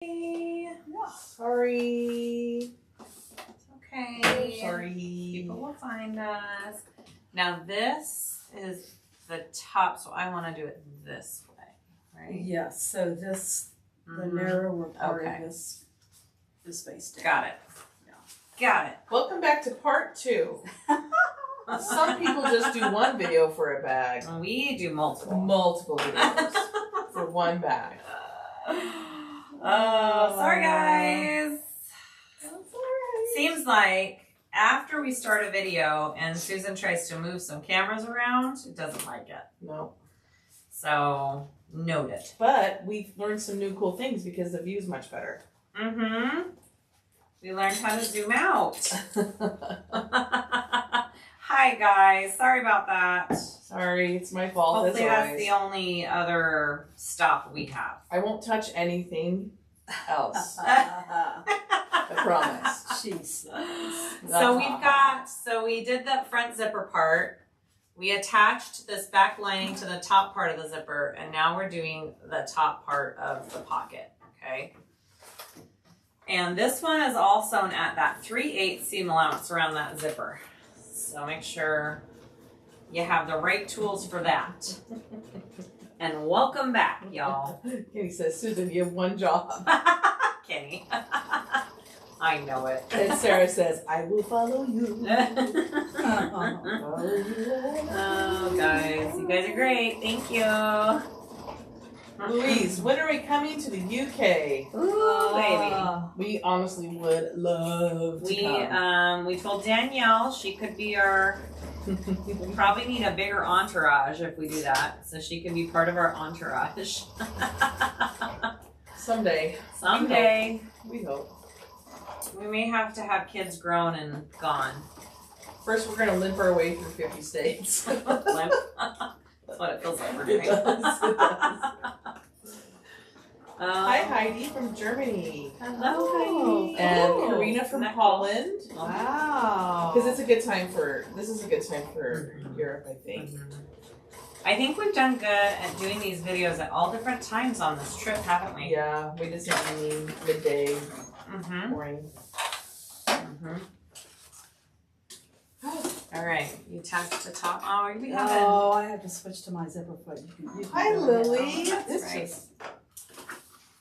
Yeah. Sorry. It's okay. Sorry. People will find us. Now this is the top, so I want to do it this way, right? Yes. So this, the narrower part of this face down. Got it. Yeah. Got it. Welcome back to part 2. Some people just do one video for a bag. We do multiple. Multiple videos for one bag. Oh, sorry guys. That's all right. Seems like after we start a video and Susan tries to move some cameras around, it doesn't like it. No. So, note it. But we've learned some new cool things because the view's much better. Mm-hmm. We learned how to zoom out. Hi guys, sorry about that. Sorry, it's my fault. Hopefully as that's always. the only other stop we have. I won't touch anything else. I I promise. Jeez. So we did that front zipper part. We attached this back lining to the top part of the zipper, and now we're doing the top part of the pocket, okay? And this one is all sewn at that 3/8 seam allowance around that zipper. So make sure you have the right tools for that. And welcome back, y'all. Kenny says, Susan, you have one job. Kenny. I know it. And Sarah says, I will follow you. Oh, guys. You guys are great. Thank you. Louise, when are we coming to the UK? Ooh, baby. We honestly would love to come. We told Danielle she could be our, we'll probably need a bigger entourage if we do that. So she can be part of our entourage. Someday. Someday. We hope. We may have to have kids grown and gone. First, we're going to limp our way through 50 states. Limp. That's what it feels like we're doing. It does. It does. Hi, Heidi from Germany. Hello, Heidi. And Ooh, Karina from isn't that Holland. cool? Wow. Because it's a good time for, this is a good time for Europe, I think. I think we've done good at doing these videos at all different times on this trip, haven't we? Yeah, we just evening, midday, Mm-hmm. morning. Mm-hmm. All right, you attach the top. Oh, we have it. Oh, I have to switch to my zipper foot. You can Hi, go Lily. ahead. That's This right. is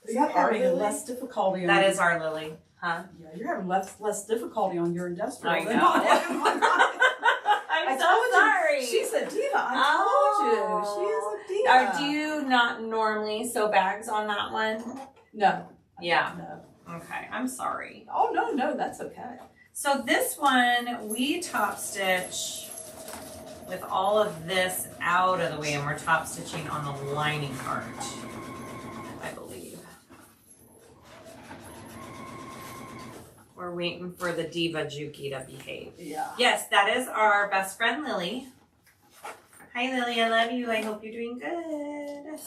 You're that our having Lily? less difficulty on That is our Lily, huh? Yeah, you're having less difficulty on your industrial I than know. I I'm I so told sorry. you. She's a diva. I told you. She is a diva. Do you not normally sew bags on that one? No. Yeah. No. Okay, I'm sorry. Oh, no, that's okay. So this one, we top stitch with all of this out of the way, and we're top stitching on the lining part, I believe. We're waiting for the diva Juki to behave. Yeah. Yes, that is our best friend, Lily. Hi, Lily. I love you. I hope you're doing good.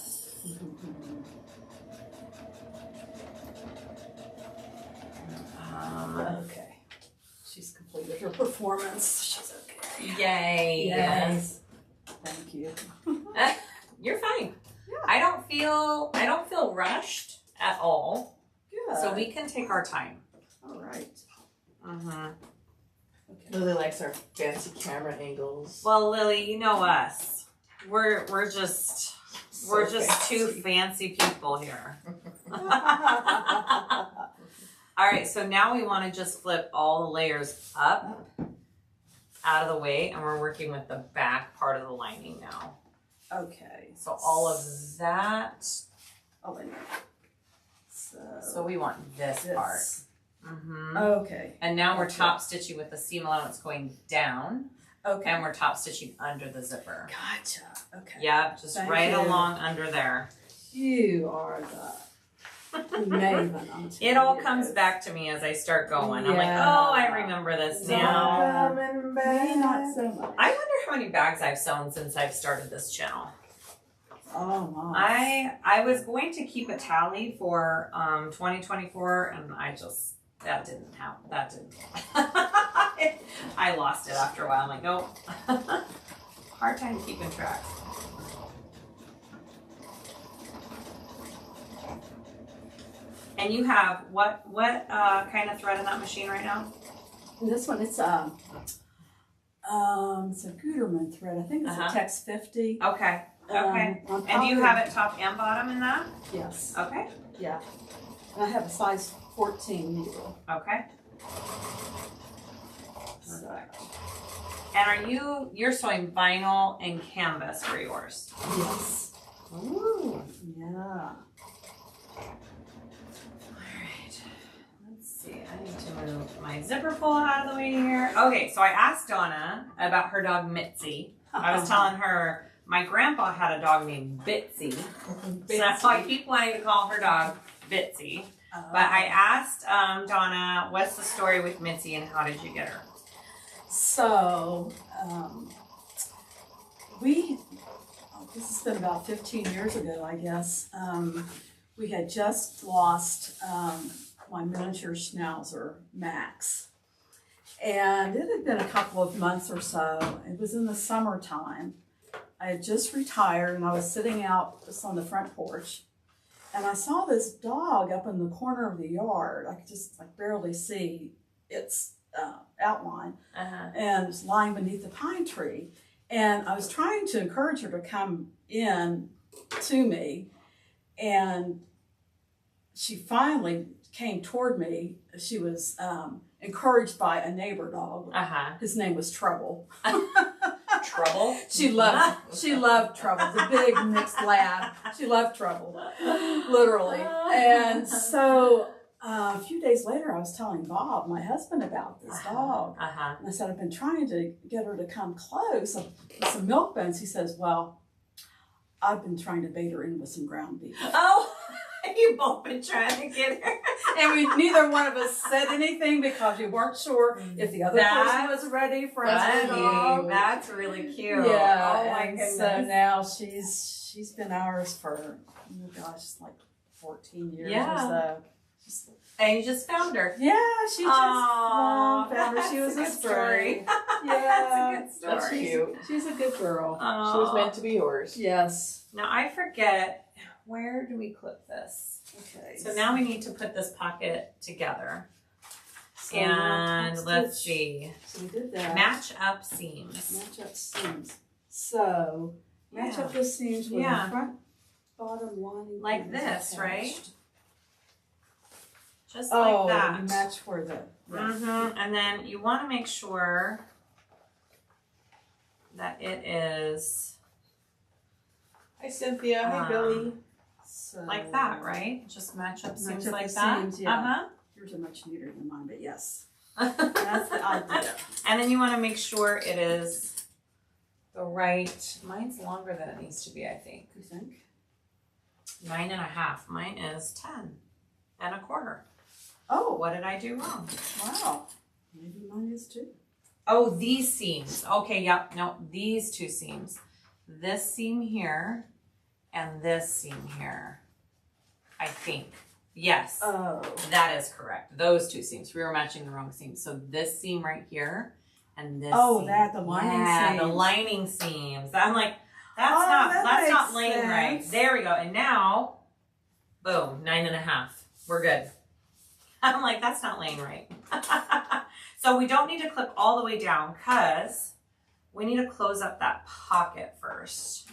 Okay. She's completed her performance. She's okay. Yay. Yes. Thank you. You're fine. Yeah. I don't feel rushed at all. Good. So we can take our time. All right. Mm-hmm. Okay. Lily likes our fancy camera angles. Well, Lily, you know us. We're just two fancy people here. All right, so now we want to just flip all the layers up out of the way, and we're working with the back part of the lining now. Okay. So all of that. Oh, wait a minute. So we want this part. Mm-hmm. Okay. And now we're Okay. top stitching with the seam allowance going down, Okay. and we're top stitching under the zipper. Gotcha. Okay. Yep, just Thank right you. along under there. You are the maven. I'm It telling all you. comes back to me as I start going. I'm like, Yeah. oh, I remember this It's now. all Coming Me, not back. so much. I wonder how many bags I've sewn since I've started this channel. Oh my. I was going to keep a tally for 2024, and that didn't happen. I lost it after a while. I'm like, nope. Hard time keeping track. And you have what kind of thread in that machine right now? And this one, it's a Gutermann thread. I think it's a Tex 50. Okay. Okay. And do you have it top and bottom in that? Yes. Okay. Yeah. And I have a size 14 needle. Okay. Perfect. And you're sewing vinyl and canvas for yours? Yes. Ooh. Yeah. Alright. Let's see. I need to move my zipper pull out of the way here. Okay, so I asked Donna about her dog Mitzi. I was telling her my grandpa had a dog named Bitsy. So I keep wanting to call her dog Bitsy. But I asked Donna, what's the story with Mitzi and how did you get her? So, this has been about 15 years ago, I guess. We had just lost my miniature schnauzer, Max. And it had been a couple of months or so. It was in the summertime. I had just retired and I was sitting out just on the front porch. And I saw this dog up in the corner of the yard. I could just barely see its outline. And it's lying beneath the pine tree. And I was trying to encourage her to come in to me. And she finally came toward me. She was encouraged by a neighbor dog. His name was Trouble. Trouble? She loved Trouble. The big mixed lab. She loved Trouble, literally. And so a few days later, I was telling Bob, my husband, about this dog. And I said, I've been trying to get her to come close with some milk bones. He says, well, I've been trying to bait her in with some ground beef. Oh, you both been trying to get her. And neither one of us said anything because we weren't sure if the other person was ready for us. That's really cute. Yeah. Oh my goodness. So now she's been ours for, oh gosh, like 14 years or so. And you just found her. Yeah, she just found her. She was a story. Yeah, that's a good story. Cute. She's a good girl. She was meant to be yours. Yes. Now I forget, where do we clip this? Okay. So now we need to put this pocket together. So And let's see. So we did that. Match up seams. Match up seams. So match up the seams with the front, bottom lining. Like this, attached. right? Just like that. You match for the. And then you want to make sure that it is. Hi, Cynthia. Hi, Billy. So, like that, right? Just match up seams up like the that. seams, yeah. Yours are much neater than mine, but yes. That's the idea. And then you want to make sure it is the right. Mine's longer than it needs to be, I think. You think? 9.5. Mine is 10.25. Oh, What did I do wrong? wow. Maybe mine is too. Oh, these seams. Okay, yep. No, these two seams. This seam here and this seam here. I think. Yes. Oh. That is correct. Those two seams. We were matching the wrong seams. So this seam right here and this Oh, seam. that, the lining seams. The lining seams. I'm like, that's that not makes laying right. sense. There we go. And now, boom, 9.5. We're good. I'm like, that's not laying right. So we don't need to clip all the way down because we need to close up that pocket first.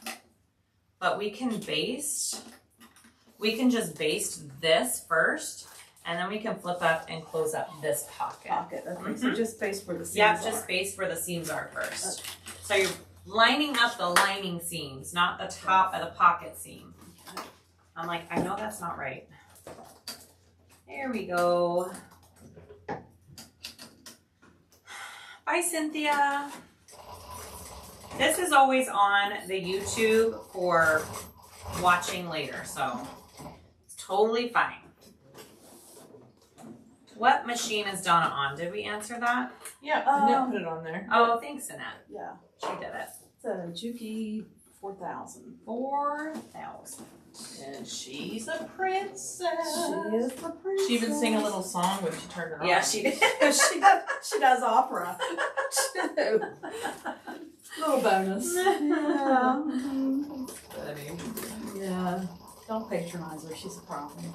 But we can baste. We can just baste this first, and then we can flip up and close up this pocket. Okay. So just baste where the seams Yeah, are. just baste where the seams are first. So you're lining up the lining seams, not the top of the pocket seam. I'm like, I know that's not right. There we go. Bye, Cynthia. This is always on the YouTube for watching later, so it's totally fine. What machine is Donna on? Did we answer that? Yeah, Annette put it on there. Oh, thanks, Annette. Yeah. She did it. It's a Juki 4000. 4,000. And she's a princess. She is the princess. She even sang a little song when she turned it on. Yeah, she did. she does opera. Little bonus. Yeah. Funny. Yeah. Don't patronize her. She's a problem.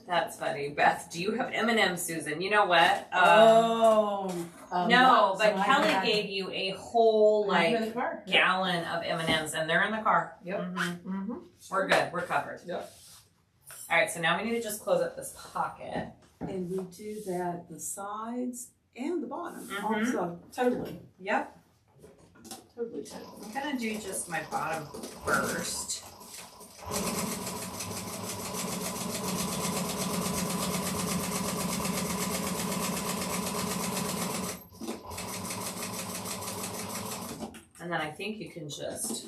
That's funny. Beth, do you have M&M's, Susan? You know what? No, but Kelly gave you a whole In the car. gallon of M&M's, and they're in the car. Yep. Mm-hmm. We're good. We're covered. Yep. All right, so now we need to just close up this pocket. And we do that the sides and the bottom. Mhm. Also, totally. Yep. Totally. I'm gonna do just my bottom first. And then I think you can just,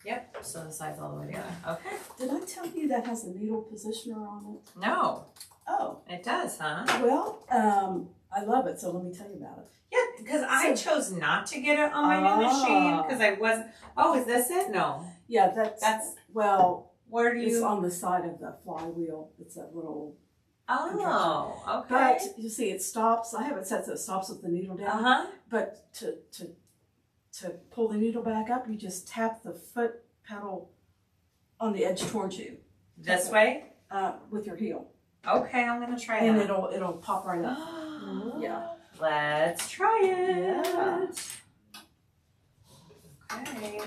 yep, so the sides all the way together. Okay. Did I tell you that has a needle positioner on it? No, Oh, it does, huh? well, I love it, so let me tell you about it. Yeah, because I chose not to get it on my new machine because I wasn't. Oh, is this it? No. Yeah, That's well, where do it's you? on the side of the flywheel. It's that little, Oh, okay. but you see it stops. I have it set so it stops with the needle down. Uh huh. But to pull the needle back up, you just tap the foot pedal on the edge towards you. This way. With your heel. Okay, I'm gonna try And that. it'll pop right up. Yeah. Let's try it. Yeah. Okay.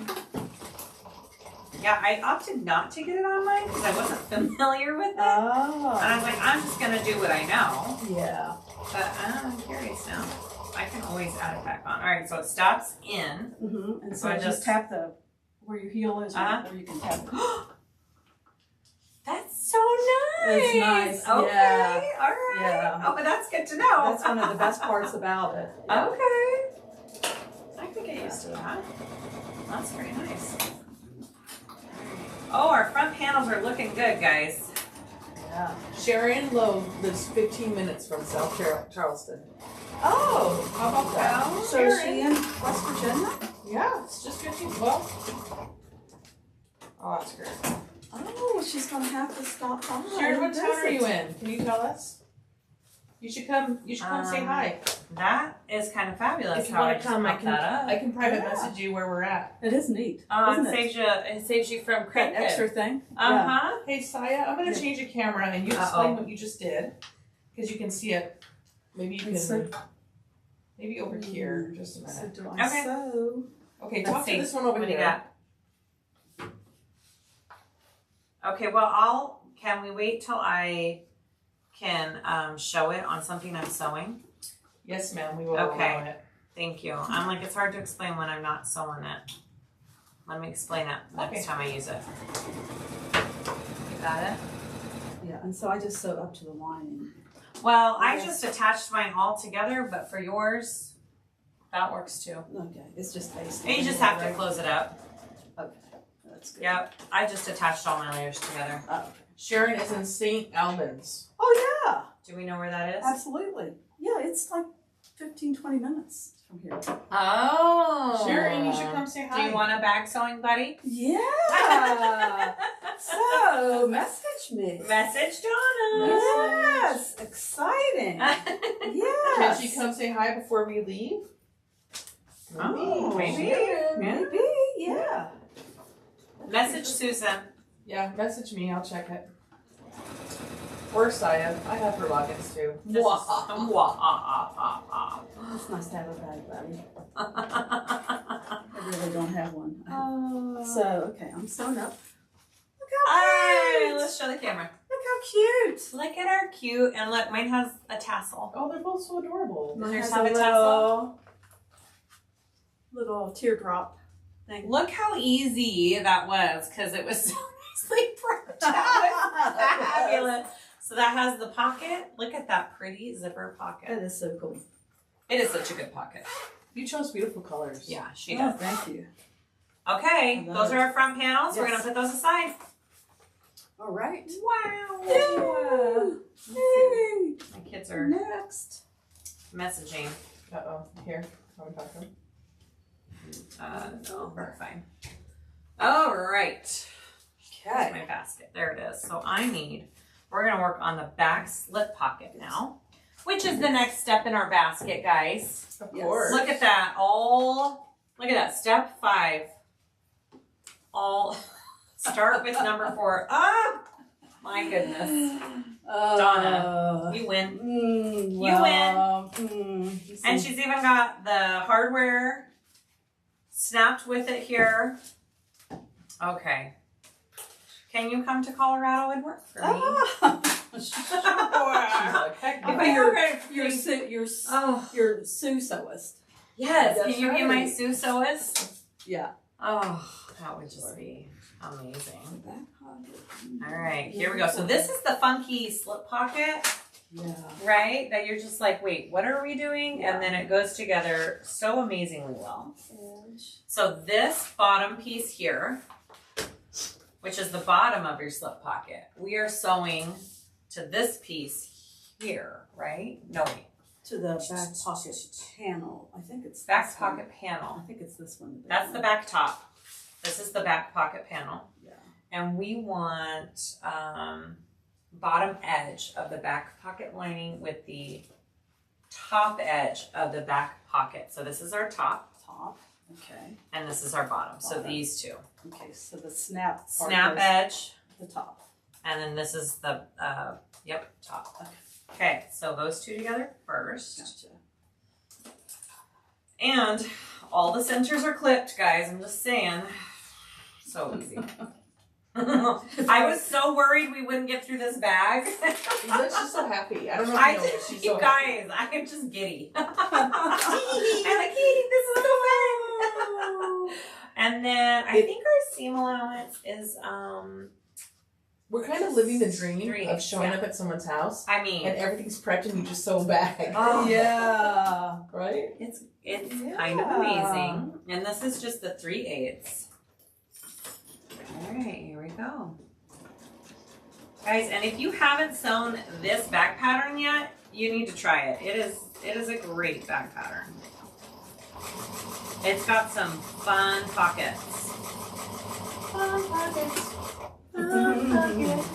Yeah, I opted not to get it on mine because I wasn't familiar with it. And Oh. I was like, I'm just gonna do what I know. Yeah. But I'm curious now. I can always add it back on. All right, so it stops in. Mm-hmm. And so So I just just- tap the where your heel is, Uh-huh. or you can tap it. That's so nice. It's nice, Okay. yeah. All right. Yeah. Oh, but that's good to know. That's one of the best parts about it. Okay. I can get used to that. That's very nice. Oh, our front panels are looking good, guys. Yeah. Sharon Lowe lives 15 minutes from South Charleston. Oh, how about that? Well, So is she Sharon. in West Virginia? Yeah, it's just 15. Well, I'll ask her. Oh, she's gonna have to stop by. Sharon, what and town are you visit. in? Can you tell us? You should come. You should come say hi. That is kind of fabulous. If you how want I to just come, I popped that up. can private Yeah. message you where we're at. It is neat, isn't It saves you from That cranking. extra thing. Uh-huh. Hey, Saya, I'm gonna Yeah. change the camera and you explain what you just did, because you can see it. Maybe you And can. so- Maybe over here. Just a So minute. do I Okay. sew? Okay, Let's talk see. to this one over What do you here. got? Okay, well, can we wait till I can show it on something I'm sewing? Yes, ma'am. We will Okay. allow it. Thank you. I'm like, it's hard to explain when I'm not sewing it. Let me explain it next Okay. time I use it. You got it? Yeah, and so I just sew up to the lining. Well, I Okay. just attached mine all together, but for yours, that works too. Okay, it's just basting. And you just have to close it up. Okay, that's good. Yep, I just attached all my layers together. Oh, Sharon is in St. Albans. oh yeah, Do we know where that is? absolutely. Yeah, it's like 15, 20 minutes from here. Oh. Sharon, you should come say hi. Do you want a bag sewing buddy? Yeah. So, message me. Message Donna. Yes, exciting. Can Yes. she come say hi before we leave? Oh, maybe. Sharon. Maybe, yeah. Message Susan. Yeah, message me. I'll check it. Or Saya. I have her logins too. This is- It's nice to have a bag buddy. I really don't have one. So, okay, I'm sewn up. Look how Alright, cute. let's show the camera. Look how cute. Look at our cute, and look, mine has a tassel. Oh, they're both so adorable. Does yours Has have a little teardrop thing. Look how easy that was, because it was so nicely brought out. Fabulous. So that has the pocket. Look at that pretty zipper pocket. That is so cool. It is such a good pocket. You chose beautiful colors. Yeah, she Oh, does. thank you. Okay, I love those it. are our front panels. We're Yes. gonna put those aside. All right. Wow. Yeah. Hey. My kids are Next. messaging. Uh-oh. Here. Want me to talk to them? No, we're fine. All right. Here's Okay. my basket. There it is. So we're gonna work on the back slip pocket now, which is the next step in our basket, guys. Of Yes. course. Look at that, all Look at that. Step 5. All start with number 4. Ah, my goodness. Donna, you win. You win. And she's even got the hardware snapped with it here. Okay. Can you come to Colorado and work for me? You're Sue-sewist. Yes. That's Can you be right. my Sue-sewist? Yeah. Oh, that would just be amazing. All right, here we go. So this is the funky slip pocket, Yeah. right? That you're just like, wait, what are we doing? And then it goes together so amazingly well. So this bottom piece here, which is the bottom of your slip pocket, we are sewing to this piece here, right? No, wait. To the back pocket panel. I think it's Back this one. pocket panel. I think it's this one. That's the back top. This is the back pocket panel. Yeah. And we want bottom edge of the back pocket lining with the top edge of the back pocket. So this is our top. Top. Okay. And this is our bottom. So Bottom. these two. Okay. So the snap. Part Snap goes edge. at the top. And then this is the, top. Okay. Okay, so those two together first. Gotcha. And all the centers are clipped, guys. I'm just saying. So easy. I was so worried we wouldn't get through this bag. She's so happy. I don't know I if you know, but she's you so happy. guys, I am just giddy. I'm like, Katie, this is so fun. And then I think our seam allowance is We're kind of living the dream 3, of showing yeah. up at someone's house I mean, and everything's prepped and you just sew a bag. oh, Yeah. Right? it's Yeah. kind of amazing. And this is just the 3/8. All right, here we go. Guys, and if you haven't sewn this back pattern yet, you need to try it. It is a great back pattern. It's got some fun pockets. Fun pockets. Fun pockets.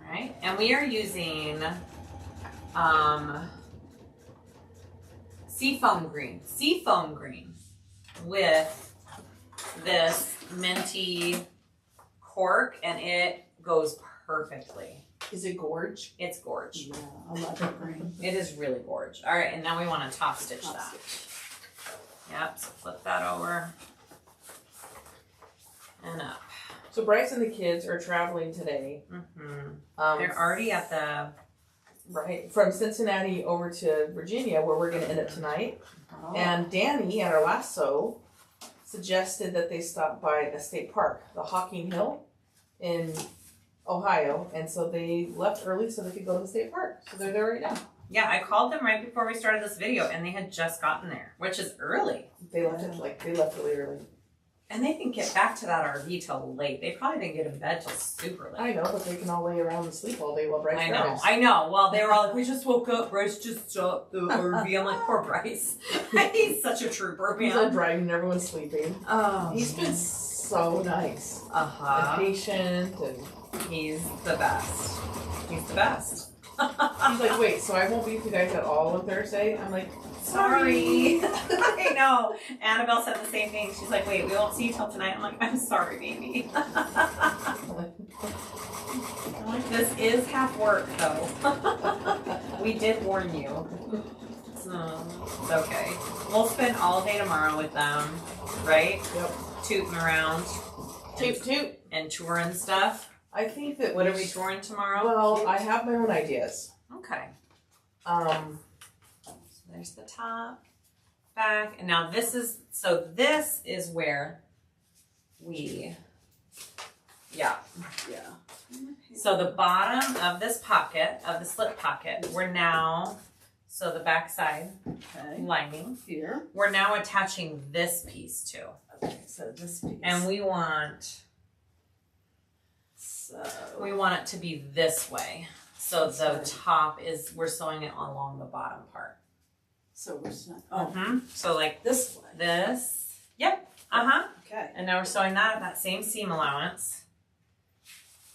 All right, and we are using seafoam green with this minty cork, and it goes perfectly. Is it gorge? It's gorge. Yeah. I love it green. It is really gorge. All right, and now we want to top stitch Top that. stitch. Yep, so flip that over and up. So Bryce and the kids are traveling today. They're already at the right from Cincinnati over to Virginia, where we're going to end up tonight. oh, And Danny, at our last sew, suggested that they stop by a state park, the Hocking Hill in Ohio. And so they left early so they could go to the state park. So they're there right now. yeah, I called them right before we started this video, and they had just gotten there, which is early. They left they left really early. And they didn't get back to that RV till late. They probably didn't get in bed till super late. I know, but they can all lay around and sleep all day while Bryce drives. I know. Well, they were all like, we just woke up. Bryce just stopped the RV. I'm like, poor Bryce. He's such a trooper, He's all man. driving and everyone's sleeping. Oh, He's been so nice. And uh-huh. patient and He's the best. He's the best. he's like, wait, so I won't be with you guys at all on Thursday? I'm like, Sorry. I know. Annabelle said the same thing. She's like, wait, we won't see you till tonight. I'm like, I'm sorry, baby. I'm like, this is half work, though. We did warn you. So, it's okay. We'll spend all day tomorrow with them, right? Yep. Tooting around Toot toot. and touring stuff. I think that What are we touring tomorrow? Well, I have my own ideas. Okay. Um, So there's the top, back, and now this is where we, yeah. Yeah. So the bottom of this pocket, of the slip pocket, we're now, so the back side Okay. lining, Here. we're now attaching this piece to. Okay. So this piece. And we want it to be this way. So the top is, we're sewing it along the bottom part. So we're oh So like this way. this, yep, uh-huh. Okay. And now we're sewing that at that same seam allowance.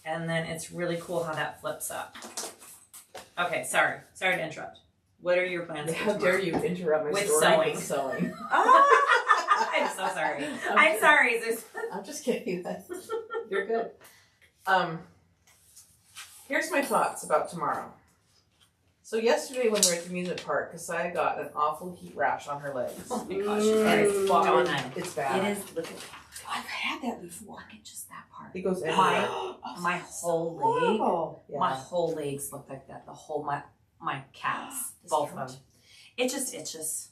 And then it's really cool how that flips up. Okay, sorry to interrupt. What are your plans? How dare you interrupt my With story sewing. with sewing? I'm so sorry. I'm sorry. I'm just kidding. You're good. Here's my thoughts about tomorrow. So yesterday when we were at the amusement park, Kassiah got an awful heat rash on her legs. Oh my gosh. And it's bad. It is. Look at. I've had that before. Look at just that part. It goes everywhere. My whole leg. Yeah. My whole legs look like that. The whole my calves, both of them. It just itches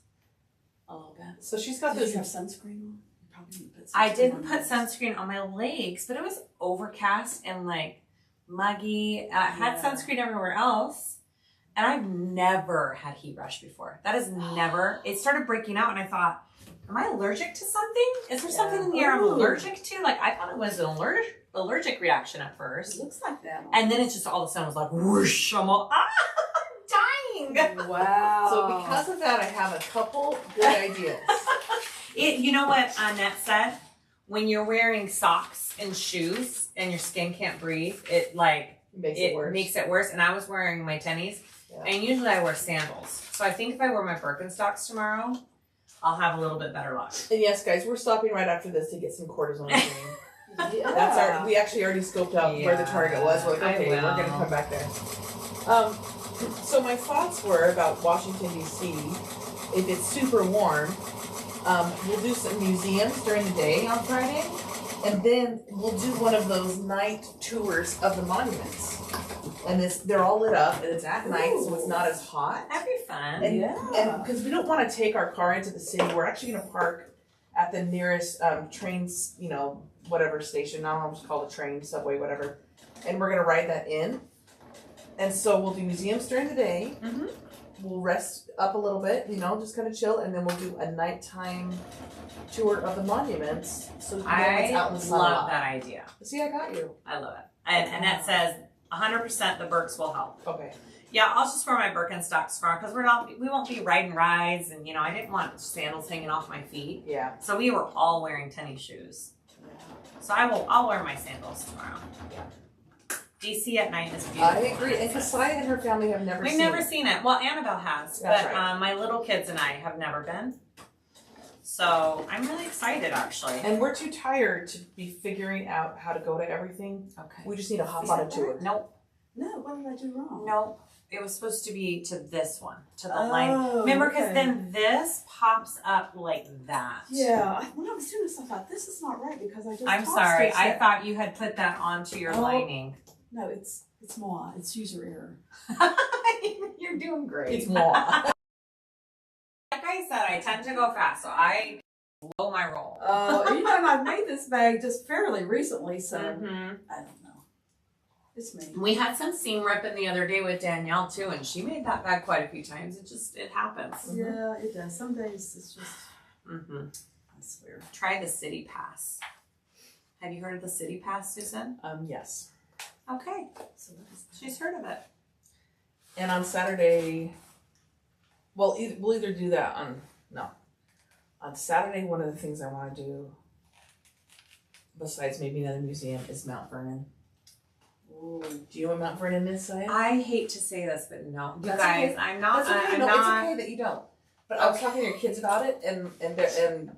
a little bit. So she's got Did this. you have sunscreen on? You probably didn't put sunscreen I didn't on put yours. sunscreen on my legs, but it was overcast and like muggy. I had Yeah. sunscreen everywhere else, and I've never had heat rash before. That is never. It started breaking out, and I thought, am I allergic to something? Is there something in the air I'm Ooh. allergic to? Like I thought it was an allergic reaction at It first, looks like that. and then it's just all of a sudden was like whoosh. I'm all I'm dying. Wow. So because of that, I have a couple good ideas. You know what Annette said? When you're wearing socks and shoes and your skin can't breathe, it Makes it worse. makes it worse. And I was wearing my tennies, Yeah. and usually I wear sandals. So I think if I wear my Birkenstocks tomorrow, I'll have a little bit better luck. And yes, guys, we're stopping right after this to get some cortisone training. Yeah. That's we actually already scoped out where the target was. We're like, I okay, we're will. gonna come back there. So my thoughts were about Washington D.C. If it's super warm, we'll do some museums during the day on Friday, and then we'll do one of those night tours of the monuments. And they're all lit up, and it's at night, so it's not as hot. That'd be fun. And because we don't want to take our car into the city, we're actually going to park at the nearest trains, whatever station. I don't know what to call the train, subway, whatever. And we're going to ride that in. And so we'll do museums during the day. Mm-hmm. We'll rest up a little bit, just kind of chill, and then we'll do a nighttime tour of the monuments. So it's out in the sun. love that idea. See, I got you. I love it. And Annette says 100% the Birks will help. Okay. Yeah, I'll just wear my Birkenstocks tomorrow because we won't be riding rides, and I didn't want sandals hanging off my feet. Yeah. So we were all wearing tennis shoes. So I'll wear my sandals tomorrow. Yeah. DC at night is beautiful. I agree. And Kassiah and her family have never We've seen never it. seen it. Well, Annabelle has, That's but right. my little kids and I have never been. So I'm really excited, actually. And we're too tired to be figuring out how to go to everything. Okay. We just need to hop Is on that a tour. Nope. No, what did I do wrong? Nope. It was supposed to be to this one, to the Oh, line. Remember, because okay. then this pops up like that. Yeah, when I was doing this, I thought this is not right because I just. I'm top sorry. stitched I it. thought you had put that onto your Oh. lining. No, it's moi. It's user error. You're doing great. It's more. Like I said, I tend to go fast, so I blow my roll. Oh, I've made this bag just fairly recently, so Mhm. I don't know. It's me. We had some seam ripping the other day with Danielle too, and she made that bag quite a few times. It happens. Yeah, it does. Some days it's just. Mm-hmm. I swear. Try the City Pass. Have you heard of the City Pass, Susan? Yes. Okay, So what is that? she's heard of it. And on Saturday, we'll either do that on Saturday. One of the things I want to do, besides maybe another museum, is Mount Vernon. Ooh. Do you know what Mount Vernon is, Saya? I hate to say this, but no, you That's guys, okay. I'm not. That's okay. I'm No, not. it's okay that you don't. But I was talking to your kids about it, and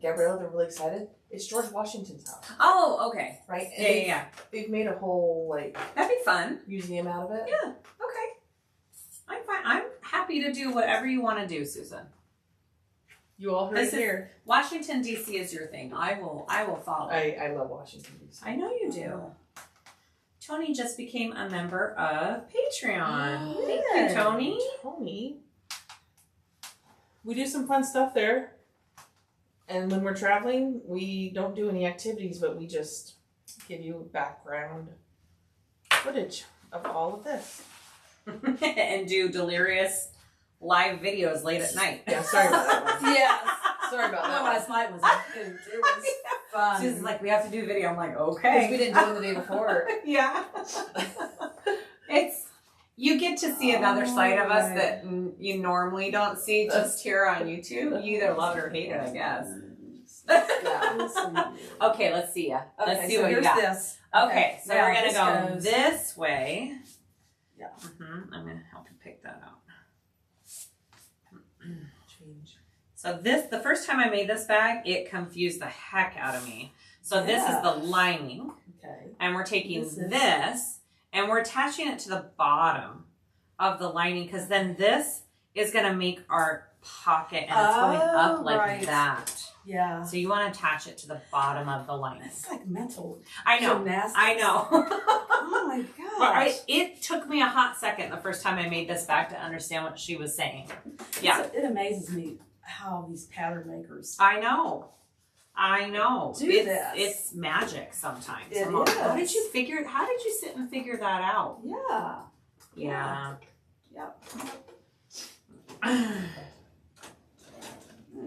Gabriella, they're really excited. It's George Washington's house, Oh, okay. right? And Yeah. they've made a whole That'd be fun. museum out of it. Yeah. Okay. I'm fine. I'm happy to do whatever you want to do, Susan. You all heard This it is- here. Washington D.C. is your thing. I will follow. I love Washington D.C. I know you do. Tony just became a member of Patreon. Thank you, Tony. Tony. We do some fun stuff there. And when we're traveling, we don't do any activities, but we just give you background footage of all of this. And do delirious live videos late at night. Yeah, sorry about that one. Yes. Sorry about that Well, one. last night was it was fun. Susan's like, we have to do video. I'm like, Because okay. we didn't do it the day before. Yeah. You get to see another side of us that you normally don't see just here on YouTube. You either love it or hate it, I guess. years. Yeah. Okay, let's see ya. Let's Okay, see so what you here's got. this. Okay, so now we're gonna this go goes- this way. Yeah. I'm gonna help you pick that out. Change. So the first time I made this bag, it confused the heck out of me. So this is Yeah. the lining, Okay. and we're taking This is- this, and we're attaching it to the bottom of the lining, because then this is gonna make our pocket, and it's going up like right. that. Yeah. So you want to attach it to the bottom of the lining. It's like mental I know. gymnastics. I know. Oh my gosh. It took me a hot second the first time I made this bag to understand what she was saying. Yeah. It amazes me how these pattern makers I know. do it's, this. It's magic sometimes. It I'm like, How did is. you sit and figure that out? Yeah. Yeah. Yep.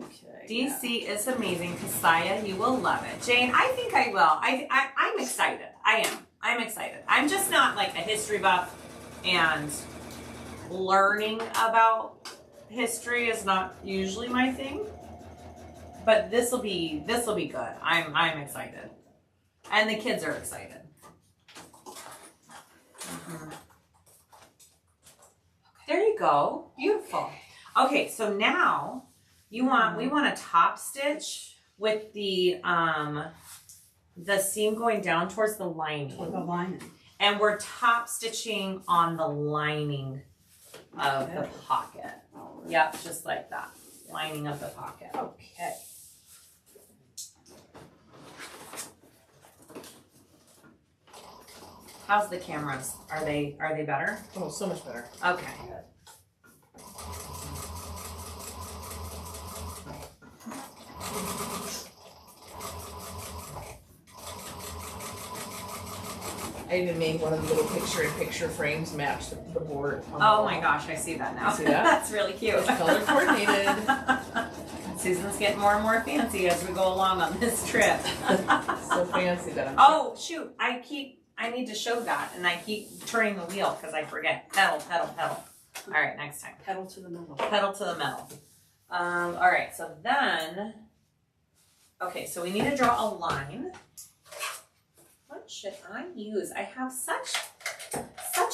Okay. DC is amazing. Kassiah, you will love it. Jane, I think I will. I'm excited. I'm excited. I'm just not like a history buff, and learning about history is not usually my thing. But this will be good. I'm excited. And the kids are excited. Mhm. There you go. Beautiful. Okay, so now we want a top stitch with the seam going down towards the lining. For the lining. And we're top stitching on the lining of the pocket. Alright. Yep, just like that. Lining of the pocket. Okay. How's the cameras? Are they better? Oh, so much better. Okay. I even made one of the little picture-in-picture frames match the board. On the Oh wall. my gosh, I see that now. See that? That's really cute. It's color coordinated. Susan's getting more and more fancy as we go along on this trip. So fancy that I'm. Oh shoot! I need to show that, and I keep turning the wheel because I forget. Pedal, pedal, pedal. All right, next time. Pedal to the metal. Pedal to the metal. All right, so then, okay, so we need to draw a line. What should I use? I have such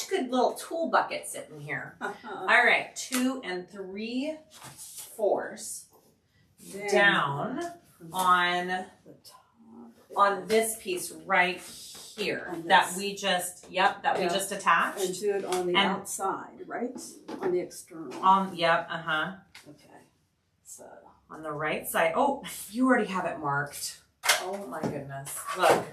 good little tool buckets sitting here. All right, 2 3/4 down on the top. this piece right here On that this. we just we just attached. And do it on the And- outside, right? On the external. Yep, Okay. So. on the right side. Oh, you already have it marked. Oh my goodness. Look,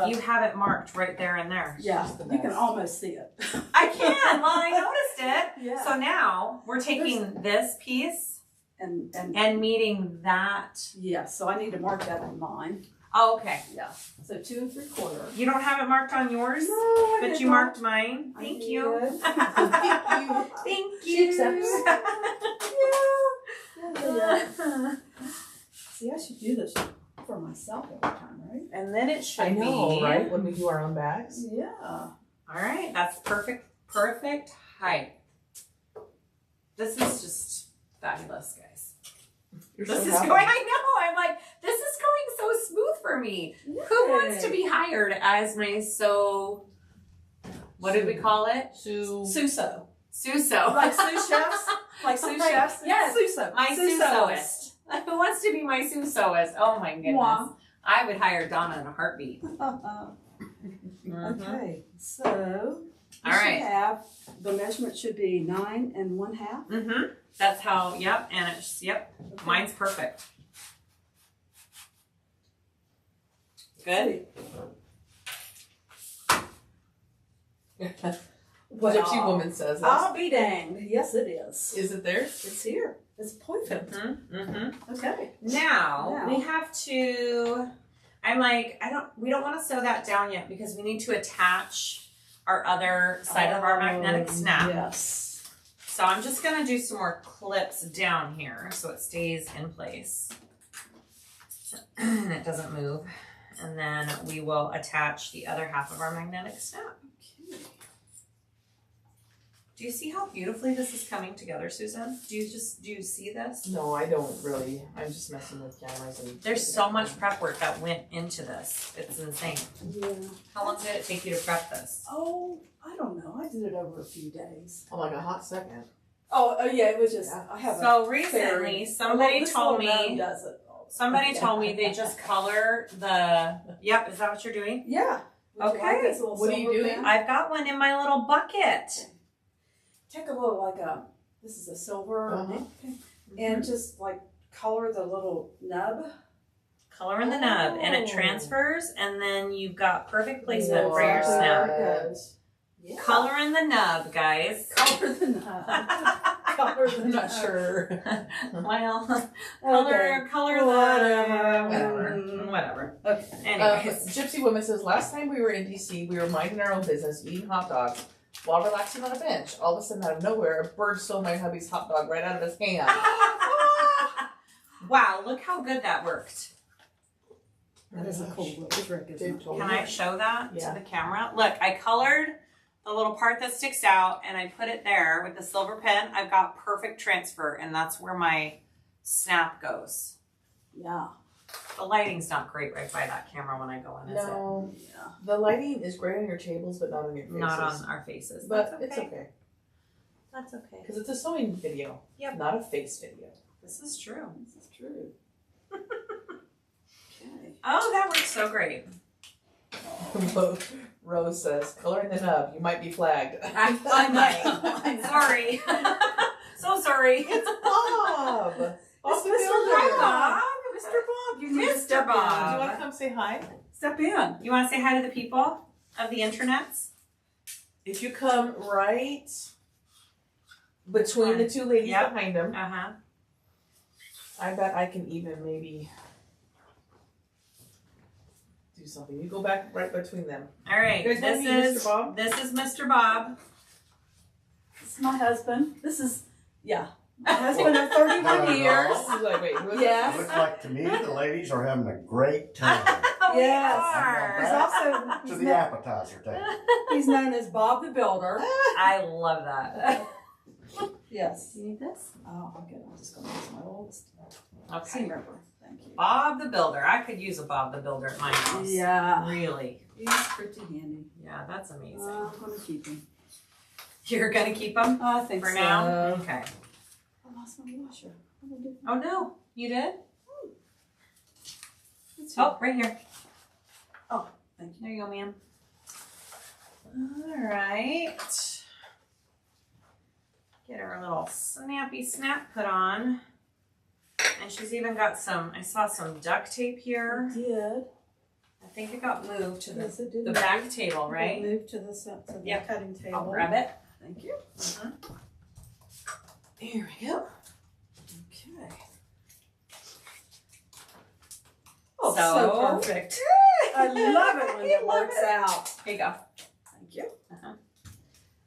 you have it marked right there and there. Yeah, Just the you can best. almost see it. I can. Well, I noticed it. Yeah. So now we're taking this piece and and meeting that. yeah, so I need to mark that on mine. Oh, okay. Yeah. So 2 3/4. You don't have it marked on yours, No, I but did you not. marked mine. I Thank did. you. Thank you. Thank She you. accepts. Yeah. See, I should do this for myself every time, right? And then it should I know, be right? When we do our own bags. Yeah. All right, that's perfect height. This is just fabulous, guys. You're This so is happy. going, I know, I'm like, this is going so smooth for me. Who wants to be hired as my what did we call it? Suso. Suso. Like sous chefs? Like sous Like, chefs? yes, Suso. my Susoist. Who wants to be my Susoist? Oh my goodness. Mwah. I would hire Donna in a heartbeat. Mhm. Okay, so All right. have the measurement should be 9 1/2. Mm-hmm. That's how, yep, and it's, yep, mine's perfect. Good? What Gypsy woman says. I'll be danged. Yes, it is. Is it there? It's here. It's perfect. Mm-hmm. Mm-hmm. Okay. Now, Now. we have to, we don't want to sew that down yet because we need to attach our other side of our magnetic snap. Yes. So I'm just going to do some more clips down here so it stays in place and it doesn't move. And then we will attach the other half of our magnetic snap. Okay. Do you see how beautifully this is coming together, Susan? Do you see this? No, I don't really. I'm just messing with cameras and. There's so much prep work that went into this. It's insane. Yeah. How long did it take you to prep this? Oh, I don't know. I did it over a few days. Oh, like a hot second. Oh, yeah, it was just, Yeah. I have So a recently, theory. somebody This told little gnome me. does it. Somebody told me they just color the. Yep, is that what you're doing? Yeah. Would you like Okay. this little What are you silver doing? pen? I've got one in my little bucket. Take a little, like this is a silver, and just like color the little nub. Color in the nub, and it Oh. transfers, and then you've got perfect placement for your Wow. snap. There it goes. Yeah. Color in the nub, guys. Color the nub. Color the I'm not nub. sure. Well, Okay. color the whatever. Okay. Anyways, Gypsy Woman says, last time we were in DC, we were minding our own business, eating hot dogs, while relaxing on a bench. All of a sudden, out of nowhere, a bird stole my hubby's hot dog right out of his hand. wow, look how good that worked. That is a cool little trick, isn't Dave it? told Can me. I show that Yeah. to the camera? Look, I colored the little part that sticks out and I put it there with the silver pen. I've got perfect transfer, and that's where my snap goes. Yeah. The lighting's not great right by that camera when I go in, is No, Yeah. the lighting is great on your tables, but not on your it? faces. Not on our faces. But That's it's okay. That's okay. Because it's a sewing video, Yep. not a face video. This is true. This is true. Okay. Oh, that works so great. Rose says, color in the nub, you might be flagged. I might. Sorry. So sorry. It's Bob! Bob the Mr. Builder. Bob. Mr. Bob, you need to Mr. step Do you Bob. want to come say hi? in. Step in. You want to say hi to the people of the internets? If you come right between the two ladies Yep. behind them, Uh-huh. I bet I can even maybe do something. You go back right between them. All right. You guys wanna This meet is Mr. Bob? This is Mr. Bob. This is my husband. This is, my husband of 31 Hello. years. This is like, wait, who is Yes. It looks like to me the ladies are having a great time. We Yes. are. He's also, To the appetizer table. he's known as Bob the Builder. I love that. Yes. You need this? Oh, okay. I'm just going to use my oldest Okay. seam ripper. Thank you. Bob the Builder. I could use a Bob the Builder at my house. Yeah. Really. He's pretty handy. Yeah, that's amazing. I'm going to keep him. You're gonna keep them I think for so. now? Okay. I lost my washer. What do I do? Oh no, you did? It's Oh, right here. Thank you. There you go, ma'am. All right. Get her a little snappy snap put on. And she's even got some, I saw some duct tape here. I did. I think it got moved to Yes, it did. the back table, right? Move to the Yep. cutting table. I'll grab it. Thank you. Here we go. Okay. Oh, So- so perfect. I love it when it works out. Here you go. Thank you.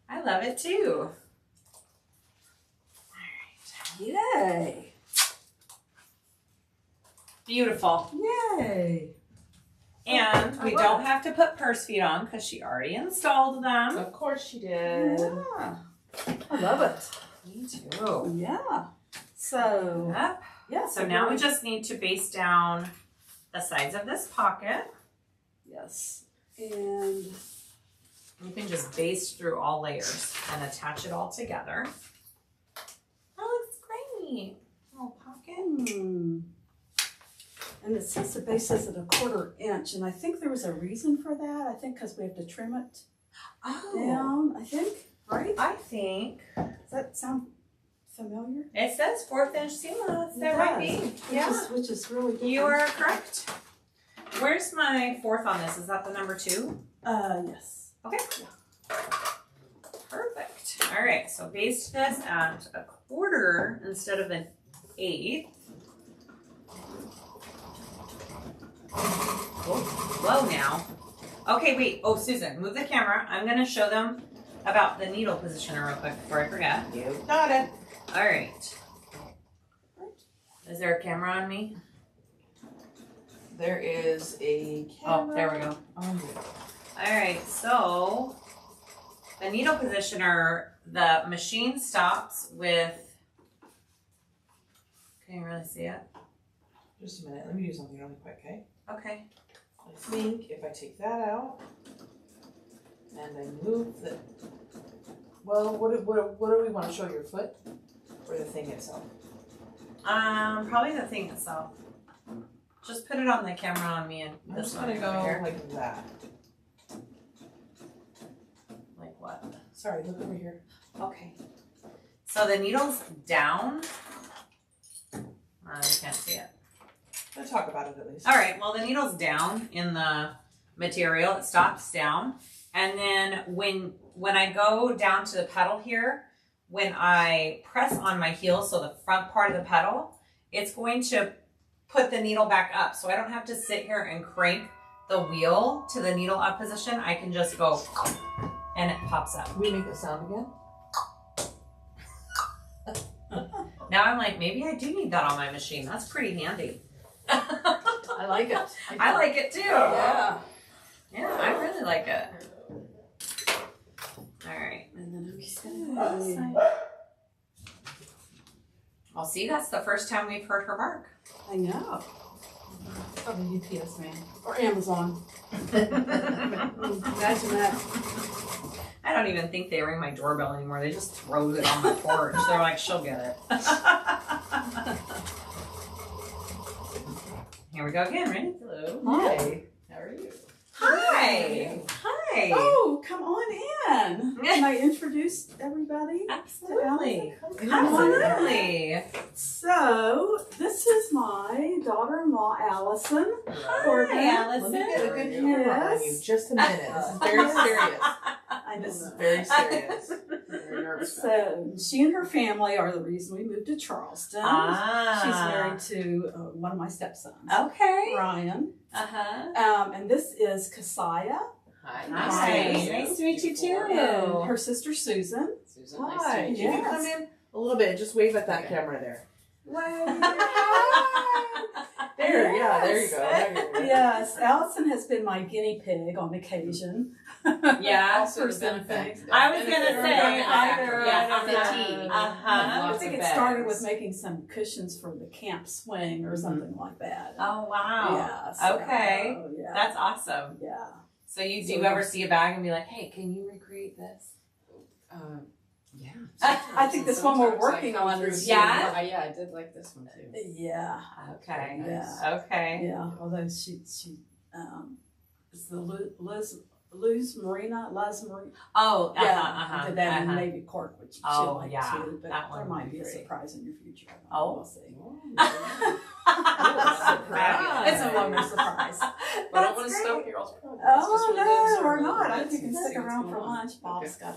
I love it too. Yay. Beautiful. Yay. And I we love don't it. have to put purse feet on because she already installed them. Of course she did. Yeah. I love it. Me too. Yeah. So, Yep. yeah. So now we just need to baste down the sides of this pocket. Yes. And You can just baste through all layers and attach it all together. That looks great. Little pocket. and it says the base is at 1/4 inch, and I think there was a reason for that. I think because we have to trim it Oh, down. I think, right? I think Does that sound familiar? it says 1/4 inch seamless. That might be. Yeah. Which is really good. You are correct. Where's my 4th on this? Is that the number 2? Yes. Okay. Perfect. All right, so baste this at 1/4 instead of an 1/8. Whoa now. Okay, wait. Oh, Susan, move the camera. I'm going to show them about the needle positioner real quick before I forget. You got it. All right. Is there a camera on me? There is a camera. Oh, there we go. On you. All right, so the needle positioner the machine stops with, can you really see it? Just a minute. Let me do something really quick, okay? Okay. I think if I take that out and I move the, well, what do we want to show, your foot or the thing itself? Probably the thing itself. Just put it on the camera on me and I'm this just one gonna over go here. like that. Like what? Sorry, look over here. Okay. So the needle's down. You can't see it. Let's talk about it at least. All right, well, the needle's down in the material. It stops down. And then when I go down to the pedal here, when I press on my heel, so the front part of the pedal, it's going to put the needle back up. So I don't have to sit here and crank the wheel to the needle up position. I can just go and it pops up. Can we make the sound again? Now I'm like, maybe I do need that on my machine. That's pretty handy. I like it. I like it too. Yeah. Yeah, I really like it. All right. And then I'm just gonna go inside. Well, see, that's the first time we've heard her bark. I know. Probably UPS man or Amazon. Imagine that. I don't even think they ring my doorbell anymore. They just throw it on my porch. They're like, she'll get it. Here we go again. Ready? Hello. Hi. How are you? Hi. Hi. Oh, come on in. Can I introduce everybody? Absolutely. Absolutely. Absolutely. So, this is my daughter-in-law, Allison. Hi, Allison. Let me get a good camera on you. Yes. Just a minute. This is very serious. I This know. is very serious. Very nervous. So, she and her family are the reason we moved to Charleston. She's married to one of my stepsons, Okay. Ryan. Uh-huh. And this is Kassiah. Hi. Hi. Nice Nice to meet you too. And her sister Susan. Susan, nice Hi. to meet Can you. you Yes. come in a little bit? Just wave at that Okay. camera there. Hi. There, yeah, there you Yes. go. There you go. Yes, Allison has been my guinea pig on occasion. Yeah. Also For the some benefit. things. I was gonna say, either, yeah, the tea. Uh-huh. I Lots think of it started bags. with making some cushions for the camp swing or something like that. Oh, wow. Yeah. So, Okay. yeah. That's awesome. Yeah. So do So you ever see a bag and be like, hey, can you recreate this? Yeah. I think this one we're Sometimes I working come on through is- here. Yeah? Yeah, I did like this one too. Yeah. Okay. Yeah. Okay. Yeah. Although she is the Luz Marina. Oh, Yeah, uh-huh, did that in uh-huh. Navy Cork, which Oh, she'll like yeah, too. But that one there would might be be a great. surprise in your future. Oh. We'll see. Fabulous. It's a wonderful surprise. But I That's don't want to great. stop your all's progress. Oh Just wanted to no, observe we're a little not. I bit think you can and stick see what's around going for on. lunch. Bob's Okay. got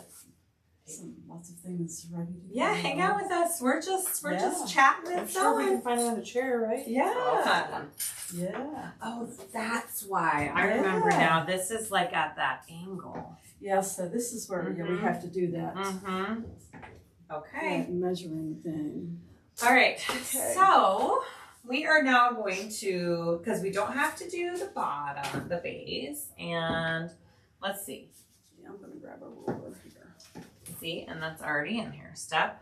lots of things ready to do. Yeah, hang out with us. We're just Yeah. chatting I'm and sure we going. can find another chair, right? Yeah. Yeah. Oh, that's why. I remember Yeah. now. This is like at that angle. Yeah, so this is where yeah, we have to do that. Mm-hmm. Okay. that measuring thing. All right. Okay. So we are now going to, because we don't have to do the bottom, the base, and let's see. Yeah, I'm gonna grab a ruler here. See, and that's already in here. Step.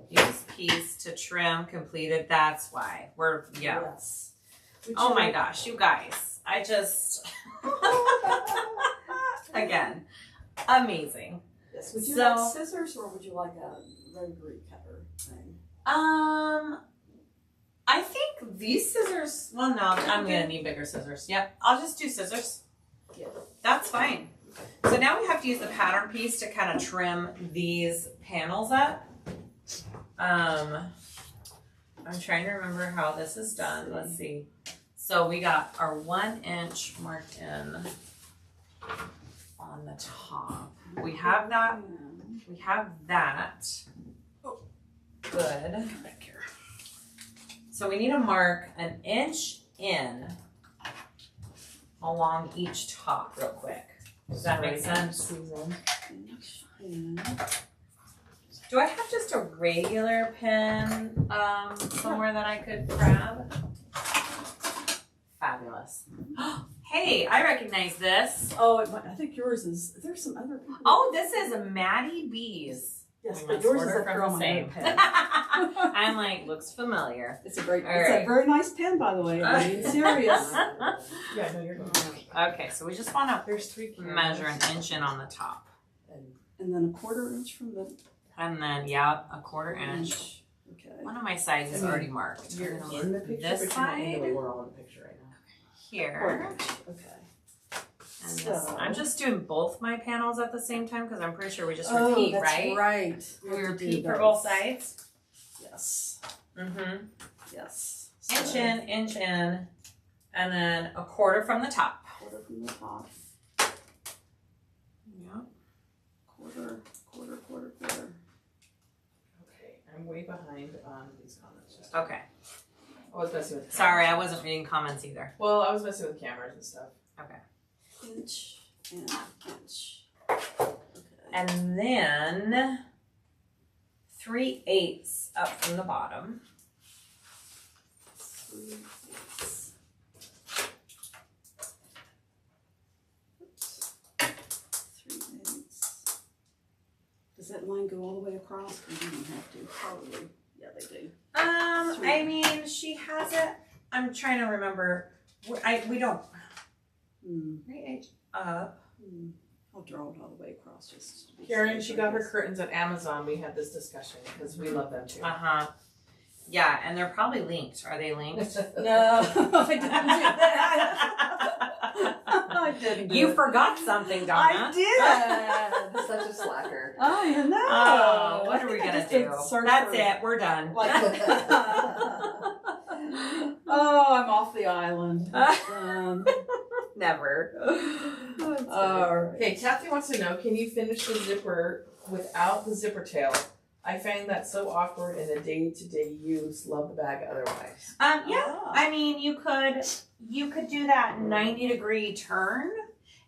Use piece to trim completed. That's why. Yes. Would Oh you my like- gosh, you guys. I just again, amazing. Yes. Would you So- like scissors or would you like a rotary cutter thing? I think these scissors, well no, I'm gonna need bigger scissors. Yep. I'll just do scissors. Yeah. That's fine. So now we have to use the pattern piece to kind of trim these panels up. I'm trying to remember how this is done. Let's see. So we got our 1 inch marked in on the top. We have that. We have that. Good. Back here. So we need to mark 1 inch in along each top real quick. Does that make sense? Susan. Yeah. Do I have just a regular pen somewhere that I could grab? Fabulous. Hey, I recognize this. Oh, I think yours is. There's some other. Oh, this is Maddie B's Yes, We but must yours is order up from there the on my same. notepad. I'm like, looks familiar. It's a very, All it's a right. very nice pen, by the way. I'm being serious. Yeah, no, you're good. Okay, so we just want to There's 3 cameras. measure an inch in on the top. And then a 1/4 inch from the And then, yeah, a 1/4 inch. Okay. One of my sides is I mean, already marked. You're I'm gonna in the look picture, this but you're not in the side way we're all in the picture right now. here. Okay. And this one. I'm just doing both my panels at the same time because I'm pretty sure we just Oh, repeat, that's right? right. We have to do repeat for those. both sides. Yes. Mm-hmm. Yes. Inch in, and then a 1/4 from the top. 1/4 from the top. Yeah. 1/4. Okay, I'm way behind on these comments. Just Okay. I was messing with. Sorry, I cameras. wasn't reading comments either. Well, I was messing with cameras and stuff. Inch and inch. Okay. And then 3/8 up from the bottom. 3/8. Oops. 3/8. Does that line go all the way across? We don't have to. Probably. Yeah, they do. I mean, she has it. I'm trying to remember. We don't. Hmm. 3/8 up. I'll draw it all the way across just to be Karen, safe, she I got her guess. curtains at Amazon. We had this discussion because we love them too. Uh-huh. Yeah, and they're probably linked. Are they linked? No, I didn't do that. I didn't do You it. forgot something, Donna. I did. Such a slacker. I know. Oh, what I are we think I gonna just did do? search That's for- it. We're done. Oh, I'm off the island. Never. All right. Okay, Kathy wants to know, can you finish the zipper without the zipper tail? I find that so awkward in a day-to-day use. Love the bag otherwise. Yeah. Ah. I mean, you could do that 90-degree turn.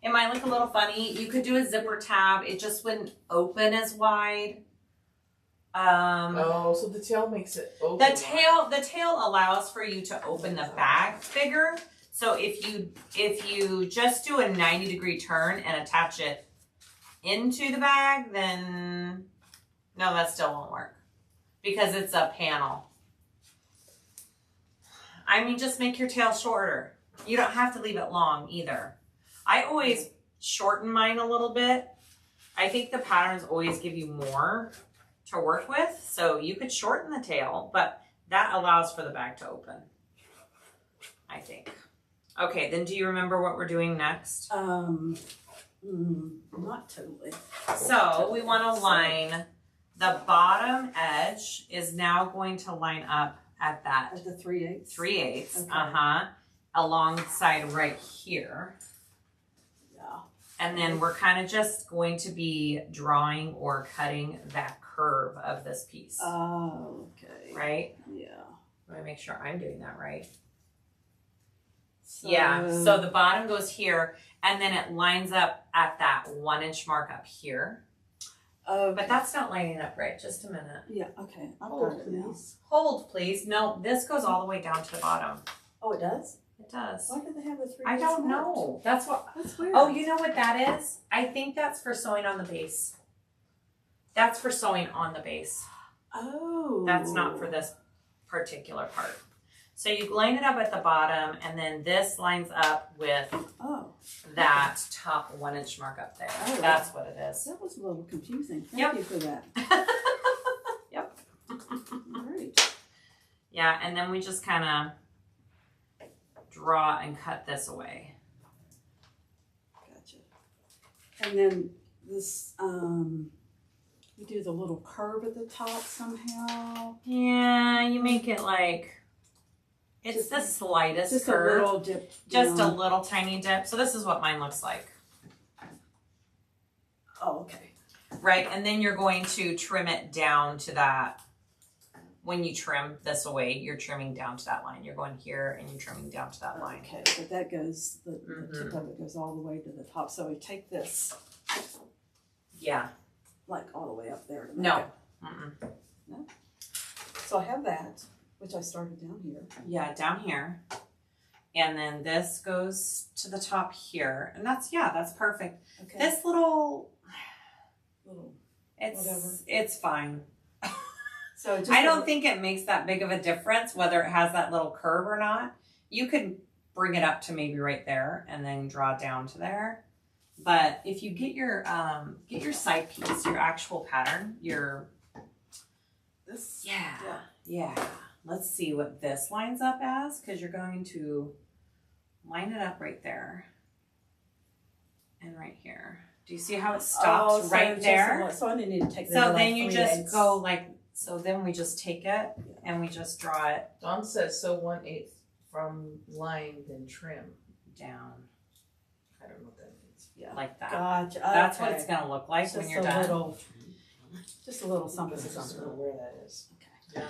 It might look a little funny. You could do a zipper tab. It just wouldn't open as wide. Oh, so the tail makes it open. The tail allows for you to open the bag bigger. So if you just do a 90-degree turn and attach it into the bag, then no, that still won't work because it's a panel. I mean, just make your tail shorter. You don't have to leave it long either. I always shorten mine a little bit. I think the patterns always give you more to work with, so you could shorten the tail, but that allows for the bag to open, I think. Okay, then do you remember what we're doing next? Not totally. So we want to line, the bottom edge is now going to line up at that At the 3/8. 3/8, Okay. alongside right here. Yeah. And then we're kind of just going to be drawing or cutting that curve of this piece, Oh, okay. right? Yeah. Let me make sure I'm doing that right. So, Yeah, so the bottom goes here, and then it lines up at that 1-inch mark up here. Okay. But that's not lining up right. Just a minute. Yeah. Okay. I've Hold, got it now. please. Hold, please. No, this goes all the way down to the bottom. Oh, it does. It does. Why do they have the 3/8? I don't know. That's what. That's weird. Oh, you know what that is? I think that's for sewing on the base. That's for sewing on the base. Oh. That's not for this particular part. So you line it up at the bottom, and then this lines up with Oh, that top 1-inch mark up there. Oh. That's what it is. that was a little confusing. Thank Yep. you for that. Yep. Great. Yeah, and then we just kind of draw and cut this away. Gotcha. And then this, we do the little curve at the top somehow. Yeah, you make it like, it's Just- the slightest Just curve. a little dip. Just a down. little tiny dip. So this is what mine looks like, Oh, okay. right? And then you're going to trim it down to that. When you trim this away, you're trimming down to that line. You're going here and you're trimming down to that line. Okay, but that goes, the tip of it goes all the way to the top. So we take this Yeah. like all the way up there. To make No. it. Mm-mm. So I have that, which I started down here. Yeah, down here. And then this goes to the top here. And that's perfect. Okay. This little, little. Whatever. It's fine. So just I don't think it makes that big of a difference whether it has that little curve or not. You could bring it up to maybe right there and then draw down to there. But if you get your side piece, your actual pattern, this. yeah. Let's see what this lines up as, because you're going to line it up right there and right here. Do you see how it stops right there? So I need to take that. So then you just go like, so then we just take it and we just draw it Dawn says sew 1/8 from line, then trim. down I don't know what that means. Yeah. like that. Gotcha. That's what Okay. it's gonna look like when Just you're a done. little, just a little something. I just don't know where that is.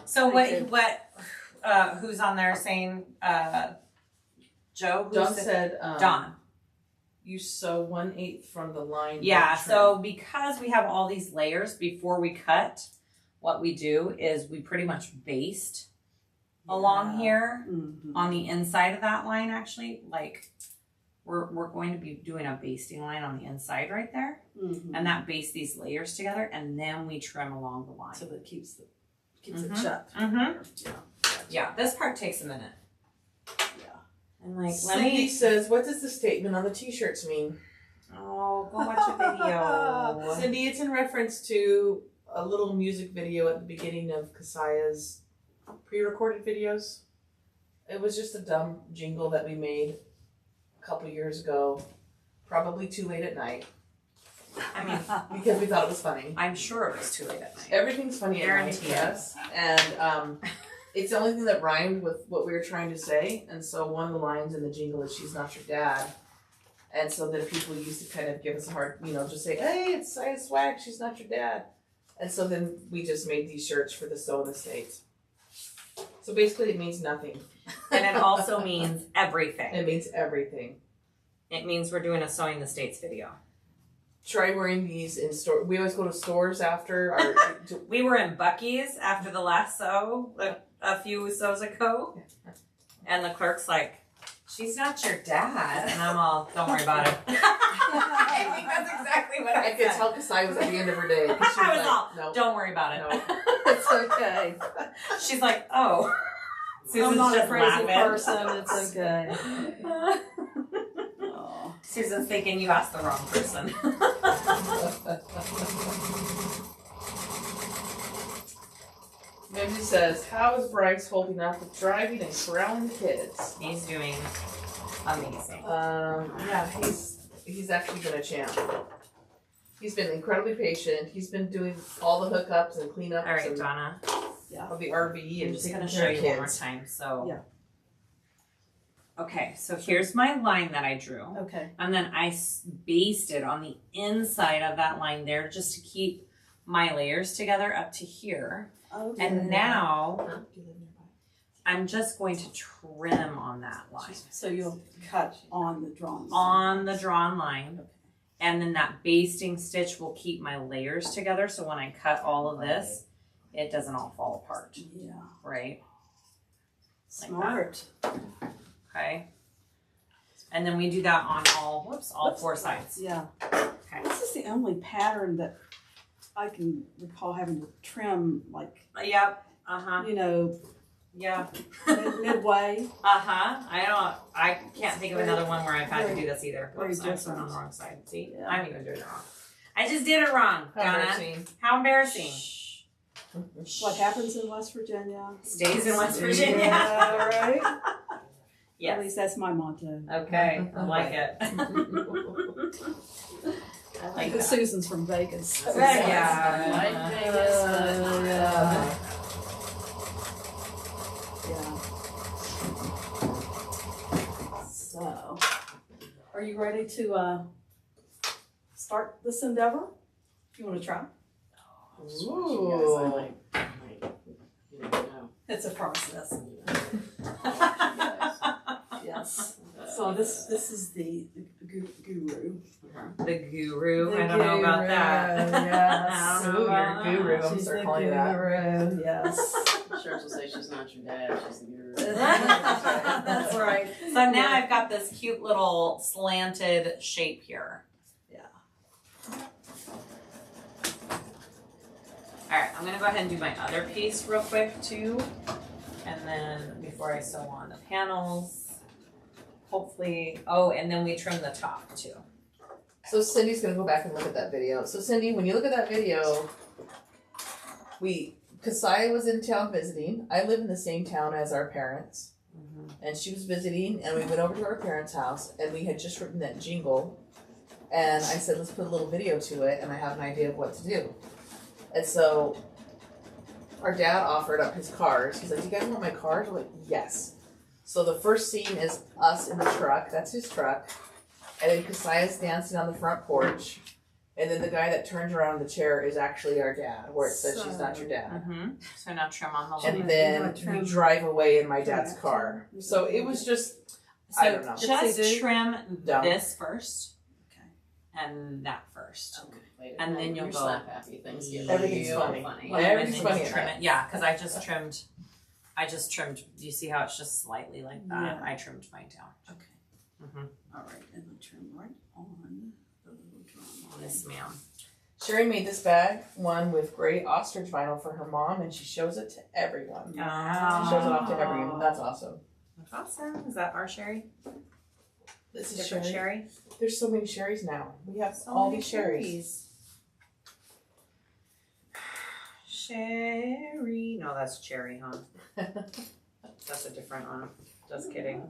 So Thank who's on there saying, Joe? Who Dawn said- said, Dawn. you sew 1/8 from the line. Yeah, then so because we have all these layers before we cut, what we do is we pretty much baste along here Mhm. on the inside of that line. Actually, like we're going to be doing a basting line on the inside right there, Mhm. and that baste these layers together, and then we trim along the line. So that it keeps it Mhm. shut. Mm-hmm. Yeah. Yeah, this part takes a minute. Yeah. And like, let Cindy me. says, what does the statement on the t-shirts mean? Oh, go watch a video. Cindy, it's in reference to a little music video at the beginning of Kassiah's pre-recorded videos. It was just a dumb jingle that we made a couple years ago, probably too late at night, I mean, because we thought it was funny. I'm sure it was too late at night. Everything's funny at night, Guarantee it. yes. And it's the only thing that rhymed with what we were trying to say. And so one of the lines in the jingle is, "She's not your dad." And so then people used to kind of give us a hard, just say, "Hey, it's swag, she's not your dad." And so then we just made these shirts for the Sew in the States. So basically it means nothing. And it also means everything. It means everything. It means we're doing a Sewing the States video. Try wearing these in store. We always go to stores after our, We were in Bucky's after the last sew, a few sews ago. And the clerk's like, "She's not your dad." And I'm all, "Don't worry about it." I think that's exactly what I I could said. tell Kassiah was at the end of her day. 'Cause she I was like, all, no. "Don't worry about it." No. It's okay. She's like, "Oh." I'm Susan's not a just crazy laughing. person. It's okay. Oh. Susan's thinking you asked the wrong person. Mimsy says, "How is Bryce holding up with driving and corralling the kids?" He's doing amazing. Yeah, he's actually been a champ. He's been incredibly patient. He's been doing all the hookups and cleanups All right, and Donna. of the RV I'm and just taking going to care show of you one more kids. time. So, Yeah. Okay, so here's my line that I drew. Okay. And then I basted on the inside of that line there just to keep my layers together up to here. Okay. And now Huh? Do you live nearby? I'm just going to trim on that line. So you'll cut on the drawing. On the drawn line. And then that basting stitch will keep my layers together. So when I cut all of this, it doesn't all fall apart, Yeah. right? Like Smart. Okay. And then we do that on all four sides. Yeah. Okay. This is the only pattern that I can recall having to trim, like, Yep. Uh-huh. Yeah. midway. Uh-huh. I can't think of another one where I've had to do this either. Very Whoops, I'm different. on the wrong side. See? Yeah. I'm even doing it wrong. I just did it wrong, How Donna. embarrassing. How embarrassing. What happens in West Virginia? Stays in West Virginia. Yeah, right? At Yes. least that's my motto. Okay. I like it. I like Because that. Susan's from Vegas. Yeah. Like Vegas, but Yeah. Yeah. So, are you ready to start this endeavor? You want to try? Ooh. You never know. It's a process. Yes. So this is the guru. The guru. The I don't know about guru, that. Yes. I don't Ooh, know about you're a guru. that. I'm She's start the calling you that. guru. Yes. Sure, will say she's not your dad, she's the guru. That's right. So now I've got this cute little slanted shape here. Yeah. Alright, I'm gonna go ahead and do my other piece real quick too. And then before I sew on the panels, hopefully, oh, and then we trim the top too. So Cindy's gonna go back and look at that video. So Cindy, when you look at that video, Kassiah was in town visiting. I live in the same town as our parents. And she was visiting, and we went over to our parents' house, and we had just written that jingle. And I said, let's put a little video to it, and I have an idea of what to do. And so our dad offered up his cars. He's like, you guys want my cars? We're like, yes. So the first scene is us in the truck. That's his truck. And then Kassiah's dancing on the front porch. And then the guy that turns around in the chair is actually our dad, where it says she's not your dad. So now trim on the And then we drive away in my dad's car. So it was just, I don't know. Just trim Dumb. this first. And that first. Later. And then you'll Your go- slap happy things get Everything's real funny. funny. Well, everything's And then funny you at trim that. it. Yeah, because I just trimmed, do you see how it's just slightly like that? Yeah. I trimmed mine down. Okay. All right, and I'll trim right on the little drum. Yes, ma'am. Sherry made this bag, one with gray ostrich vinyl for her mom, and she shows it to everyone. She shows it off to everyone. That's awesome. That's awesome. Is that our Sherry? This is Different Sherry. Sherry? There's so many Sherrys now. We have So all many these Sherrys. Sherry. No, that's Cherry, huh? That's a different one. Just kidding.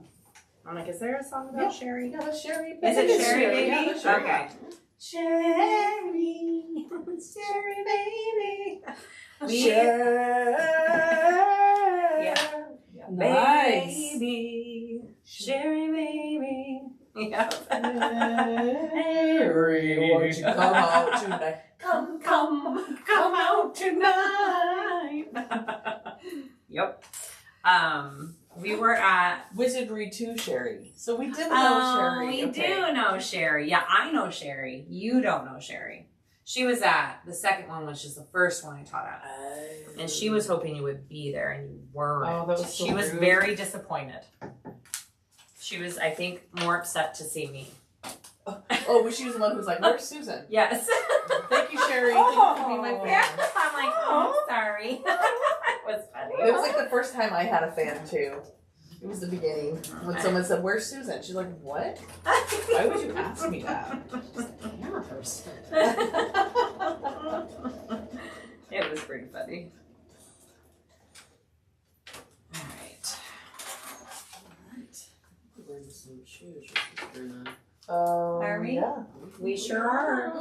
I'm like, is there a song about Yeah. Sherry? Yeah, that's Sherry. Is it Sherry, baby? Yeah, that's Sherry. Okay. Sherry. Sherry, baby. Sherry. Yeah. Nice. Baby. Sherry, baby. Yeah. Sherry, won't you come out tonight? Come out tonight. Yep. We were at Wizardry 2 Sherry. So we did know Sherry. we okay. do know Sherry. Yeah, I know Sherry. You don't know Sherry. She was at the second one, which is the first one I taught at. And she was hoping you would be there and you weren't. Oh, that was so she was rude. very disappointed. She was, I think, more upset to see me. Oh, well, she was the one who was like, where's Susan? Yes. Thank you, Sherry. Thank you for being my Yeah. fan. I'm like, oh, sorry. It was funny. It was like the first time I had a fan, too. It was the beginning. When someone said, where's Susan? She's like, what? Why would you ask me that? Camera person. It was pretty funny. Alright. Wearing some shoes. Your sister and I. Are we? Yeah. We sure are.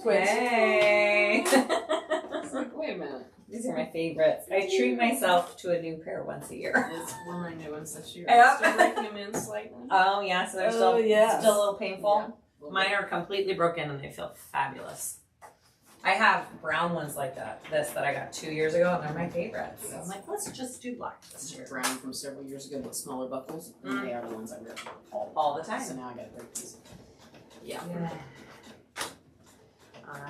Twins. Hey. It's like, wait a minute. These are my favorites. I treat myself to a new pair once a year. This were my new ones this year. Yep. Still breaking them in slightly. Oh yeah, so they're Oh, still yes. still a little painful. Yeah. Mine are completely broken and they feel fabulous. I have brown ones like that I got 2 years ago and they're my favorites. So I'm like, let's just do black this year. Brown from several years ago with smaller buckles. And they are the ones I wear All the So time. now I gotta break these. Yeah. Yeah.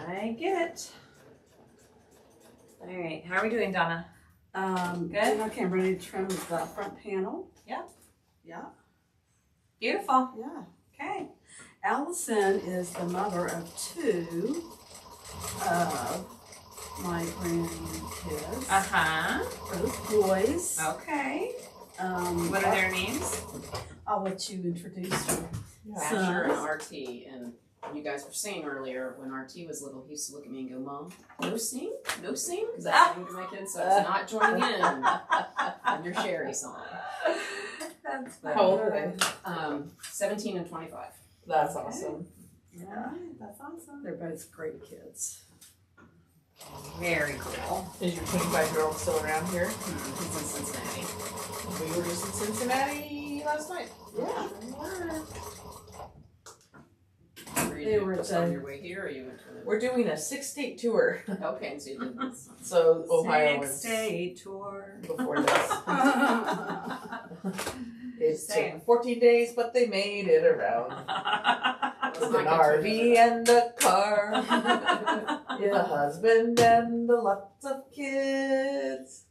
I get it. Alright, how are we doing, Donna? Good? Okay, I'm ready to trim the front panel. Yeah. Yeah, Beautiful. yeah. Okay. Allison is the mother of two of my grandkids. Uh-huh. Both boys. Okay. What What are their names? I'll let you introduce her. Asher and RT. And you guys were saying earlier, when RT was little, he used to look at me and go, Mom, no sing? No sing? Because I sing to my kids, so it's not joining in on your Sherry song. That's How old are they? 17 and 25. That's awesome. Yeah, That's awesome. they're both great kids. Very cool. Is your 25-year-old still around here? He's in Cincinnati. We were just in Cincinnati last night. Yeah. They were were at on the- your way here, or you went to We're doing a 6-state tour. Okay, so you did this. So Ohio was Six-day tour. before this. It Same. took 14 days, but they made it around. Let's With not an get too RV and a car. With a husband and lots of kids.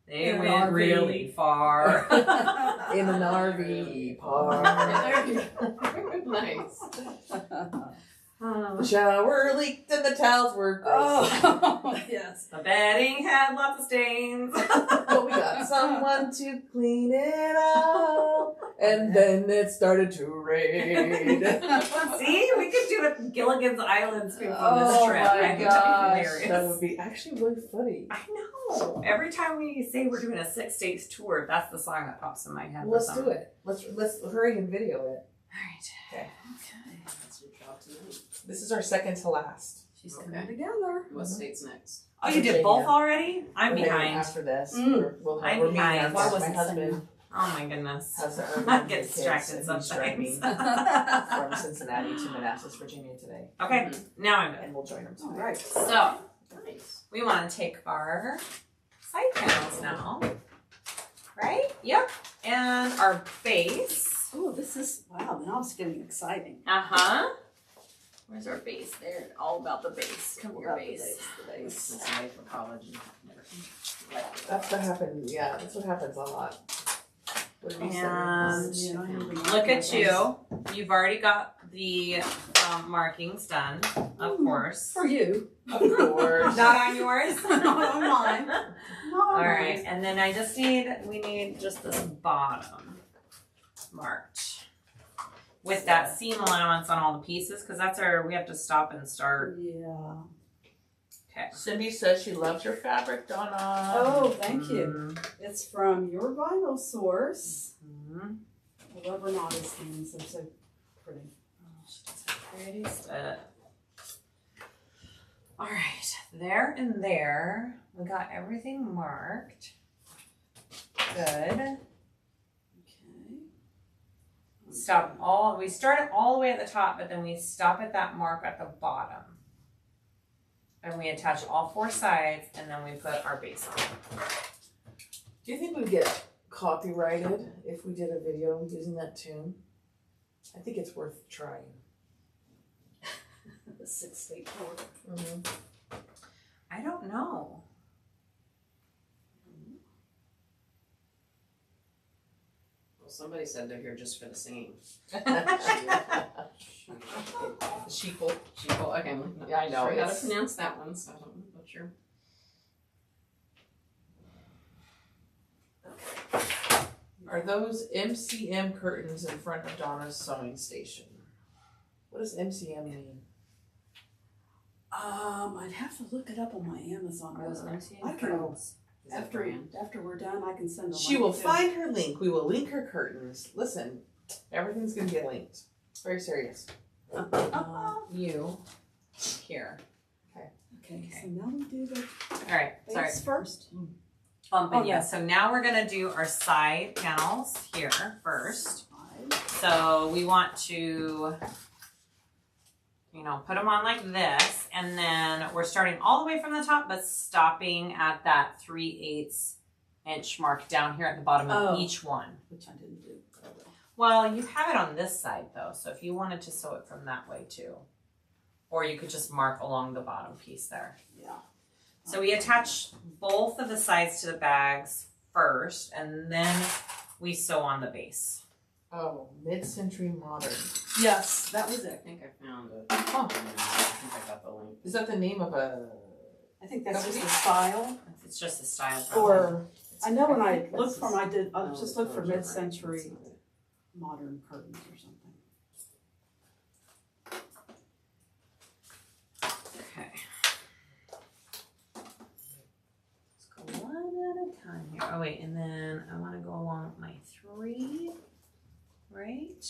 They In an went RV. really far. In an RV park. There you go. Nice. The shower leaked and the towels were gross. Oh, yes. The bedding had lots of stains. But we got someone to clean it up. And then it started to rain. See, we could do a Gilligan's Island spoof on this Oh trip. my I think that'd be gosh, hilarious. that would be actually really funny. I know. Every time we say we're doing a 6 states tour, that's the song that pops in my head. Let's do it. Let's hurry and video it. Alright. Okay. Okay. That's your job tonight. This is our second to last. She's Okay. coming together. What state's next? Oh, you did both already? I'm Maybe behind. After this, Mm. we're I'm meeting behind. after Why my wasn't husband Oh my goodness. has to I earn get kids, distracted and he's driving sometimes. from Cincinnati to Manassas, Virginia today, Okay, now I'm good. and we'll join him All tonight. right. So, Nice. we want to take our side panels now. Right? Yep. And our base. Oh, this is, wow, now it's getting exciting. Uh-huh. Where's our base? There. All about the base. Come All here, about the base. the base. Since I wait for college and everything. Like, That's what happens. Yeah, that's what happens a lot. What did you say? And Yeah, I have the look at markers. you. You've already got the markings done, of course. For you. Of course. Not on yours? Not on mine. Not on All right, mine. and then we need just this bottom marked with that seam allowance on all the pieces, because we have to stop and start. Yeah. Okay. Cindy says she loves your fabric, Donna. Oh, thank you. It's from your vinyl source. Mhm. The rubber knotted things are so pretty. Oh, she's a pretty stud. All right, there and there, we got everything marked. Good. Okay. We started all the way at the top, but then we stop at that mark at the bottom. And we attach all 4 sides, and then we put our base on. Do you think we'd get copyrighted if we did a video using that tune? I think it's worth trying. The 6-state border. Mm-hmm. I don't know. well, somebody said they're here just for the singing. Sheeple. Sheeple. Okay, I'm Yeah, I know, Sure how to it's- pronounce that one, so I don't know what you're. Are those MCM curtains in front of Donna's sewing station? What does MCM mean? I'd have to look it up on my Amazon. Are those order. MCM I can, curtains? Is that after brand? we're done, I can send a She link will to- find her link. We will link her curtains. Listen, everything's gonna get linked. It's very serious. You. Here. Okay, so now we do the All right, sorry. base first. But Oh, yeah, no. so now we're gonna do our side panels here first. Side. So we want to, put them on like this, and then we're starting all the way from the top, but stopping at that 3/8 inch mark down here at the bottom of Oh. each one. Which I didn't do. Well, you have it on this side though, so if you wanted to sew it from that way too. Or you could just mark along the bottom piece there. Yeah. So we attach both of the sides to the bags first, and then we sew on the base. Oh, mid-century modern. Yes, that was I it. think I found it. Oh, I think I got the link. is that the name of a I think that's just the style. It's just a style problem. or? I know when I think looked for that's- them, I Oh, just looked for those are right. mid-century That's not it. modern curtains or something. Okay. Let's go one at a time here. Oh wait, and then I want to go along with my 3. Right?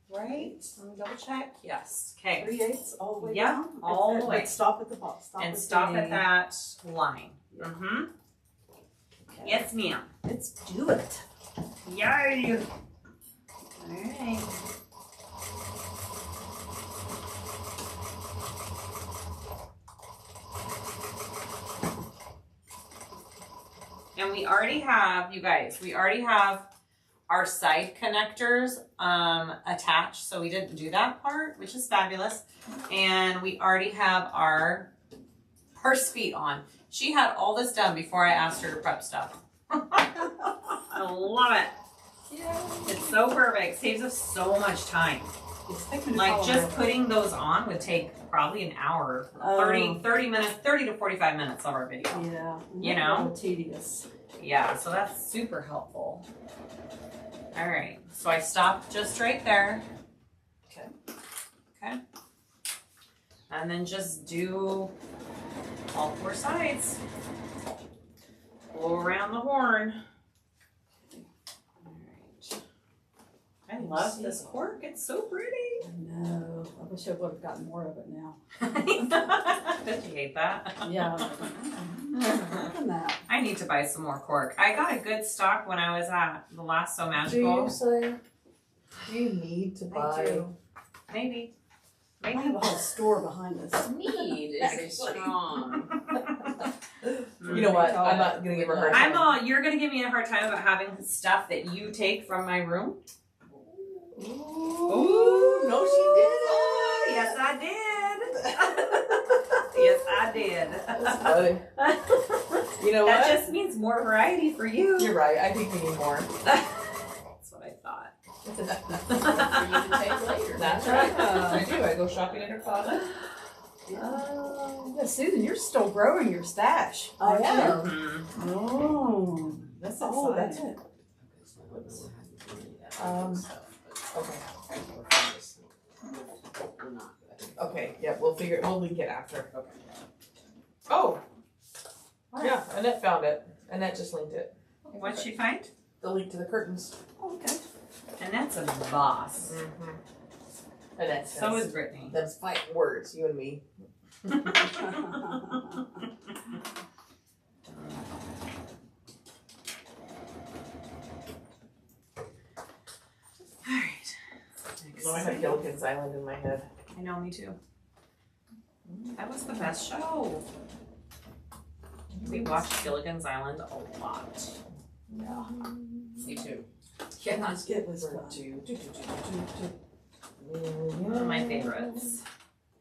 Right? Let me double check. Yes. Okay. 3/8 all the way Yeah, down? all the But way. stop at the bottom. And stop the- at that line. Yeah. Mm-hmm. Okay. Yes, ma'am. Let's do it. Yay! Alright. And we already have, you guys, our side connectors attached, so we didn't do that part, which is fabulous. And we already have our purse feet on. She had all this done before I asked her to prep stuff. I love it. It's so perfect. Saves us so much time. Yes, take me to Like just Colorado. putting those on would take probably an hour, 30 minutes, 30 to 45 minutes of our video. Yeah. You know? A little tedious. Yeah, so that's super helpful. All right, so I stopped just right there. Okay. Okay. And then just do all 4 sides. Blow around the horn. All right. I love this cork. It's so pretty. No, I wish I would have gotten more of it now. Did you hate that? Yeah. That. I need to buy some more cork. I got a good stock when I was at the last So Do Magical. you say? Do you need to I buy? do. Maybe. I have a whole store behind us. Need is a strong. You know what? I'm not gonna give her a hard time. You're gonna give me a hard time about having stuff that you take from my room? Ooh, no, she didn't. Yes, I did. Yes, I did. That's funny. You know That what? just means more variety for you. You're right. I think we need more. That's what I thought. For you to take later. That's right. I do. I go shopping in her closet. Yeah, Susan, you're still growing your stash. I am. Mhm. Oh, that's Oh, that's exciting. it. Okay. We're not. Okay. Yeah, we'll figure. We'll link it after. Okay. Oh. Yeah, Annette found it. Annette just linked it. What'd she find? The link to the curtains. Okay. And that's a boss. Mm-hmm. Annette. So is Brittany. That's fighting words. You and me. All right. No, I have Gilligan's Island in my head. I know, me too. That was the best show. We watched Gilligan's Island a lot. Yeah. Me too. Yeah, It was fun. one of my favorites.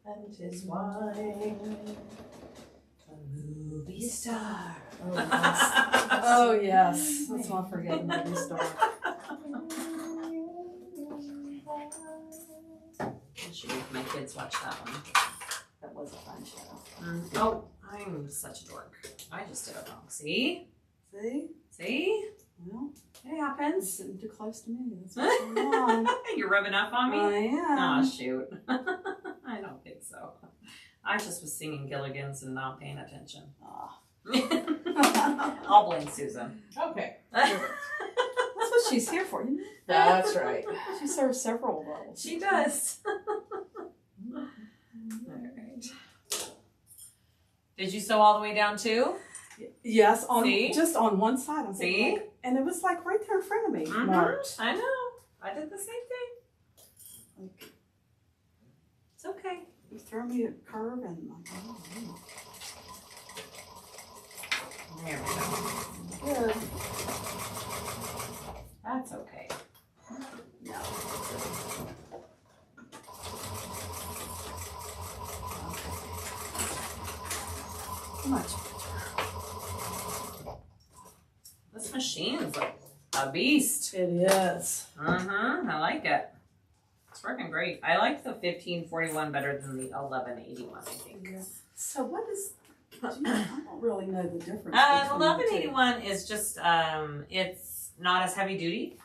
And his wine. A movie star. Oh, yes. Oh, yes. Let's not forget the movie star. I should make my kids watch that one. That was a fun show. Oh, I'm such a dork. I just did it wrong. See? See? See? Well, It you're happens. sitting too close to me. That's what's going on. You're rubbing up on me? I am. Oh, shoot. I don't think so. I just was singing Gilligan's and not paying attention. Ah. I'll blame Susan. Okay. That's what she's here for. You know? That's right. She serves several roles. She does. All right. Did you sew all the way down too? Yes, on See? just on one side. I'm See? thinking, and it was like right there in front of me. Mhm. Marked. I know. I did the same thing. Like, It's okay. you throw me a curve and I'm like, oh, There we go. good. That's okay. No. Much. This machine's a beast. It is. I like it. It's working great. I like the 1541 better than the 1181, I think. So what is? I don't really know the difference. The between the two. 1181 is just it's not as heavy duty,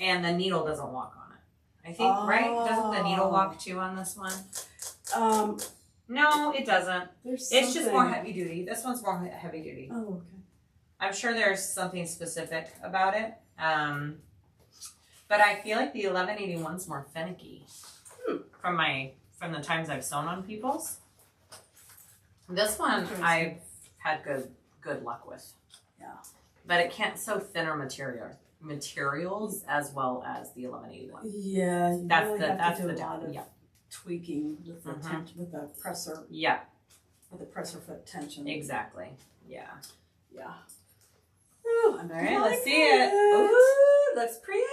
and the needle doesn't walk on it. I think right? Doesn't the needle walk too on this one? No, it doesn't. There's It's just more something- heavy duty. This one's more heavy duty. Oh, okay. I'm sure there's something specific about it. But I feel like the 1181's more finicky from the times I've sewn on people's. This one I've had good luck with. Yeah. But it can't sew thinner materials as well as the 1181. Yeah, you That's really the have that's to do the a lot difference. of Yeah. tweaking with the Mhm. with the presser foot tension. Exactly. Yeah. Yeah. Ooh, all right, I let's like see it. it. Ooh, looks pretty.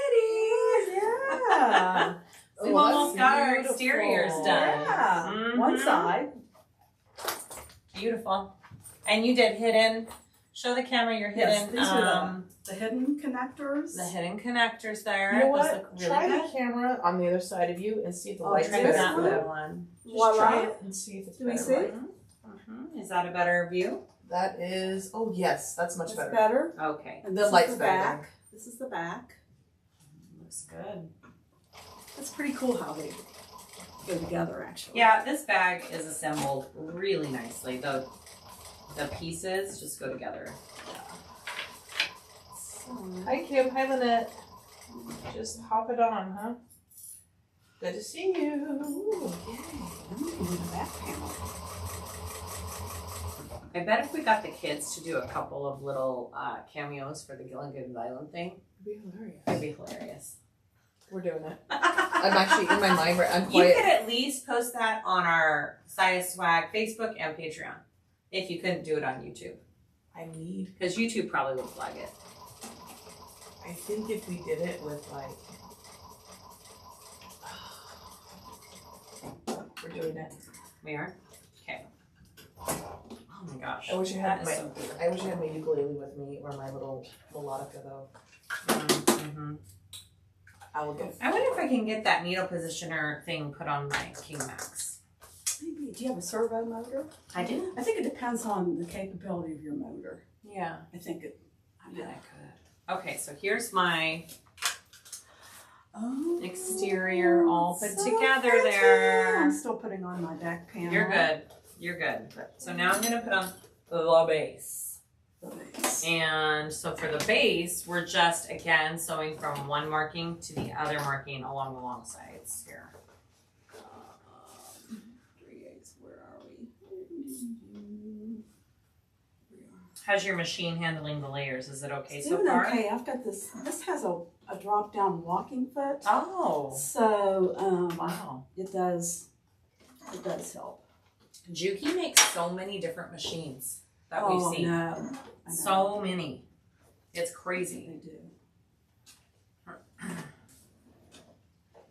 Yeah. We've Oh, almost that's got our beautiful. exteriors done. Yeah. One Mhm. side. Beautiful. And you did hidden Show the camera your Yes, hidden, these are the hidden connectors. the hidden connectors there. You know Those what? look really Try good. the camera on the other side of you and see if the Oh, light's try better that for one? you. one. Just Voila. try it and see if it's Do we better. see? Is that a better view? That is, oh yes, that's much That's better. better. Okay. And The this is light's the better. back. This is the back. Looks good. It's pretty cool how they go together, actually. Yeah, this bag is assembled really nicely. The pieces just go together. Hi Kim, hi Lynette. Just hop it on, huh? Good to see you. Ooh, The back panel. I bet if we got the kids to do a couple of little cameos for the Gilligan's Island thing, it'd be hilarious. it'd be hilarious. We're doing it. I'm actually in my mind. I'm You quiet. could at least post that on our Kassiah Swag Facebook and Patreon if you couldn't do it on YouTube. I need. Because YouTube probably would flag it. I think if we did it with like. We're doing it. We are? Okay. Oh my gosh. I wish I That had is my. so cool. I wish I had my ukulele with me or my little melodica though. Mm-hmm. I will get. I wonder if I can get that needle positioner thing put on my King Max. Maybe. Do you have a servo motor? I do? I think it depends on the capability of your motor. Yeah. I think it. I bet I could. Okay, so here's my Oh, exterior all put so together pretty. there. I'm still putting on my back panel. You're good. You're good. So now I'm gonna put on the base. The base. And so for the base, we're just again sewing from one marking to the other marking along the long sides here. 3/8. Where are we? How's your machine handling the layers? Is it okay It's so doing far? okay. I've got this. This has a drop down walking foot. Oh, So wow. it does help. Juki makes so many different machines that we've seen. No. I know. So many. It's crazy. They do.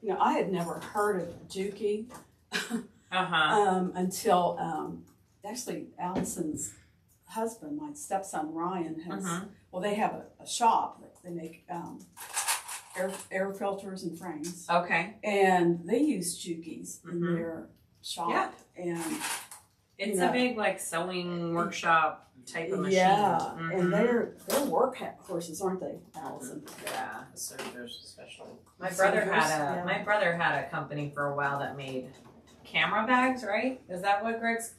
You know, I had never heard of Juki until actually Allison's husband, my stepson Ryan, has. Well, they have a shop that they make air filters and frames, Okay. and they use Jukis in Mhm. their shop. Yeah. And It's Yeah. a big like sewing workshop type of machine. yeah, Mhm. and they're work horses, aren't they, Allison? Yeah. The servers especially. My brother Servers, had yeah. my brother had a company for a while that made camera bags, right? Is that what Greg's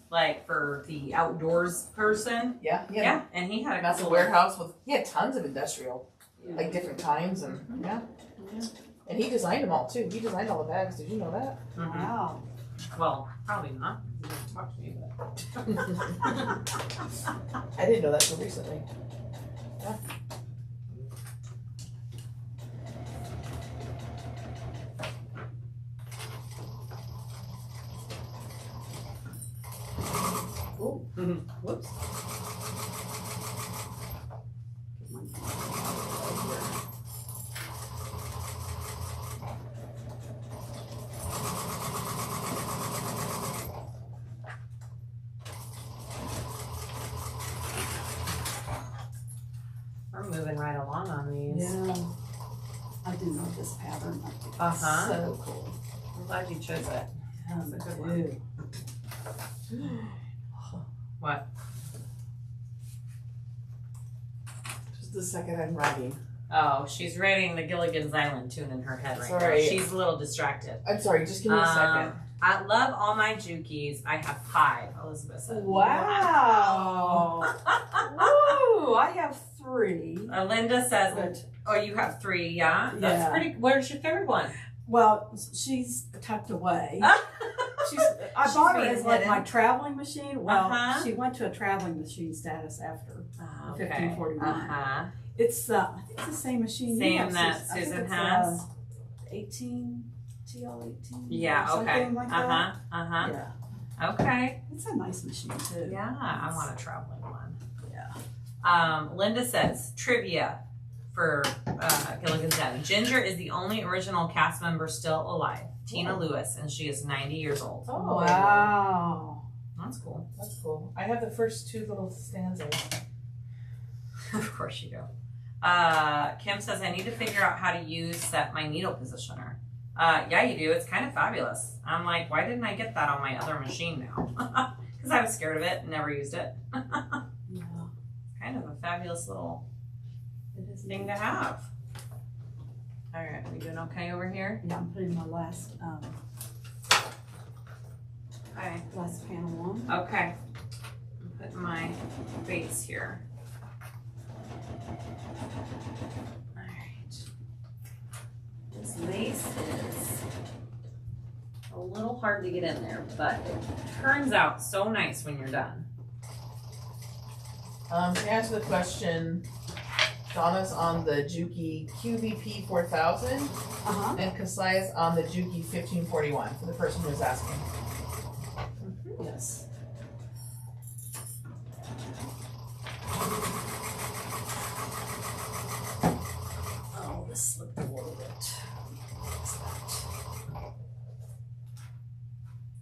like for the outdoors person? Yeah. Yeah. And he had a That's a couple warehouse with. He had tons of industrial, Yeah. like different kinds, and yeah. And he designed them all too. He designed all the bags. Did you know that? Mhm. Wow. Well, probably not. He didn't talk to me, but I didn't know that till recently. Yeah. Ooh. whoops. We're moving right along on these. Yeah. I do love this pattern. I think it's Uh-huh. so cool. I'm glad you chose it. That's a good one. What? Just a second, I'm writing. Oh, she's writing the Gilligan's Island tune in her head right Sorry. now. She's a little distracted. I'm sorry. Just give me a second. I love all my Jukis. I have 5, Elizabeth said. Wow. Woo! I have 3. Linda says, But, oh, you have 3, yeah? That's Yeah. pretty. Where's your third one? well, she's tucked away. I She's bought her being as like hidden. my traveling machine. Well, Uh-huh. she went to a traveling machine status after. Oh, 1549. Uh-huh. It's I think it's the same machine. you Same have, that I think Susan it's, has? 18 TL18. Yeah, or okay. something like that. Uh-huh. Yeah, Okay. it's a nice machine too. Yeah, I want a traveling one. Yeah. Linda says, trivia for Gilligan's Island. Ginger is the only original cast member still alive, Tina Lewis, and she is 90 years old. Oh Wow. That's cool. That's cool. I have the first 2 little stanzas. Of course you do. Kim says, I need to figure out how to use my needle positioner. Yeah, you do. It's kind of fabulous. I'm like, why didn't I get that on my other machine now? Because I was scared of it and never used it. Yeah, Kind of a fabulous little it is thing to have. All right, are we doing okay over here? Yeah, I'm putting my last Okay. last panel on. Okay. I'm putting my base here. All right. This lace is a little hard to get in there, but it turns out so nice when you're done. To answer the question, Donna's on the Juki QVP 4000 Uh-huh. and Kassiah's on the Juki 1541 for the person who's asking. Yes. Oh, this slipped a little bit.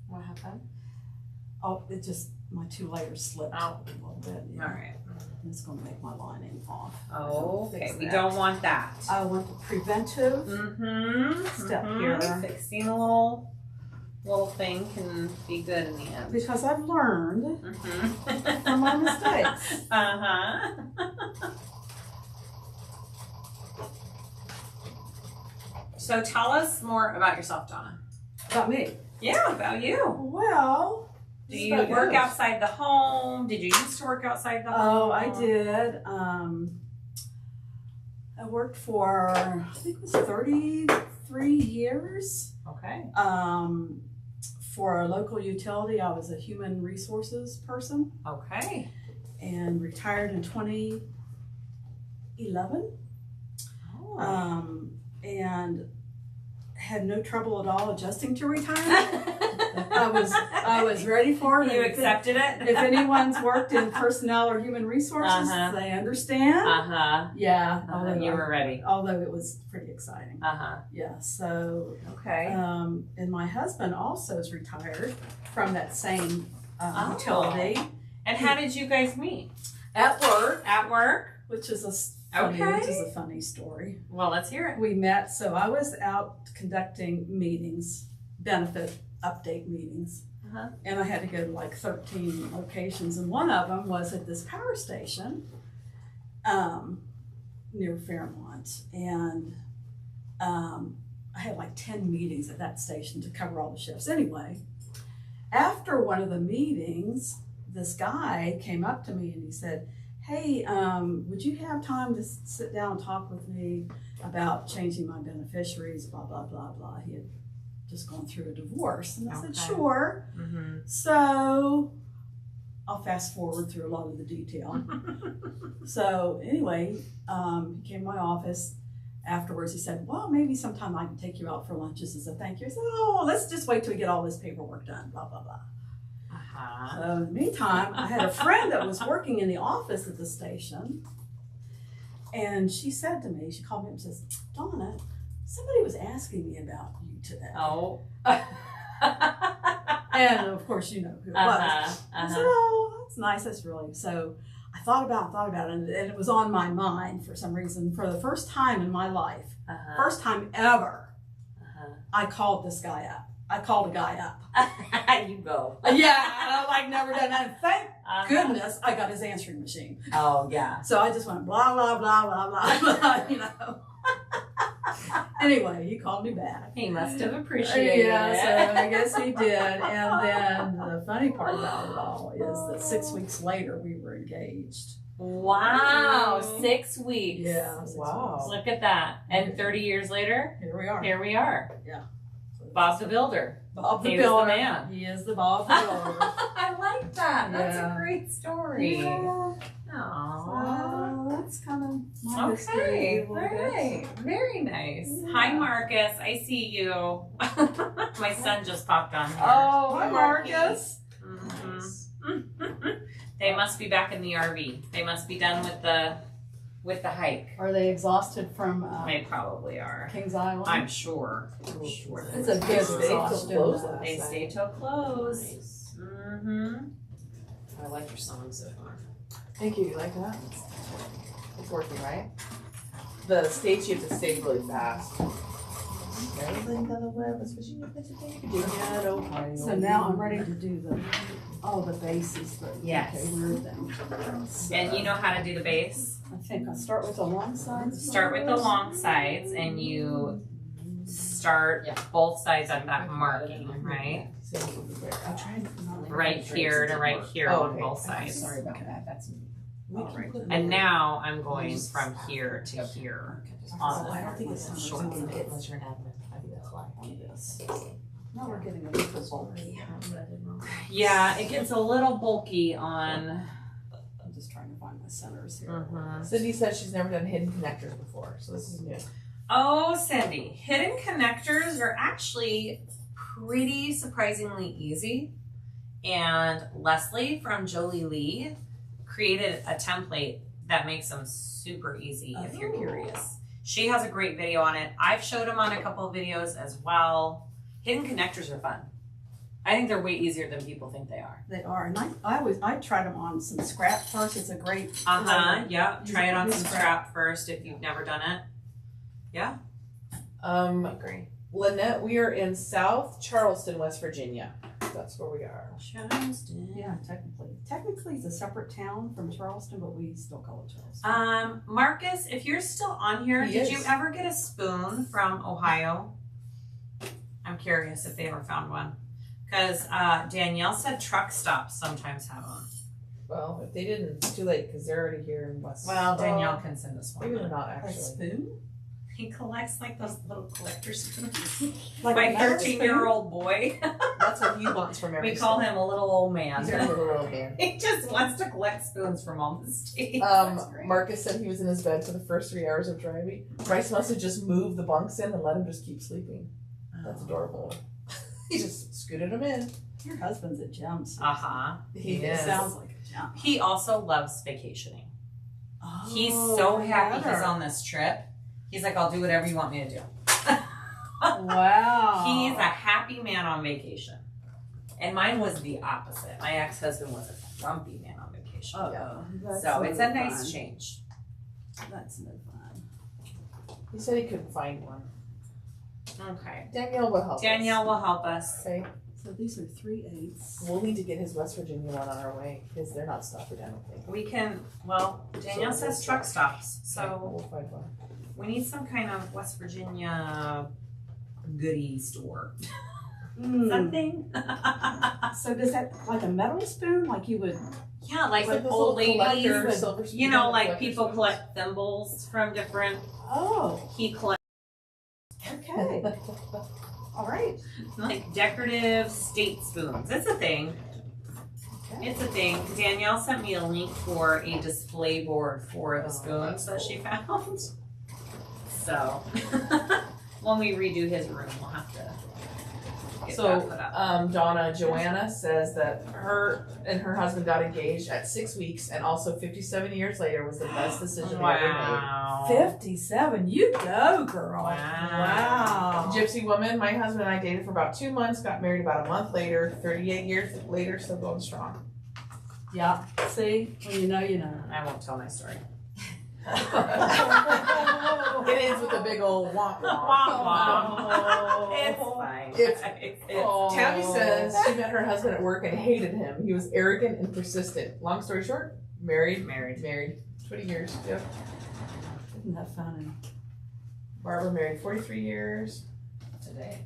What happened? Oh, it just, my 2 layers slipped Oh. a little bit. Yeah. All right. It's gonna make my lining off. Okay, Fix we that. don't want that. I want the preventive. Step here. Fixing a little thing can be good in the end. Because I've learned from my mistakes. So tell us more about yourself, Donna. About me. Yeah, about you. Well, Do just you about work goes. outside the home? Did you used to work outside the home? Oh, I did. I worked for, I think it was 33 years. Okay. For a local utility, I was a human resources person Okay. and retired in 2011. Oh. And had no trouble at all adjusting to retirement. I was ready for it. You accepted it? If anyone's worked in personnel or human resources, Uh-huh. they understand. Uh-huh. Yeah, You were ready. although it was pretty exciting. Uh-huh. Yeah, so Okay. and my husband also is retired from that same Oh. utility And how did you guys meet? at work, At work? which is a funny story. Well, let's hear it. We met, so I was out conducting meetings, benefit update meetings. Uh-huh. And I had to go to like 13 locations, and one of them was at this power station near Fairmont. And I had like 10 meetings at that station to cover all the shifts. Anyway, after one of the meetings, this guy came up to me and he said, hey, would you have time to sit down and talk with me about changing my beneficiaries, blah, blah, blah, blah. He had just gone through a divorce. And I said, Okay. sure. Mm-hmm. So I'll fast forward through a lot of the detail. So anyway, he came to my office. Afterwards, he said, well, maybe sometime I can take you out for lunches as a thank you. I said, oh, let's just wait till we get all this paperwork done, blah, blah, blah. Uh-huh. So in the meantime, I had a friend that was working in the office at the station, and she said to me, she called me up and says, Donna, somebody was asking me about you today. Oh. And of course, you know who it was. Uh-huh. I said, oh, that's nice, that's really, so I thought about it, and it was on my mind for some reason. For the first time in my life, Uh-huh. first time ever, Uh-huh. I called this guy up. I called a guy up. You go. Yeah, and I've like never done that. And thank Uh-huh. goodness I got his answering machine. Oh, yeah. So I just went blah, blah, blah, blah, blah, blah, you know. Anyway, he called me back. He must have appreciated Yeah, it. so I guess he did. And then the funny part about it all is that 6 weeks later we were engaged. Wow, 6 weeks. Yeah. 6 Wow. weeks. Look at that. And 30 years later, Here we are. here we are. Yeah. Bob the Builder. Bob the He was the Builder. man. He is the Bob the Builder. I like that. That's Yeah. a great story. Yeah. Aww. That's kind of my history. Okay, a all little bit. right. Very nice. Yeah. Hi, Marcus. I see you. My son just popped on here. Oh, hi, Marcus. Mhm. They must be back in the RV. They must be done with the hike. Are they exhausted from They probably are. Kings Island? I'm sure. I'm sure. It's a good They stayed till exhaustion. close last They night. stay till close. Nice. Mm-hmm. I like your song so far. Thank you. You like that? It's working, right? The states you have to save really fast. Everything on the web, especially in Pennsylvania, Virginia, Ohio. So now I'm ready to do the bases, but Yes. okay, weird then. And you know how to do the base? I think I'll start with the long sides. Start with the long sides and you start both sides at that marking, right? I'm trying Right here to right here Oh, on okay. both sides. Sorry about that. That's Alright. And now I'm going from here to here on I don't think it's the short. short sides. Unless you're an admin. I think that's why. Yes. Now we're getting a little bulky. Yeah, it gets a little bulky on. I'm just trying to find my centers here. Mhm. Cindy says she's never done hidden connectors before, so this is new. Oh, Cindy, hidden connectors are actually pretty surprisingly easy. And Leslie from Jolie Lee created a template that makes them super easy if you're Oh. curious. She has a great video on it. I've showed them on a couple of videos as well. Hidden connectors are fun. I think they're way easier than people think they are. They are, and I tried them on some scrap first. It's a great. Yeah. Try it on Use some scrap. scrap first if you've never done it. Agree. Lynette, we are in South Charleston, West Virginia. That's where we are. Charleston. Yeah, technically it's a separate town from Charleston, but we still call it Charleston. Marcus, if you're still on here, He did you is. ever get a spoon from Ohio? I'm curious if they ever found one. Because Danielle said truck stops sometimes have them. Well, if they didn't, it's too late because they're already here in West. Well, Danielle can send us Maybe they're one. not A actually. spoon? He collects like those little collector spoons. Like My a metal 13-year-old boy. That's what he wants from every We call state. him a little old He's a man. little old man. He just wants to collect spoons from all the states. Marcus said he was in his bed for the first 3 hours of driving. Bryce must have just moved the bunks in and let him just keep sleeping. That's adorable. He just scooted him in. Your husband's a gem. Uh-huh. He It is. sounds like a gem. He also loves vacationing. He's so happy he's on this trip. He's like, I'll do whatever you want me to do. Wow. He's a happy man on vacation. And mine was the opposite. My ex-husband was a grumpy man on vacation. That's So it's a no nice fun. change. That's no fun. He said he couldn't find one. Okay. Danielle will help Danielle us. will help us. Okay. So these are 3/8. We'll need to get his West Virginia one on our way because they're not stopping, I don't think. We can, well, Danielle So- says truck stops. So We'll find one. we need some kind of West Virginia goodie store. Something. So does that like a metal spoon? Like you would? Yeah, like It's with those old little collector ladies. silver spoons, You know, like collector people spoons. collect thimbles from different, Oh, he collects okay. All right. like decorative state spoons. It's a thing. It's a thing. Danielle sent me a link for a display board for the Oh, spoons that that's she found. So when we redo his room, we'll have to get that put up. Donna, Joanna says that her and her husband got engaged at 6 weeks and also 57 years later was the best decision they ever Wow. 57. You go, girl. Wow. Wow. made. Gypsy woman, my husband and I dated for about 2 months, got married about a month later, 38 years later, still going strong. Yeah. See, when you know, you know. I won't tell my story. It ends with a big old womp Womp It's womp. fine. It's- Tammy says she met her husband at work and hated him. He was arrogant and persistent. Long story short, married. 20 years. Yep. Isn't that funny? Barbara married 43 years. Today.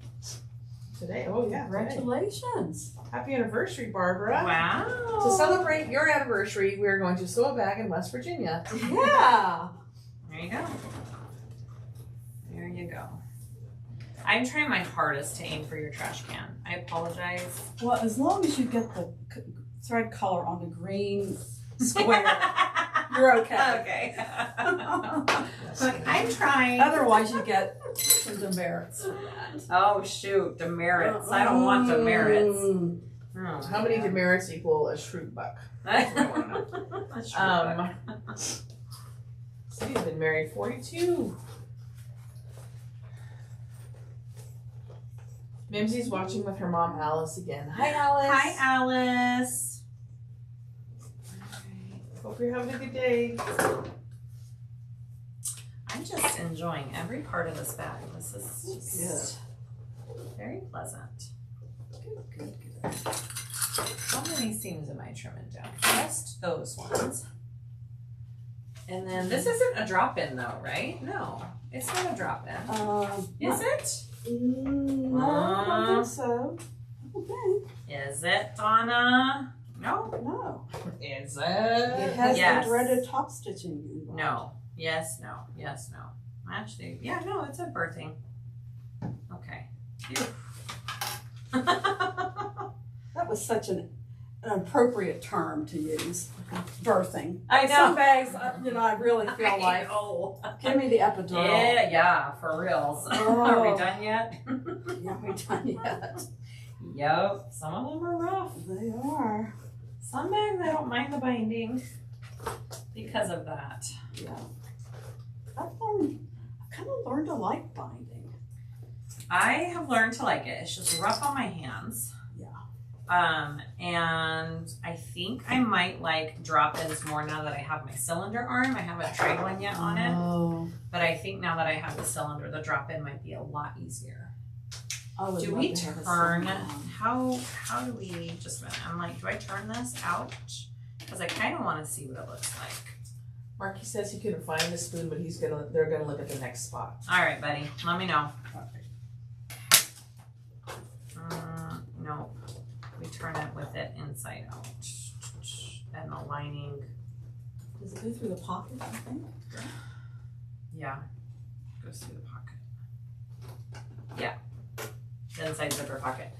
Today. Oh yeah. Today. Congratulations. Happy anniversary, Barbara. Wow. To celebrate your anniversary, we are going to sew a bag in West Virginia. Yeah. There you go. There you go. I'm trying my hardest to aim for your trash can. I apologize. Well, as long as you get the thread color on the green square, you're okay. Okay. Look, I'm trying. Otherwise, you get some demerits for that. Oh shoot, demerits. I don't want demerits. Mm. Oh, How many demerits equal a shrewd buck? That's what I want to know. Cindy's been married 42. Mimsy's watching with her mom Alice again. Hi Alice. Hi, Alice. Hope you're having a good day. I'm just enjoying every part of this bag. This is just very pleasant. Good. How many seams am I trimming down? Just those ones. And then this isn't a drop-in though, right? No, it's not a drop-in. Is it? No, I don't think so. Okay. Is it, Donna? No. No. Is It it? has Yes. the dreaded top stitching involved. No. Yes, no. Yes, no. Actually, yeah, no, it's a birthing. Okay. Phew. That was such an appropriate term to use. Birthing. I know. Some bags, I really feel I like, know. give me the epidural. Yeah, for reals. Oh. Are we done yet? Yeah, we done yet. Yep. Some of them are rough. They are. Some bags I don't mind the binding because of that. Yeah. I've kind of learned to like binding. I have learned to like it. It's just rough on my hands. Yeah. And I think I might like drop-ins more now that I have my cylinder arm. I haven't tried one yet on it, Oh. but I think now that I have the cylinder, the drop-in might be a lot easier. I would Do love we to have a turn? cylinder on. How do we? Just a minute. I'm like, do I turn this out? Because I kind of want to see what it looks like. Marky says he couldn't find the spoon, but they're gonna look at the next spot. All right, buddy. Let me know. Nope. We turn it with it inside out. And the lining, Does it go through the pocket, I think? yeah, goes through the pocket. Yeah, the inside zipper pocket.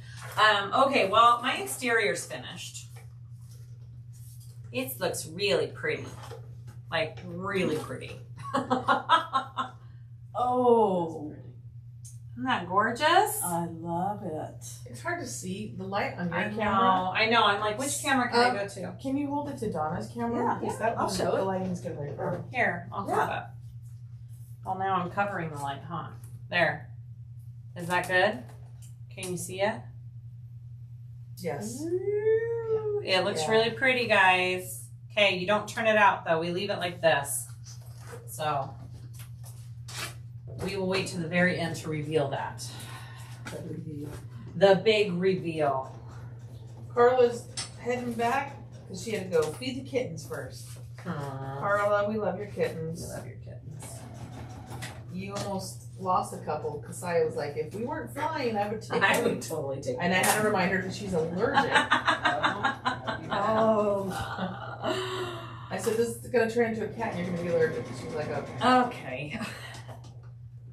Okay, well, my exterior's finished. It looks really pretty. Like, really pretty. Oh, Isn't that gorgeous? I love it. It's hard to see the light on your I camera. know. I'm like, which camera can I go to? Can you hold it to Donna's camera? Yeah, Is that I'll show it. The lighting's good right there. Here, I'll Yeah. hold it. Well, now I'm covering the light, huh? There. Is that good? Can you see it? Yes. Ooh, it looks Yeah. really pretty, guys. Okay, you don't turn it out though. We leave it like this. So we will wait to the very end to reveal that. The big reveal. Carla's heading back because she had to go feed the kittens first. Carla, we love your kittens. I love your kittens. You almost lost a couple. Kassiah was like, if we weren't flying, I would take I them. would totally take And I had to remind her that she's allergic. Oh. I said, this is going to turn into a cat and you're going to be allergic. And she was like, okay. Okay.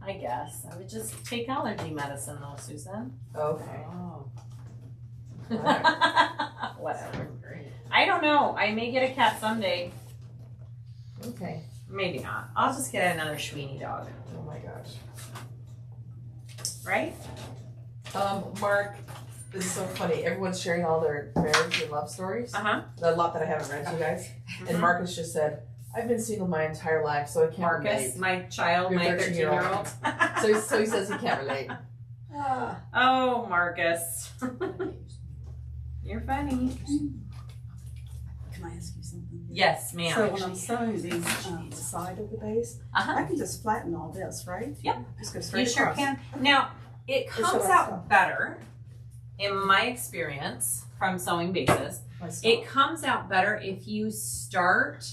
I guess. I would just take allergy medicine though, Susan. Okay. Oh. Whatever. Whatever. I don't know. I may get a cat someday. Okay. Maybe not. I'll just get another Sweeney dog. Oh my gosh. Right? Mark, this is so funny. Everyone's sharing all their marriage and love stories. Uh-huh. A lot that I haven't read to you guys. And Marcus just said, I've been single my entire life, so I can't Marcus, relate. my child, Your my 13-year-old. 13-year-old. So he says he can't relate. Ah. Oh, Marcus. You're funny. Can I ask you something? Yes, ma'am. So when I'm sewing these the side of the base, Uh-huh. I can just flatten all this, right? Yep. Just go You straight sure across. can. Now, it Or should comes I out stop? better, in my experience from sewing bases. I stop. It comes out better if you start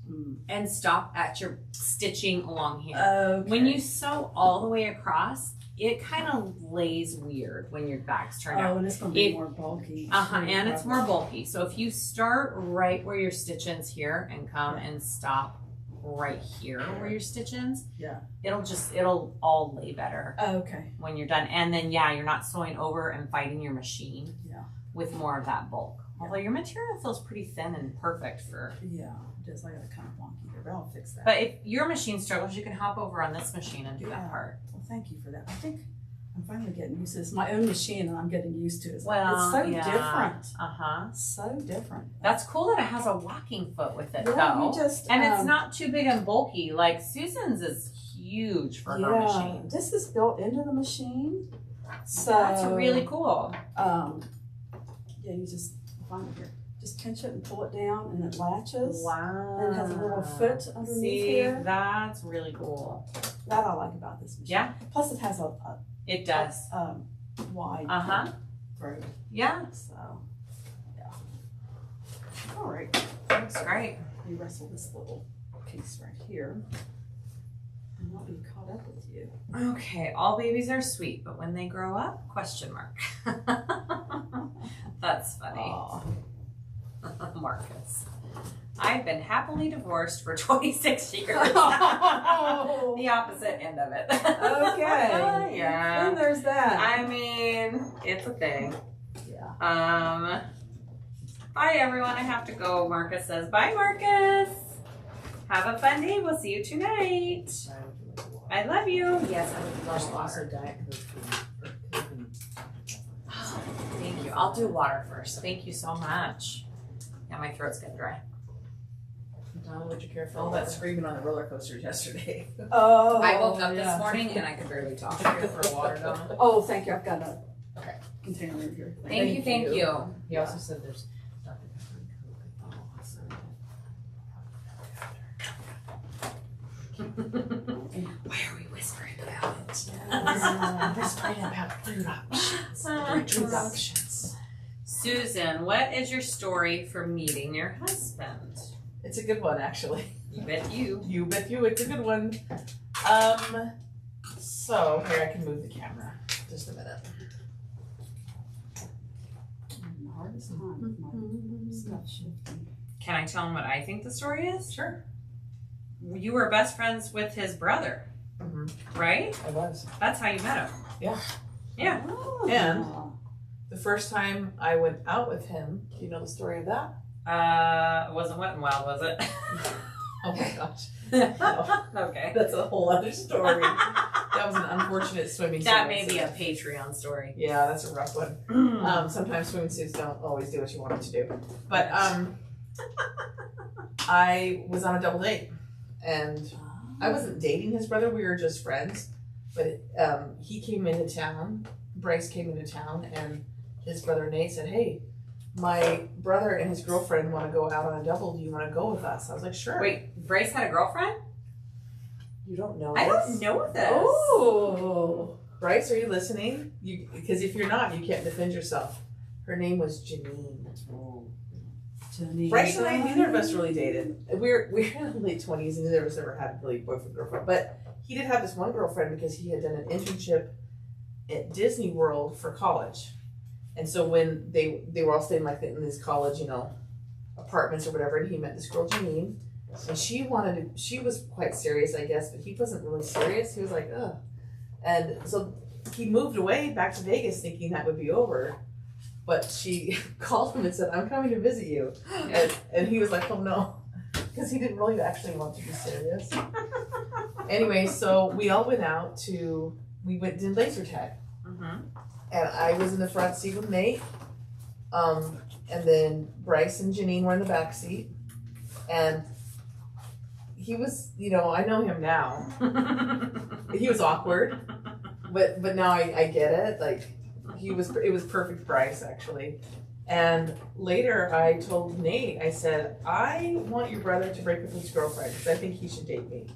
Mm. and stop at your stitching along here. Okay. When you sew all the way across, it kind of lays weird when your back's turned out. Oh, and it's going to be It- more bulky. And it's more bulky. So if you start right where your stitch-ins here and come and stop right here where your stitch-ins, Yeah. it'll all lay better Okay. when you're done. And then yeah, you're not sewing over and fighting your machine Yeah. with more of that bulk. Although your material feels pretty thin and perfect for. Yeah. It does. I got a kind of wonky here, but I'll fix that. But if your machine struggles, you can hop over on this machine and do Yeah. that part. Well, thank you for that. I think I'm finally getting used to this. My own machine, and I'm getting used to it. Well, It's so yeah. different. Uh-huh. So different. That's cool that it has a walking foot with it Yeah, though. you just And it's not too big and bulky. Like Susan's is huge for her machine. This is built into the machine. So That's really cool. yeah, you just find it here. just pinch it and pull it down, and it latches. Wow. And it has a little foot underneath See, here. that's really cool. That I like about this machine. Yeah. Plus, it has a It does. wide throat. Yeah. So, yeah. All right. That's great. You wrestle this little piece right here, and I'll be caught up with you. Okay, all babies are sweet, but when they grow up, question mark. That's funny. Aw. Marcus. I've been happily divorced for 26 years. Oh. The opposite end of it. Okay. Yeah. And there's that. I mean, it's a thing. Yeah. Bye everyone. I have to go. Marcus says, bye Marcus. Have a fun day. We'll see you tonight. I love you. Yes, I would love water. Diet Coke for cooking. Oh, thank you. I'll do water first. Thank you so much. Yeah, my throat's getting dry. Donna, would you care for all that screaming on the roller coasters yesterday? Oh. I woke up yeah. this morning and I could barely talk. Care for water, Donna? Oh, thank you. I've got a Okay. container in here. Thank you. Thank you. He also said there's Dr. Pepper and Coke. Oh, awesome. Why are we whispering about it? Whispering about food options. Food options. Susan, what is your story for meeting your husband? It's a good one, actually. You bet you. You bet you, it's a good one. So here I can move the camera. Just a minute. The hardest time with my stuff shifting. Can I tell him what I think the story is? Sure. You were best friends with his brother, right? I was. That's how you met him. Yeah. Yeah. Oh. And the first time I went out with him, do you know the story of that? It wasn't Wet and Wild, was it? Oh my gosh. Okay. That's a whole other story. That was an unfortunate swimming suit. That may be a Patreon story. Yeah, that's a rough one. Sometimes swimming suits don't always do what you want them to do. But I was on a double date, and I wasn't dating his brother. We were just friends. But he came into town. Bryce came into town, and his brother Nate said, "Hey, my brother and his girlfriend want to go out on a double. Do you want to go with us?" I was like, "Sure." Wait, Bryce had a girlfriend? You don't know I this? don't know this. Oh, Bryce, are you listening? Because if you're not, you can't defend yourself. Her name was Janine. Bryce and I, neither of us really dated. We're in the late 20s, and neither of us ever had really boyfriend girlfriend. But he did have this one girlfriend because he had done an internship at Disney World for college. And so when they were all staying like in these college, apartments or whatever, and he met this girl Janine, and she was quite serious, I guess, but he wasn't really serious. He was like, ugh. And so he moved away back to Vegas thinking that would be over. But she called him and said, "I'm coming to visit you." And he was like, "Oh no," because he didn't really actually want to be serious. Anyway, so we all went out did laser tag. And I was in the front seat with Nate. And then Bryce and Janine were in the back seat. And he was, I know him now. He was awkward. But now I get it. Like, it was perfect Bryce, actually. And later I told Nate, I said, "I want your brother to break up with his girlfriend because I think he should date me."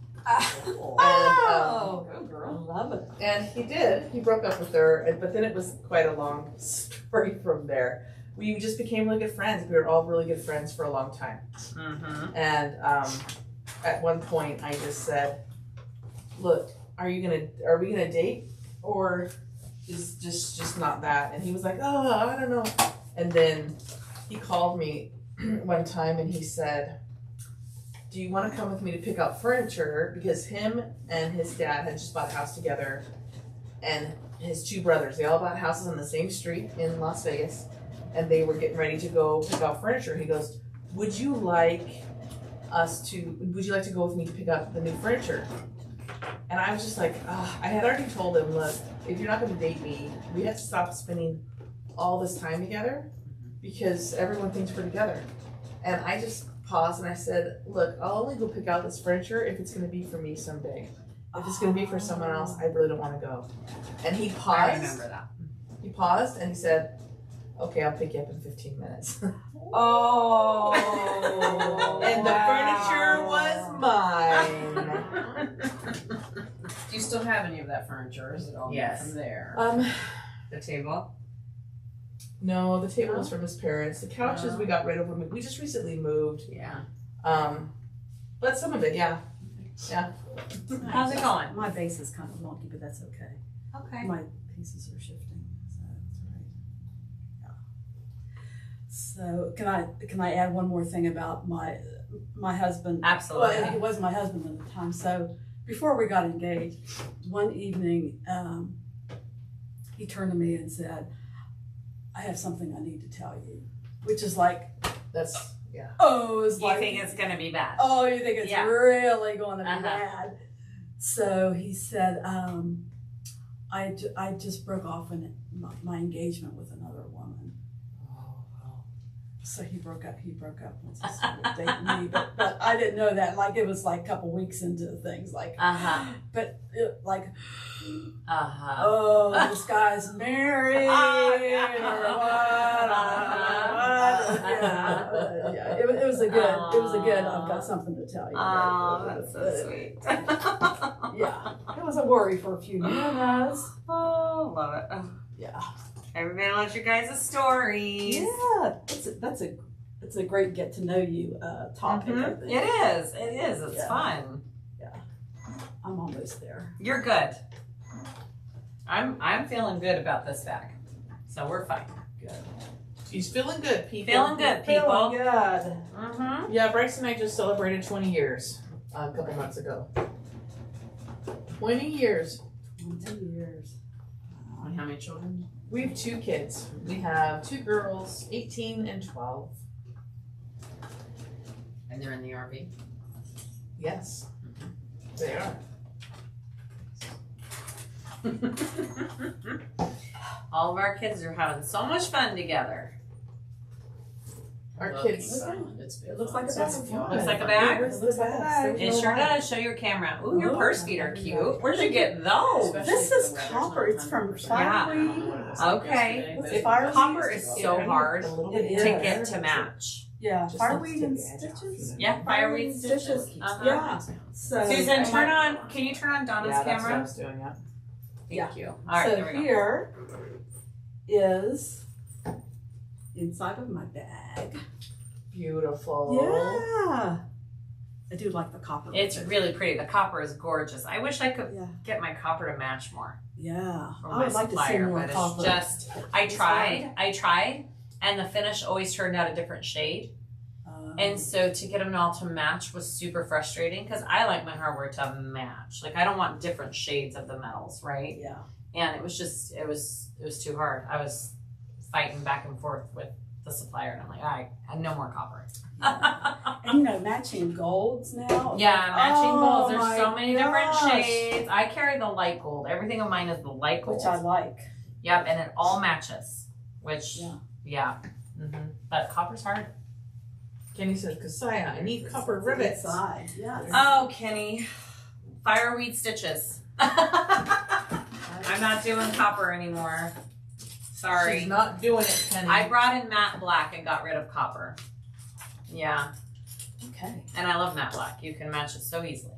Oh, good girl. Love it. And he did. He broke up with her, but then it was quite a long story from there. We just became really good friends. We were all really good friends for a long time. And at one point, I just said, "Look, are we gonna date, or is just not that?" And he was like, "Oh, I don't know." And then he called me one time and he said, "Do you want to come with me to pick out furniture?" Because him and his dad had just bought a house together, and his two brothers, they all bought houses on the same street in Las Vegas, and they were getting ready to go pick out furniture. He goes, would you like to go with me to pick out the new furniture?" And I was just like, I had already told him, "Look, if you're not going to date me, we have to stop spending all this time together because everyone thinks we're together." And I just paused and I said, "Look, I'll only go pick out this furniture if it's going to be for me someday. If it's going to be for someone else, I really don't want to go." And he paused. I remember that. He paused and he said, Okay, I'll pick you up in 15 minutes. Oh. And the furniture was mine. Do you still have any of that furniture? Or is it all Yes. from there? The table. No, the table was from his parents. The couches we got rid of when we just recently moved. Yeah. But some of it, yeah. Yeah. How's it going? My base is kind of wonky, but that's okay. Okay. My pieces are shifting, so that's all right. Yeah. So can I add one more thing about my husband? Absolutely. Well, he was my husband at the time. So before we got engaged, one evening he turned to me and said, "I have something I need to tell you," which is like, That's, yeah. oh, it's You like, think it's gonna be bad? oh, you think it's Yeah. really going to be Uh-huh. bad. So he said, I just broke off my engagement with another woman. So he broke up once he started dating me, but I didn't know that. Like, it was like a couple weeks into things, like, but it, like, oh, this guy's married or what? Yeah, it was a good. I've got something to tell you. Oh, that's so sweet. Yeah, it was a worry for a few minutes. Oh, love it. Yeah. Everybody loves your guys' stories. Yeah, it's a great get to know you topic. I think. It is. It's Yeah. fun. Yeah, I'm almost there. You're good. I'm feeling good about this bag, so we're fine. Good. She's feeling good, people. Feeling good, people. Feeling good. Mm-hmm. Yeah, Bryce and I just celebrated 20 years a couple months ago. 20 years. 20 years. And how many children? We have 2 kids. We have 2 girls, 18 and 12. And they're in the RV. Yes, they are. All of our kids are having so much fun together. Our Love kids. being around. It's been It looks fun. like a It's bag. fun. Looks like a bag? It looks like a bag. It sure does. Show your camera. Ooh, your Oh, purse feet are cute. Where'd you get those? Especially This if is the weather's copper. not It's from 100%. fireweed. I don't know what it was Okay. yesterday, What's but it, it- fireweed? Copper is so hard It is. to get to match. Yeah, Just fireweed and like stick the edge out, stitches. Yeah, fireweed stitches. Keeps the Yeah. balance down. So Susan, can you turn on Donna's Yeah, that's what I camera? was doing, yeah. Thank you. All right, so there we go. here is inside of my bag. Beautiful. Yeah, I do like the copper. It's with it. really pretty. The copper is gorgeous. I wish I could Yeah, get my copper to match more yeah. from I my would like to see supplier, more but copper. it's just, I tried, and the finish always turned out a different shade. And so to get them all to match was super frustrating because I like my hardware to match. Like I don't want different shades of the metals, right? Yeah. And it was just, it was too hard. I was fighting back and forth with the supplier, and I'm like, I no more copper. And matching golds now. Yeah, matching Oh golds. There's my so many different gosh. shades. I carry the light gold. Everything of mine is the light gold. Which I like. Yep, and it all matches. Which, Yeah. But copper's hard. Kenny says, Kassiah, I need copper rivets. Inside. Yes. Oh, Kenny, fireweed stitches. I'm not doing copper anymore. Sorry. She's not doing it, Kenny. I brought in matte black and got rid of copper. Yeah, Okay. and I love matte black. You can match it so easily.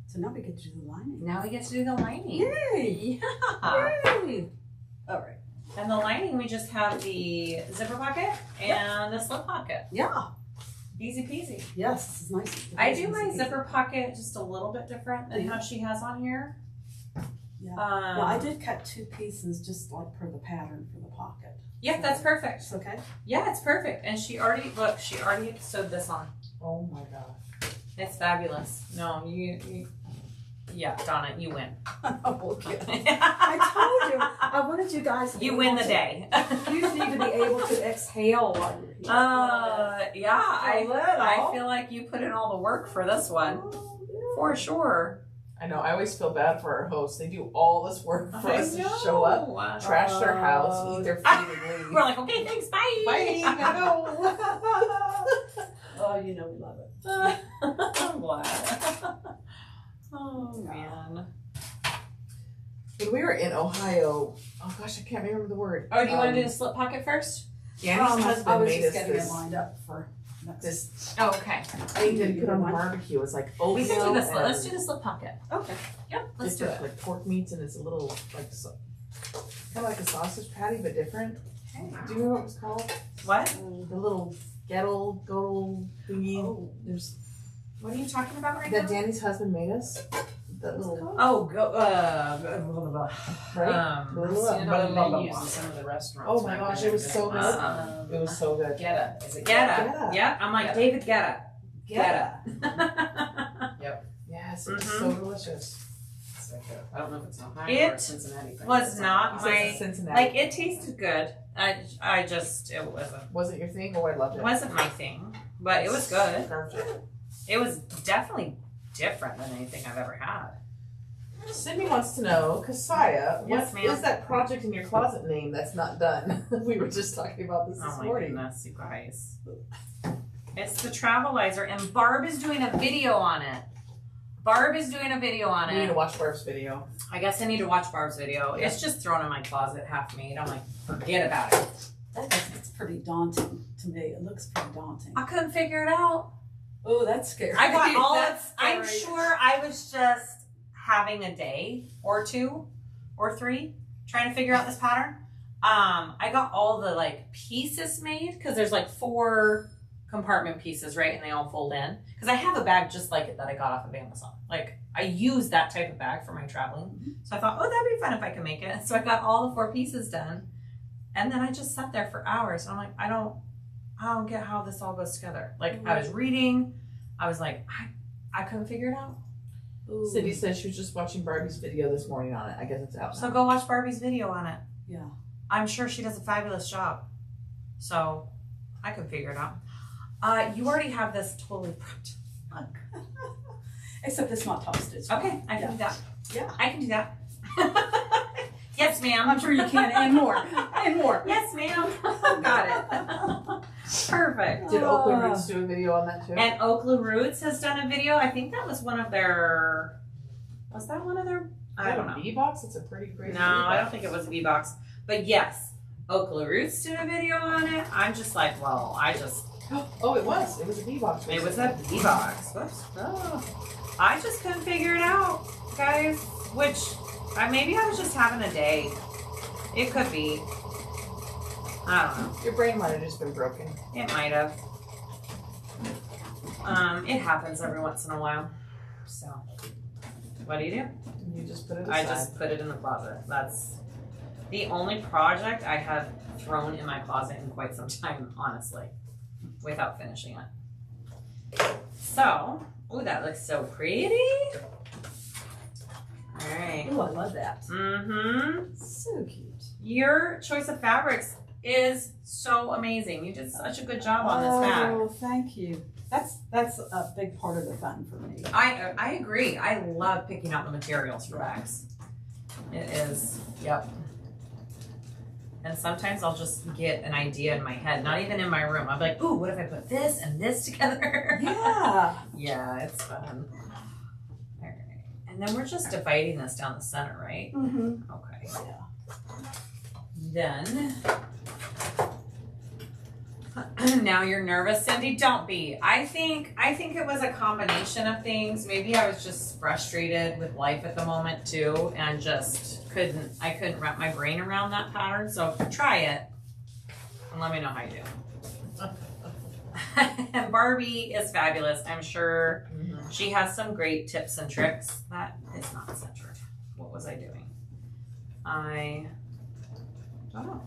So now we get to do the lining. Now we get to do the lining. Yay! Yeah. Yay! All right. And the lining, we just have the zipper pocket and the slip pocket. Yeah. Easy peasy. Yes, this is nice. I do my zipper pocket just a little bit different than Yeah. how she has on here. Yeah. Well, I did cut 2 pieces just like per the pattern for the pocket. Yeah, that's perfect. It's okay. Yeah, it's perfect. And she already sewed this on. Oh my gosh. It's fabulous. No, you yeah, Donna, you win. Oh, okay. I told you. I wanted you guys to be You win able the to- day. You need to be able to exhale while you're here. Yeah, I little. feel like you put in all the work for this one. Oh, yeah. For sure. I know, I always feel bad for our hosts. They do all this work for us to show up, trash their house, eat their food, and leave. We're like, okay, thanks, bye. Bye, I know. Oh, you know we love it. I'm glad. Oh, man. When we were in Ohio, oh gosh, I can't remember the word. Oh, do you want to do the slip pocket first? Danny's I husband was made just us getting it this lined up for next. this Oh, okay. thing to put on the barbecue. It's like oatmeal. We can do this. and Let's do the slip pocket. Okay. Yep, let's do different, it. like pork meats, and it's a little like kind of like a sausage patty, but different. Okay. Do you know what it was called? What? The little godel thingy. Oh. There's What are you talking about right that now? Danny's husband made us. That little Oh, go. Blah, blah, blah. right. I've seen it on the menus in some of the restaurants. Oh my back gosh, when it was I so good. visited. It was so good. Geta. Is it Geta. Yep. I'm like Geta. David Geta. Geta. Yes, it was so delicious. It's like I don't know if it's an Ohio It or a Cincinnati thing. was It's not He Ohio. says my- it's Cincinnati. Like it tasted good. It Wasn't your thing? Oh, I loved it. wasn't my thing, but it was good. Carved it. It was definitely different than anything I've ever had. Sydney wants to know, Kassiah, Yes, what ma'am. is that project in your closet name that's not done? We were just talking about this Oh my morning. goodness, you guys. It's the Travelizer, and Barb is doing a video on it. Barb is doing a video on We need to it. watch Barb's video. I guess I need to watch Barb's video. It's just thrown in my closet, half made. I'm like, forget about it. It's pretty daunting to me. It looks pretty daunting. I couldn't figure it out. Oh, that's scary. I got all of, That's I'm scary. sure I was just having a day or two or three trying to figure out this pattern. I got all the like pieces made because there's like 4 compartment pieces, right? And they all fold in. Because I have a bag just like it that I got off of Amazon. Like I use that type of bag for my traveling. So I thought, oh, that'd be fun if I could make it. So I got all the 4 pieces done. And then I just sat there for hours. And I'm like, I don't get how this all goes together. Like I was reading, I was like, I couldn't figure it out. Ooh. Cindy said she was just watching Barbie's video this morning on it. I guess it's out So now. go watch Barbie's video on it. Yeah. I'm sure she does a fabulous job. So I can figure it out. You already have this totally prepped. Except it's not top stitch. Okay, I can do that. Yeah. I can do that. Yes, ma'am. I'm sure you can, and more, and more. Yes, ma'am. Got it. Perfect. Did Oakland Roots do a video on that too? And Oakland Roots has done a video. I think that was one of their. Was that one of their? I don't know. V-box? It's a pretty crazy No, I don't think it was a V-Box. But yes, Oakland Roots did a video on it. I'm just like, well, Oh, it was. It was a V-box. it was a V-Box. Whoops. Oh. I just couldn't figure it out, guys. Which, maybe I was just having a day. It could be. I don't know. Your brain might have just been broken. It might have. It happens every once in a while. So, what do? You just put it I aside. just put it in the closet. That's the only project I have thrown in my closet in quite some time, honestly, without finishing it. So, oh, that looks so pretty. All right. Oh, I love that. Mm-hmm. So cute. Your choice of fabrics is so amazing. You did such a good job on this bag. Oh, thank you. That's a big part of the fun for me. I agree. I love picking out the materials for bags. It is, yep. And sometimes I'll just get an idea in my head, not even in my room. I'll be like, ooh, what if I put this and this together? Yeah. Yeah, it's fun. All right. And then we're just dividing this down the center, right? Mm-hmm. Okay. Yeah. Then, now you're nervous, Cindy. Don't be. I think it was a combination of things. Maybe I was just frustrated with life at the moment too, and just couldn't wrap my brain around that pattern. So try it, and let me know how you do. And Barbie is fabulous. I'm sure she has some great tips and tricks. That is not centered. What was I doing? I don't know.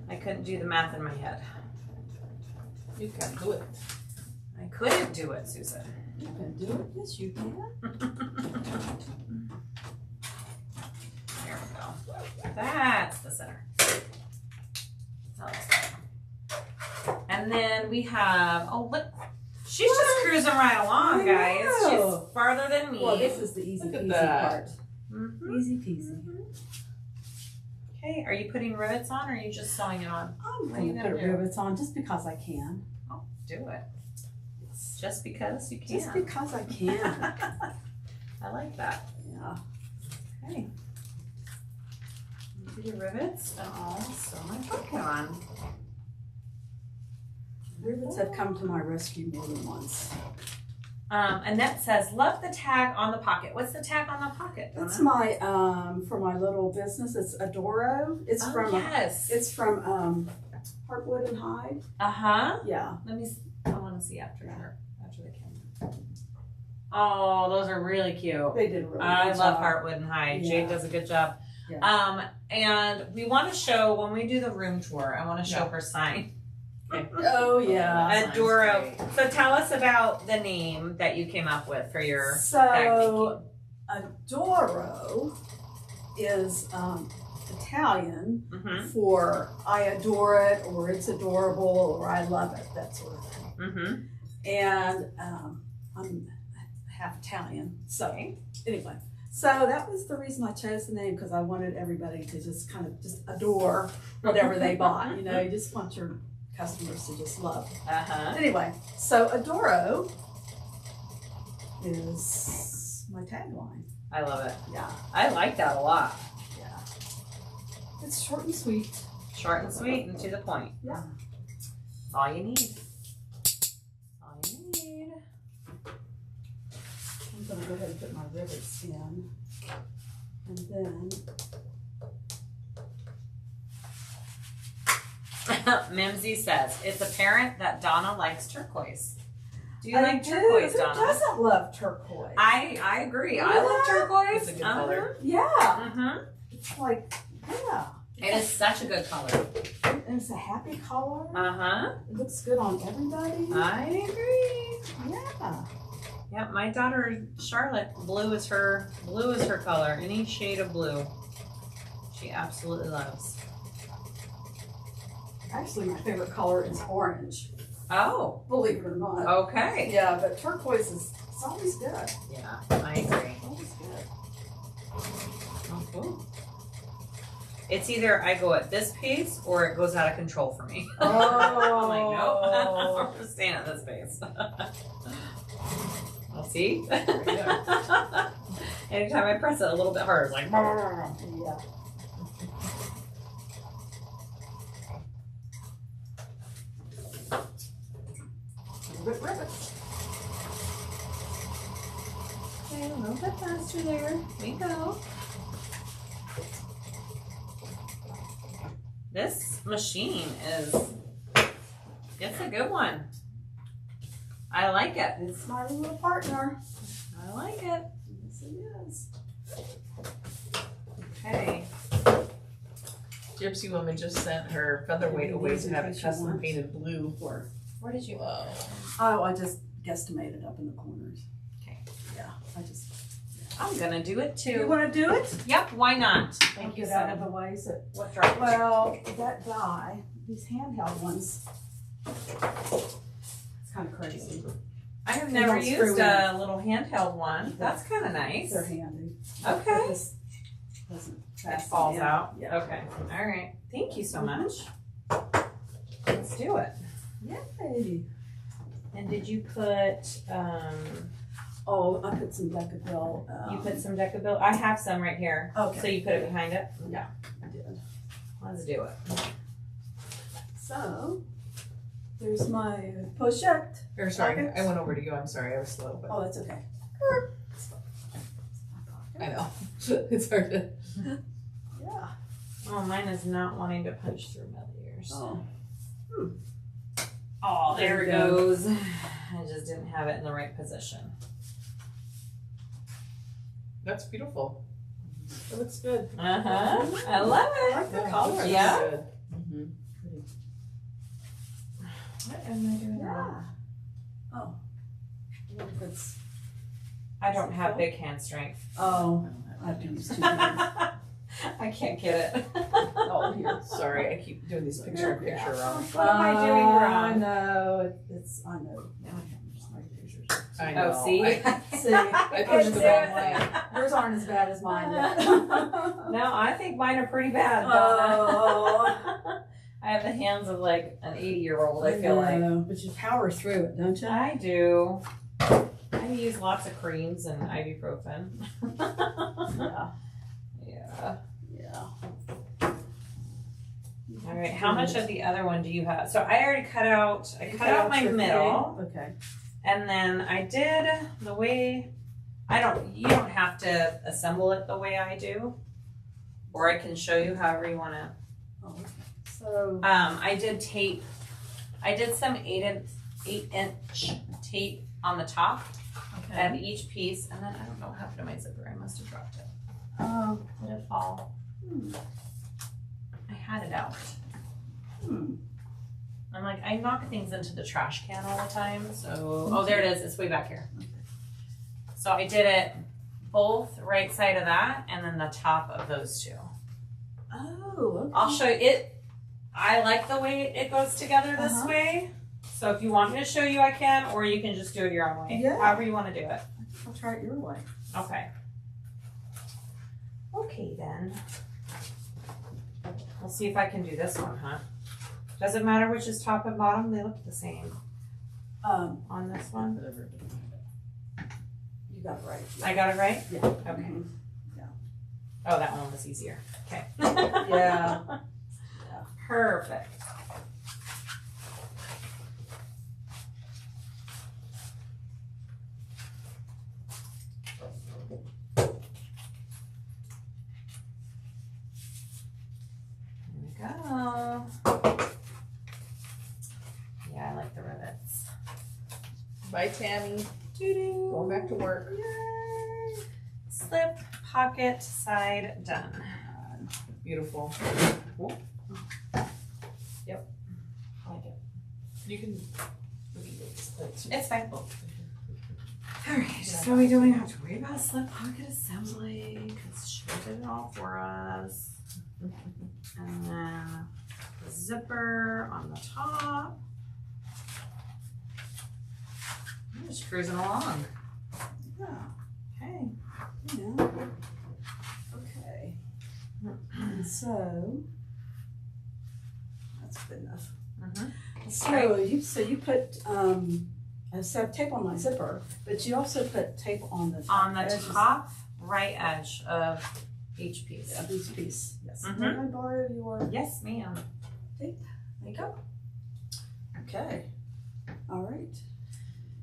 I couldn't do the math in my head. You can do it. I couldn't do it, Susan. You can do it. Yes, you can. There we go. That's the center. That looks good. And then we have, oh look, she's just cruising right along, I guys. know. She's farther than me. Well, this is the easy Look at peasy that. part. Mhm. Easy peasy. Okay, are you putting rivets on or are you just sewing it on? I'm What are you going to gonna put do? rivets on just because I can. Oh, do it. Just because you can. Just because I can. I like that. Yeah. Okay. Pretty rivets and all. So much working on. Rivets have come to my rescue more than once. Annette says, love the tag on the pocket. What's the tag on the pocket, Donna? That's my for my little business. It's Adoro. It's yes. It's from Heartwood and Hyde. Uh-huh. Yeah. I want to see after the camera. Oh, those are really cute. They did a really I good love job. Heartwood and Hyde. Yeah. Jade does a good job. Yeah. And we want to show, when we do the room tour, I want to show her sign. Oh yeah. Adoro. So tell us about the name that you came up with for your bag So Adoro is Italian making. Mm-hmm. for I adore it, or it's adorable, or I love it, that sort of thing. Mm-hmm. And I'm half Italian, so anyway. So that was the reason I chose the name, because I wanted everybody to just kind of just adore whatever they bought. You know, you just want your customers to just love. Uh-huh. Anyway, so Adoro is my tagline. I love it. Yeah, I like that a lot. yeah. It's short and sweet. Short and sweet and to the point. Yeah. That's all you need. That's all you need. I'm gonna go ahead and put my rivets in, and then Mimsy says, it's apparent that Donna likes turquoise. Do you I like do. turquoise, Who Donna? doesn't love turquoise? I agree. I love Yeah. turquoise. It's a good color. Yeah, Mm-hmm. it's like yeah. It is such a good color. And it's a happy color. Uh-huh. It looks good on everybody. I agree. Yeah. Yep, my daughter Charlotte, blue is her color. Any shade of blue, she absolutely loves. Actually, my favorite color is orange. Oh, Believe it or not. okay. Yeah, but turquoise it's always good. Yeah, I agree. Always good. Oh, cool. It's either I go at this pace or it goes out of control for me. I'm like, nope, I'm just staying at this pace. I'll see. Anytime I press it a little bit harder, it's like, Yeah. Ribbits. okay, a little bit faster there. There we go. This machine it's a good one. I like it. It's my little partner. I like it. Yes, it is. Okay. Gypsy woman just sent her featherweight away to have it custom painted blue. Where did you? Wow. Oh, I just guesstimated up in the corners. Okay. Yeah, I just. I'm gonna do it You too. want to do it? Yep. Why not? I'll Thank you get so out of much. the way. So, What dropped? well, that die, these handheld ones, it's kind of crazy. I have They never don't screw used in. a little handheld one. That's kind of nice. They're handy. Okay. But this doesn't It fasten falls in. out. Yeah. Okay. All right. Thank you so much. Let's do it. Yay. And did you put Oh, I put some Decadil. you put some Decabil? I have some right here. Okay. So you put it behind it? Yeah, I did. Let's do it. So, there's my pochette. Or sorry, Okay. I went over to you. I'm sorry, I was slow, but Oh, that's okay. I know. It's hard to. Yeah. Oh, mine is not wanting to punch through metal ears. Oh. Oh, there There it you go. goes. I just didn't have it in the right position. That's beautiful. It looks good. Uh-huh. I love I it. like the Yeah, color. it looks Yeah? good. Mhm. What am I doing Yeah. wrong? Oh. Look, it's, I don't have big hand strength. oh, I have to use two hands. I can't get it. Oh, here. Sorry, I keep doing these picture-in-picture wrong. What am I doing I wrong? know. It's, I know. Now I have to use my razors. I know. Oh, see? See, I pushed the wrong way. yours aren't as bad as mine yet. No, I think mine are pretty bad, Donna. Oh. I have the hands of like an 80-year-old, I feel like. know, but you power through it, don't you? I do. I use lots of creams and ibuprofen. Yeah. Yeah. Yeah. how much of the other one do you have? So I already cut out, I cut out my your middle. thing? Okay. And then I did the way, you don't have to assemble it the way I do. Or I can show you however you want to. Oh, okay. So. I did tape, I did some 8-inch tape on the top of each piece. And then I don't know what happened to my zipper. I must have dropped it. Oh. Did it fall? I had it out. I'm like, I knock things into the trash can all the time. So, oh, there it is. It's way back here. Okay. So I did it both right side of that and then the top of those two. Oh, okay. I'll show you it. I like the way it goes together this way. So if you want me to show you, I can, or you can just do it your own way. Yeah. However you want to do it. I'll try it your way. Okay. Okay then. We'll see if I can do this one, huh? Does it matter which is top and bottom? They look the same on this one. You got it right. I got it right? Yeah. Okay. Yeah. Oh, that one was easier. Okay. Yeah. Perfect. There we go. Yeah, I like the rivets. Bye, Tammy. Doo-doo. Going back to work. Yay. Slip, pocket, side, done. Beautiful. Yep. I like it. You can. It's fine. Alright, so we don't have to worry about slip pocket assembly because she did it all for us. And then the zipper on the top. I'm just cruising along. Yeah. Okay. Yeah. Okay. And so that's good enough. So you put I said tape on my zipper, but you also put tape on the On the edges top right edge of each piece. of each piece. Yes. Mhm. Can I borrow your Yes, ma'am. tape? There you go. Okay. All right.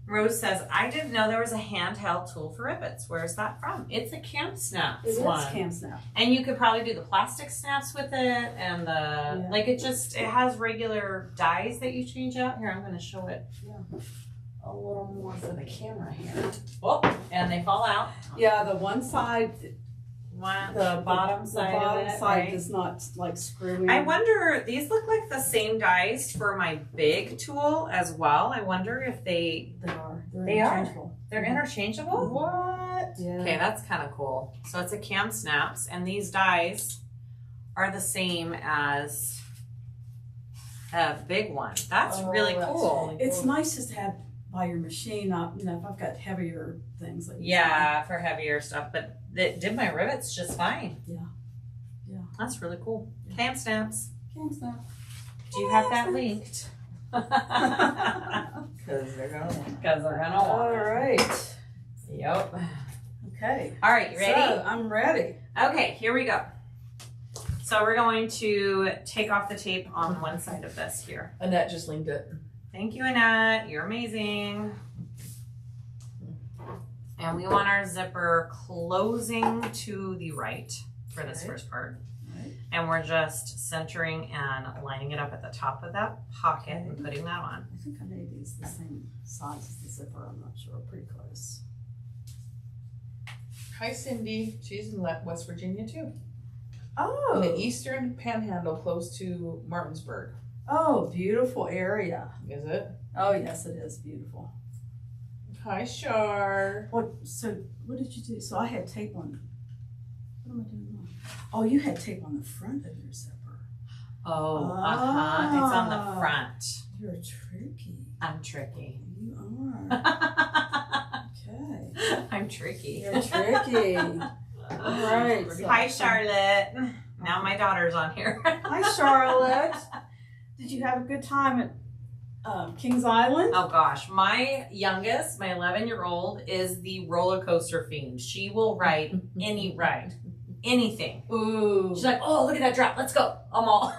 Rose says, I didn't know there was a handheld tool for rivets. Where's that from? It's a Camp Snaps It is one. cam snap. And you could probably do the plastic snaps with it and the, like it has regular dies that you change out. Here, I'm going to show it a little more for the camera here. Oh, and they fall out. Yeah, the one side, The bottom side of it, right? does not like screw in. I wonder, these look like the same dies for my big tool as well. I wonder if they They're They are. interchangeable. they're interchangeable. What? Yeah. Okay, that's kind of cool. So it's a Cam Snaps, and these dies are the same as a big one. That's really cool. It's nice just to have by your machine, not, you know, if I've got heavier things like Yeah, for heavier stuff, but it did my rivets just fine. Yeah. Yeah. That's really cool. Cam Snaps. Cam snap. Do you have that linked? Because they're gonna want. Because they're gonna want All it. right. Yep. Okay. All right, you ready? So, I'm ready. Okay, here we go. So we're going to take off the tape on one side of this here. Annette just linked it. Thank you, Annette. You're amazing. And we want our zipper closing to the right for this first part. Right. And we're just centering and lining it up at the top of that pocket and putting that on. I think I made these the same size as the zipper. I'm not sure. Pretty close. Hi, Cindy. She's in West Virginia too. In Oh. the eastern panhandle, close to Martinsburg. Oh, beautiful area. Is it? Oh, yes, it is beautiful. Hi, Shar. What did you do? So I had tape on. What am I doing wrong? Oh, you had tape on the front of your zipper. Oh, It's on the Ah. front. You're tricky. I'm tricky. You are. Okay. I'm tricky. You're tricky. All right. Hi, Charlotte. Now my daughter's on here. Hi, Charlotte. Did you have a good time at Kings Island? Oh gosh, my youngest, my 11-year-old, is the roller coaster fiend. She will ride any ride, anything. Ooh. She's like, oh, look at that drop. Let's go. I'm all.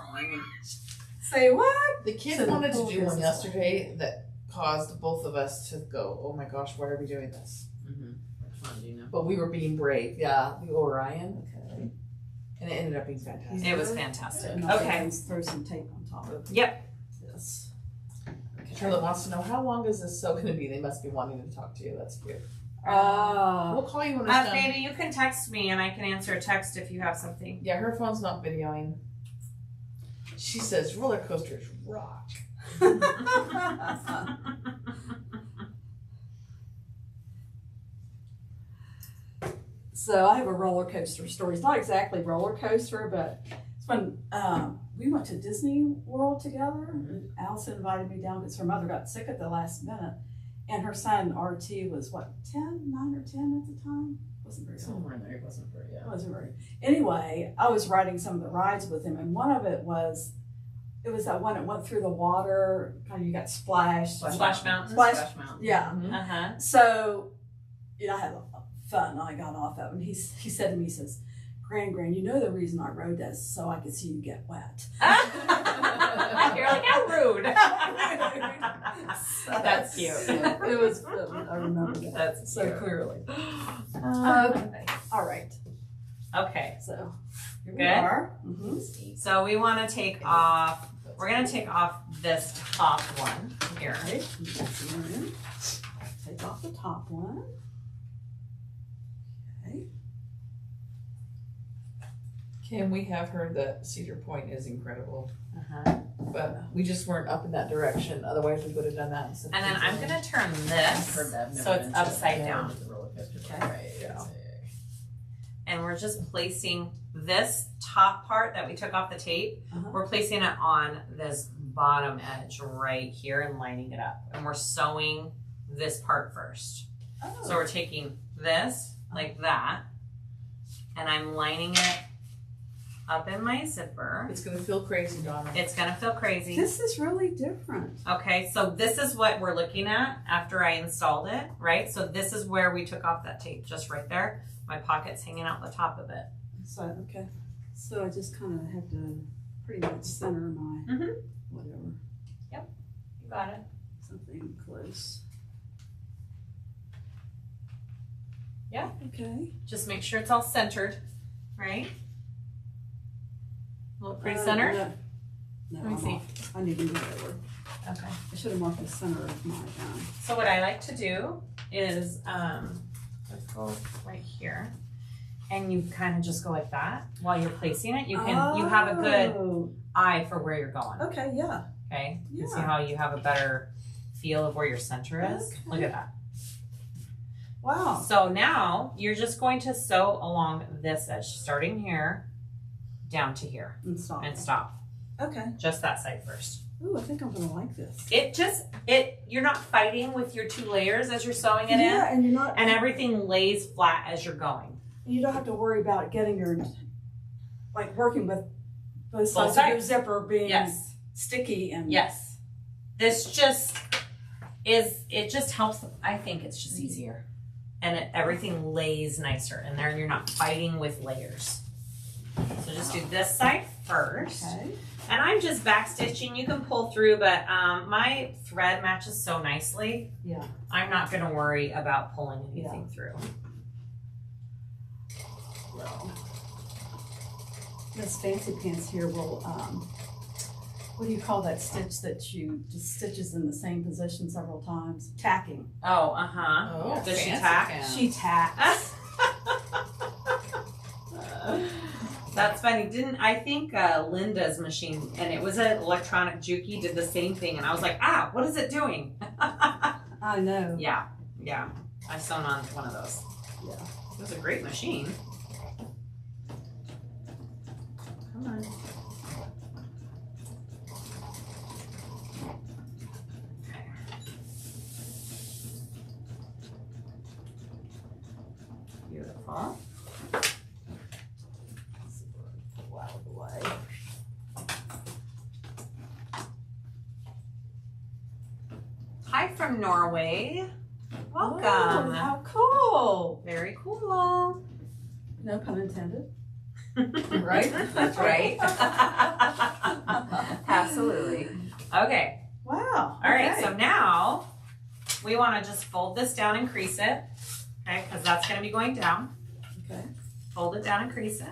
Say what? The kids So the wanted to pool do one business. yesterday that caused both of us to go, oh my gosh, why are we doing this? Mm-hmm. Which one do you know? But we were being brave. Yeah, the Orion. Okay. And it ended up being fantastic. It was fantastic. And I'll Okay. throw some tape on top of Yep. this. Charlotte wants to know, how long is this so going to be? They must be wanting to talk to you. That's cute. We'll call you when it's done. Baby, you can text me and I can answer a text if you have something. Yeah, her phone's not videoing. She says roller coasters rock. So I have a roller coaster story. It's not exactly roller coaster, but it's when we went to Disney World together. Allison invited me down because her mother got sick at the last minute. And her son, RT, was what, 9 or 10 at the time? Wasn't very old. Somewhere in there, it wasn't very, yeah. Wasn't very. Anyway, I was riding some of the rides with him, and one of it was that one that went through the water, kind of you got splashed. Splash Mountain. Splash- Mountain. Yeah. Uh-huh. So, I had fun. I got off of it, and he said to me, he says, Gran, you know the reason I rode that is so I could see you get wet. You're like, how rude. That's cute. It was, I remember that That's so cute. clearly. Okay. All right. Okay. So, here we Good. are. Mm-hmm. So we want to take off, we're going to take off this top one here. Right. Take off the top one. Okay. Kim, we have heard that Cedar Point is incredible, Uh-huh. but we just weren't up in that direction. Otherwise, we would have done that. And then I'm going to turn I've this heard that. I've never so it's been to it. upside Yeah, down. with the roller coaster. Okay. Right, yeah. And we're just placing this top part that we took off the tape, Uh-huh. we're placing it on this bottom edge right here and lining it up. And we're sewing this part first. Oh. So we're taking this like that, and I'm lining it up in my zipper. It's going to feel crazy, Donna. It's gonna feel crazy. This is really different. Okay, so this is what we're looking at after I installed it, right? So this is where we took off that tape, just right there. My pocket's hanging out the top of it. So, okay. So I just kind of have to pretty much center my whatever, You got it. something close. Yeah. Okay. Just make sure it's all centered, right? Look pretty centered? No, Let me I'm see. off. I need to move over. Okay. I should have marked the center of my So what I like to do is, let's go right here. And you kind of just go like that while you're placing it. You have a good Oh, eye for where you're going. okay, yeah. Okay? You see Yeah. how you have a better feel of where your center is? Okay. Look at that. Wow. So now you're just going to sew along this edge, starting here down to here And stop. and stop. Okay. Just that side first. Ooh, I think I'm gonna like this. You're not fighting with your two layers as you're sewing it in, Yeah, and you're not. and everything lays flat as you're going. You don't have to worry about getting your, like, working with both sides of your sides. zipper being Yes. sticky and. Yes. This just it just helps. I think it's just easier. And everything lays nicer in there and you're not fighting with layers. So just do this side first. Okay. And I'm just back stitching. You can pull through, but my thread matches so nicely. Yeah. I'm not gonna worry about pulling anything through. Well, this fancy pants here will, what do you call that stitch that you just stitches in the same position several times? Tacking. Oh, uh-huh. Oh, Does she fancy tack? pants. She tacks. That's funny. I think Linda's machine, and it was an electronic Juki, did the same thing. And I was like, what is it doing? I know. Yeah. I sewn on one of those. Yeah. It was a great machine. Come on. Okay. Beautiful. Pull out of the way. Hi from Norway. Oh, Welcome. how cool. Very cool. No pun intended. Right? That's right. Have Absolutely. Okay. Wow. All right. okay. So now we want to just fold this down and crease it. Okay, because that's going to be going down. Okay. Fold it down and crease it.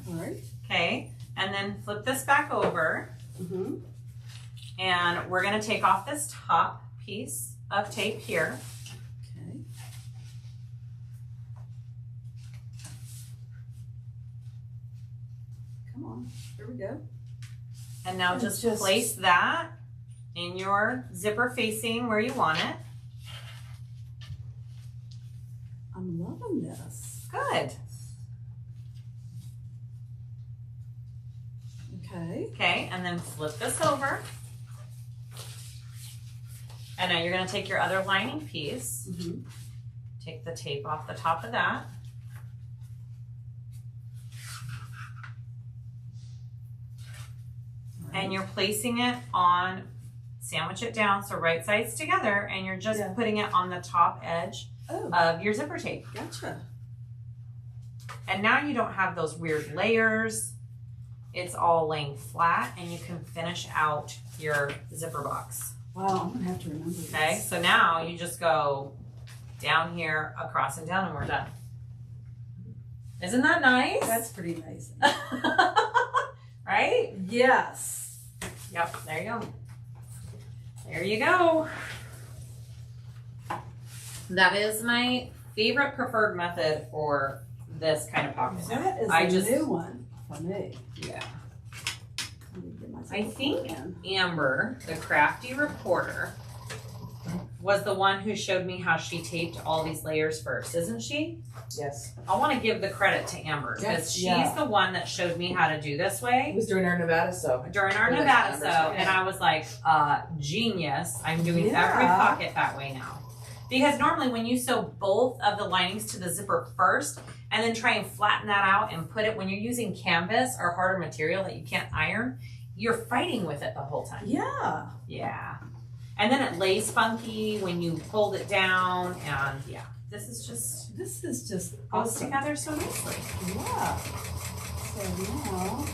All right. Okay. And then flip this back over. Mm-hmm. And we're going to take off this top piece of tape here. Okay. Come on. Here we go. And now And just just- place that in your zipper facing where you want it. I'm loving this. Good. Okay. Okay, and then flip this over. And now you're going to take your other lining piece, Mm-hmm. take the tape off the top of that. And you're placing it on, sandwich it down so right sides together, and you're just Yeah. putting it on the top edge Oh, of your zipper tape. gotcha. And now you don't have those weird layers. It's all laying flat, and you can finish out your zipper box. Wow, I'm gonna have to remember this. Okay, so now you just go down here, across and down, and we're done. Isn't that nice? That's pretty amazing. Right? Yes. Yep, there you go. There you go. That is my favorite preferred method for this kind of pocket. That is I a just- new one for me. Yeah. Let me get myself I think in. Amber, the crafty reporter, was the one who showed me how she taped all these layers first, isn't she? Yes. I want to give the credit to Amber because Yes, she's yeah. the one that showed me how to do this It way was during our Nevada so. during our Yes, Nevada Amber's sew, right. and I was like, genius. I'm doing every Yeah. pocket that way now. Because normally when you sew both of the linings to the zipper first and then try and flatten that out and put it, when you're using canvas or harder material that you can't iron, you're fighting with it the whole time. Yeah. Yeah. And then it lays funky when you fold it down, and yeah, this is just This is just goes awesome. together so nicely. Yeah. So now.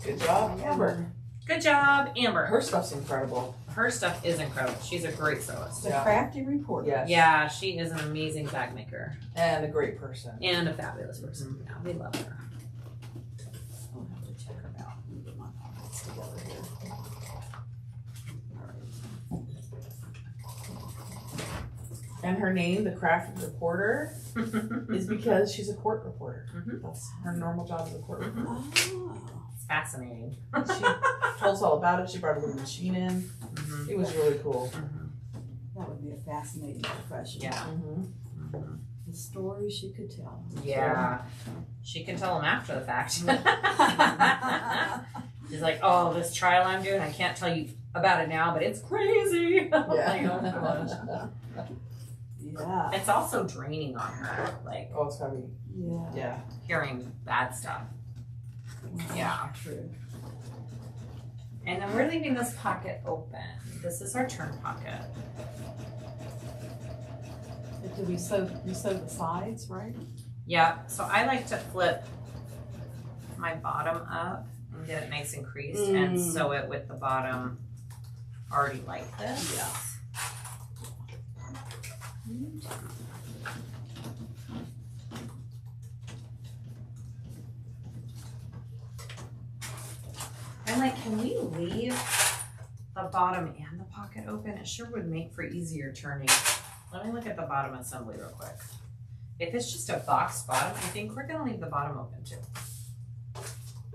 Good job, Amber. Good job, Amber. Her stuff's incredible. Her stuff is incredible. She's a great sewist. The Yeah. crafty reporter. Yes. Yeah, she is an amazing bag maker And a great person. and a fabulous person. Yeah, we love her. I'll have to check her out. Let me get my pockets together here. All right. And her name, the crafty reporter, is because she's a court reporter. Mhm. That's her normal job as a court reporter. Oh. It's fascinating. She told us all about it. She brought a little machine in. Mhm. It was really cool. Mhm. That would be a fascinating profession. Yeah. Mm-hmm. Mhm. The stories she could tell. Yeah. She can tell them after the fact. She's like, oh, this trial I'm doing, I can't tell you about it now, but it's crazy. Like, oh, gosh. Yeah. It's also draining on her, like Oh, it's gotta be. Yeah. Yeah. hearing bad stuff. Yeah. True. And then we're leaving this pocket open. This is our turn pocket. But do we sew the sides, right? Yeah, so I like to flip my bottom up and get it nice and creased and sew it with the bottom already like this. Yeah. I'm like, can we leave the bottom and the pocket open? It sure would make for easier turning. Let me look at the bottom assembly real quick. If it's just a box bottom, I think we're gonna leave the bottom open too.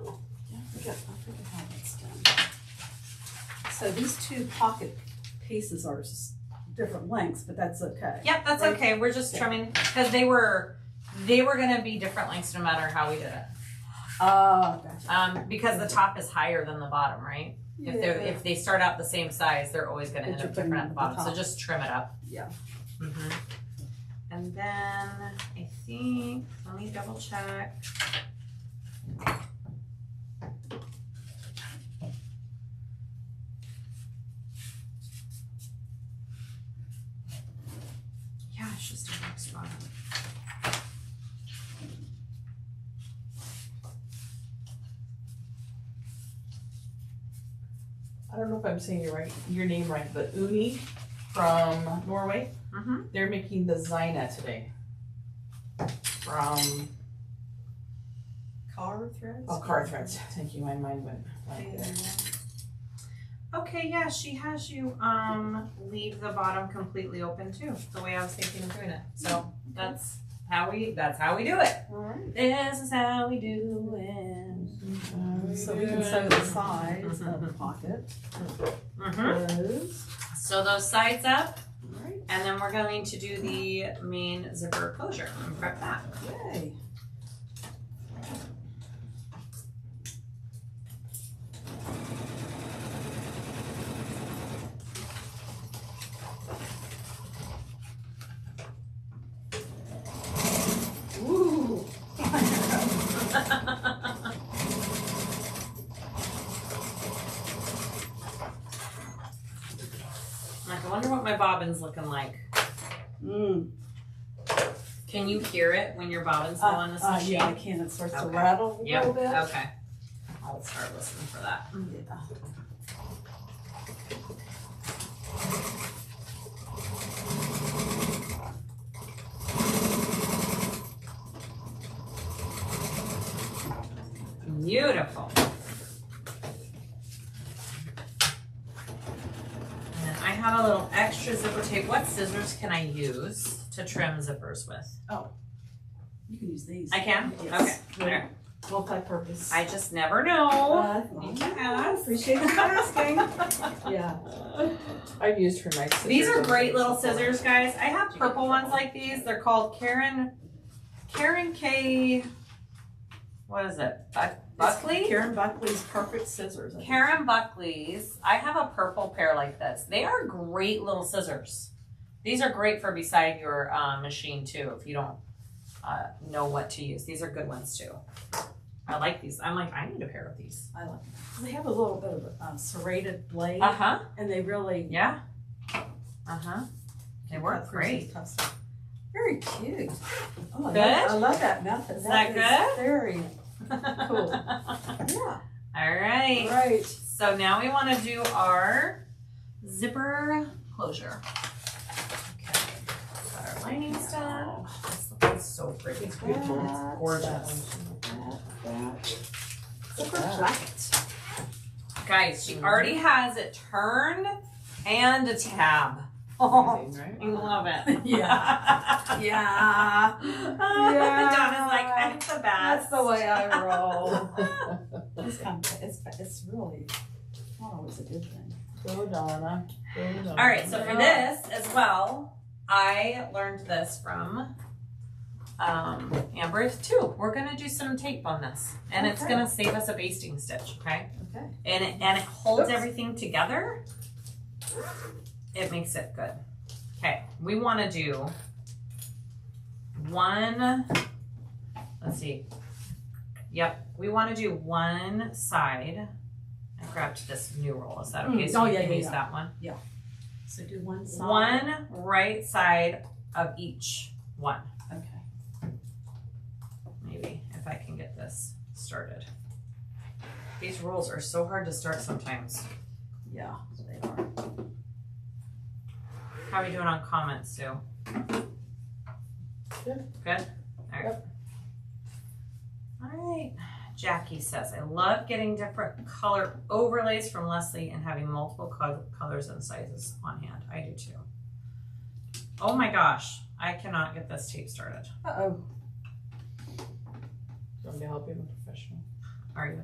Yeah, I forget how that's done. So these two pocket pieces are just different lengths, but that's okay. Yep, that's Right. okay. We're just trimming because they were gonna be different lengths no matter how we did it. Oh, gotcha. Because the top is higher than the bottom, right? If they start out the same size, they're always gonna But end you're up different at putting the bottom. the So top. just trim it up. Yeah. Mm-hmm. And then I think, let me double check. Yeah, it's just a box bottom. if I'm saying your name right, but Uni from Norway. Mm-hmm. They're making the Zyna today. From Car threads? car threads. Thank you. My mind went blank there. Okay, yeah, she has you leave the bottom completely open too, the way I was thinking of doing it. So that's how we do it. Alright. This is how we do it. So we can sew the sides of the pocket. Mm-hmm. Those. Sew those sides up, Alright. and then we're going to do the main zipper closure and prep that. Yay. Ooh. Like, I wonder what my bobbin's looking like. Can you hear it when your bobbins go on this machine? Yeah, I can. It starts to Okay. rattle a Yep. little bit. Okay. I'll start listening for that. Yeah. Beautiful. And then I have a little extra zipper tape. What scissors can I use to trim zippers with? You can use these. I can? Yes. Okay. There. Multi-purpose. I just never know. You can ask. Appreciate you asking. Yeah. I've used her nice scissors. These are on great things little before. scissors, guys. I have purple ones like these. They're called Karen K. What is it? Buckley? Karen Buckley's perfect scissors. Karen Buckley's. I have a purple pair like this. They are great little scissors. These are great for beside your machine too, if you don't know what to use. These are good ones too. I like these. I'm like, I need a pair of these. I like them. They have a little bit of serrated blade, Uh-huh. and they really Yeah. Uh-huh. They work cut through great. some tough stuff. Very cute. Oh, Good? I love that method. Is that good? Very cool. Yeah. All right. Right. So now we want to do our zipper closure. Okay. Got our linings done. This looks so pretty. It's beautiful. It's gorgeous. Zipper jacket. Guys, she already has it turned and a tab. Amazing, right? I love it. Yeah. Yeah. Donna's like, I'm the best. That's the way I roll. It's really not always a good thing. Go Donna. Go Donna. All right, so for this as well, I learned this from Amber too. We're gonna do some tape on this, and it's Okay. gonna save us a basting stitch. Okay, Okay. and it holds Oops. everything together. It makes it good. Okay, we want to do one. Let's see. Yep, we want to do one side. I grabbed this new roll. Is that okay? So Oh, we yeah, can yeah, use yeah. that one. So do one side. One right side of each one. Okay. Maybe if I can get this started. These rolls are so hard to start sometimes. Yeah, they are. How are we doing on comments, Sue? Good. Good? All right. Yep. All right. Jackie says, I love getting different color overlays from Leslie and having multiple colors and sizes on hand. I do too. Oh my gosh. I cannot get this tape started. Uh-oh. Do you want me to help you? I'm a professional. Are you?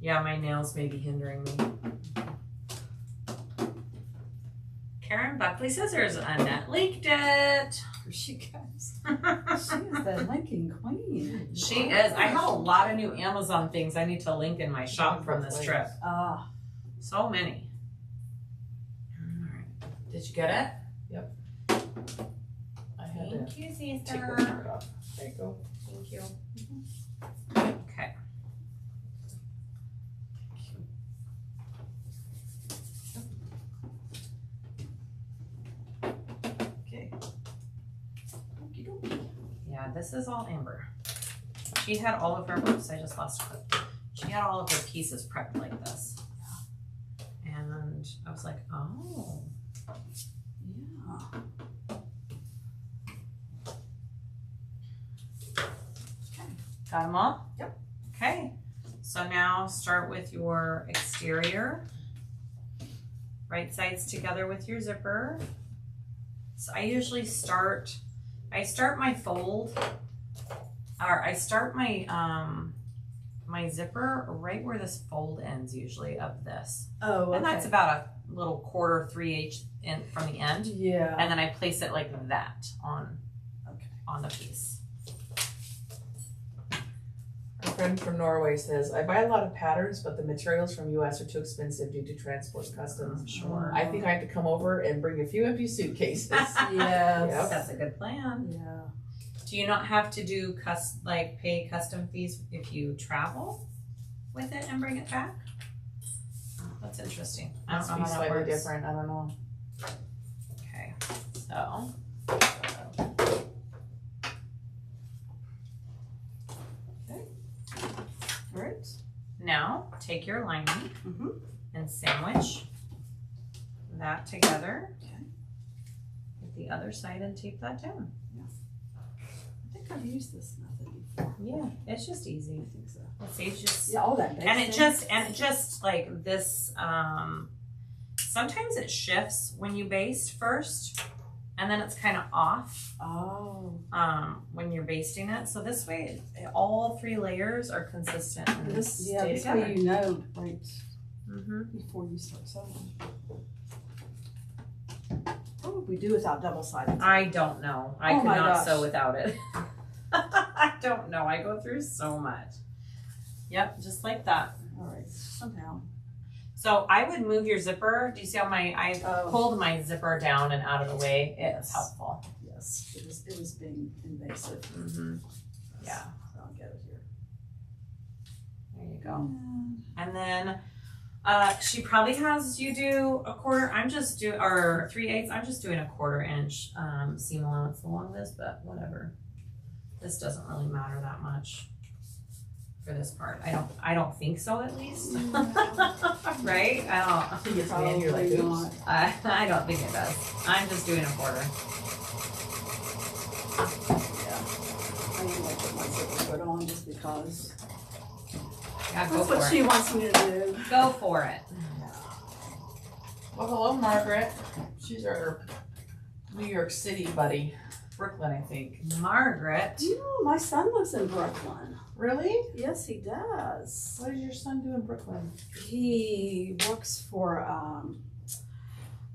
Yeah, my nails may be hindering me. Karen Buckley scissors. Annette leaked it. Here she goes. She is the linking queen. She is. I have a lot of new Amazon things I need to link in my shop from this trip. Ah. So many. All right. Did you get it? I had to Thank you, take the sister. part off. There you go. Thank you. Okay. Okay. Yeah, this is all Amber. She had all of her, oops, I just lost a clip. She had all of her pieces prepped like this. Got them all? Yep. Okay. So now start with your exterior. Right sides together with your zipper. So I usually start my fold, or I start my my zipper right where this fold ends usually of this. Oh, okay. And that's about a little 1/4 3/8 in from the end. Yeah. And then I place it like that on the piece. Our friend from Norway says, I buy a lot of patterns, but the materials from US are too expensive due to transport and customs. Sure. I think I have to come over and bring a few empty suitcases. Yes. Yep. That's a good plan. Yeah. Do you not have to do pay custom fees if you travel with it and bring it back? Oh, that's interesting. I Must don't be know how that slightly works. different. I don't know. Okay, so. All right. Now, take your lining Mhm. and sandwich that together Okay. with the other side and tape that down. I think I've used this method before. Yeah, it's just easy. I think so. It saves just, Yeah, all that. and it just like this, sometimes it shifts when you baste first, and then it's kind of off. Oh. When you're basting it. So this way, all 3 layers are consistent and This, stay this together. way you know right Mm-hmm. before you start sewing. What would we do without double-sided? I don't know. I Oh could my not gosh. sew without it. I don't know. I go through so much. Yep, just like that. All right, somehow. So I would move your zipper. Do you see how I Oh. pulled my zipper down and out of the way? It's Yes. helpful. Yes, it was being invasive. Mm-hmm. Yeah, So I'll get it here. there you go. And then she probably has you do a 1/4. I'm just doing, or 3/8. I'm just doing a 1/4 inch seam allowance along this, but whatever. This doesn't really matter that much for this part. I don't think so, at least. Right? I think it's me and you're like, Probably oops. not. I don't think it does. I'm just doing a 1/4. I am gonna put my zipper foot on just because Yeah, go that's what for she it. wants me to do. Go for it. Well, hello, Margaret. She's our New York City buddy. Brooklyn, I think. Margaret. You know, my son lives in Brooklyn. Really? Yes, he does. What does your son do in Brooklyn? He works for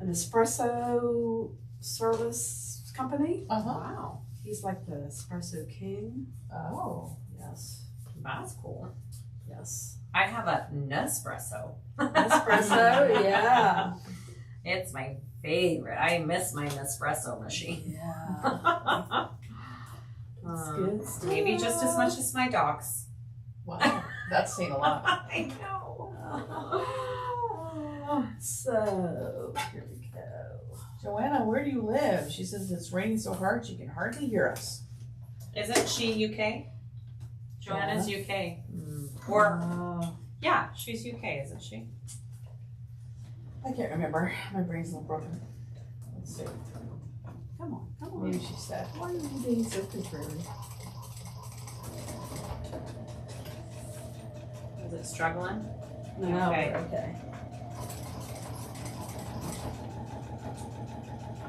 an espresso service company. Uh-huh. Wow. He's like the espresso king. Oh. Yes. That's cool. Yes. I have a Nespresso. Espresso, yeah. It's my favorite. I miss my Nespresso machine. Yeah. It's good stuff. Maybe just as much as my dogs. Wow. That's saying a lot. I know. So, here we go. Joanna, where do you live? She says it's raining so hard she can hardly hear us. Isn't she UK? Joanna's UK. Or, yeah, she's UK, isn't she? I can't remember. My brain's a little broken. Let's see. Come on. Maybe she said. Why are you being so contrary? Is it struggling? No, Okay. okay.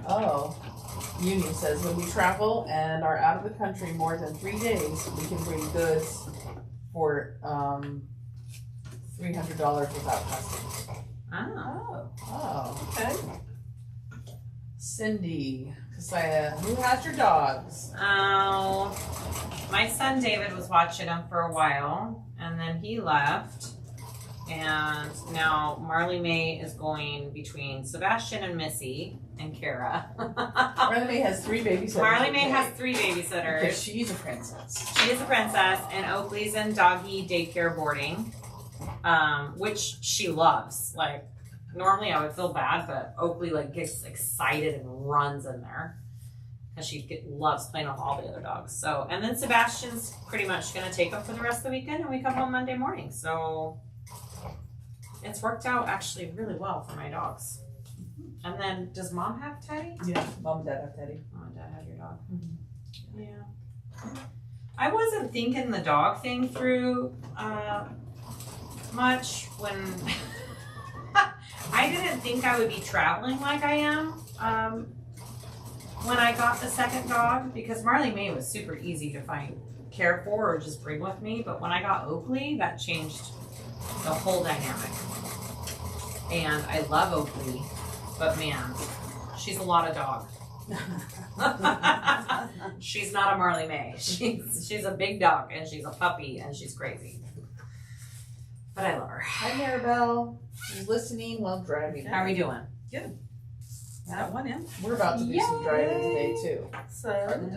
Oh. Union says when we travel and are out of the country more than 3 days, we can bring goods for $300 without customs. Oh. Oh, okay. Cindy, Kassiah, who has your dogs? Oh, my son David was watching them for a while, and then he left. And now Marley May is going between Sebastian and Missy and Kara. Marley May has 3 babies. Marley May has 3 babysitters. Because she's a princess. She is a princess, and Oakley's in doggy daycare boarding, which she loves. Like, normally I would feel bad, but Oakley like gets excited and runs in there because she loves playing with all the other dogs. So, and then Sebastian's pretty much gonna take up for the rest of the weekend, and we come home Monday morning. So, it's worked out actually really well for my dogs. And then, does Mom have Teddy? Yeah, Mom and Dad have Teddy. Mom and Dad have your dog. Mhm. Yeah. I wasn't thinking the dog thing through much when I didn't think I would be traveling like I am when I got the second dog, because Marley May was super easy to find care for or just bring with me. But when I got Oakley, that changed the whole dynamic. And I love Oakley, but man, she's a lot of dog. She's not a Marley May. She's a big dog, and she's a puppy, and she's crazy. But I love her. Hi, Maribel. She's listening while driving. How are we doing? That one in. We're about to do some driving today too. So,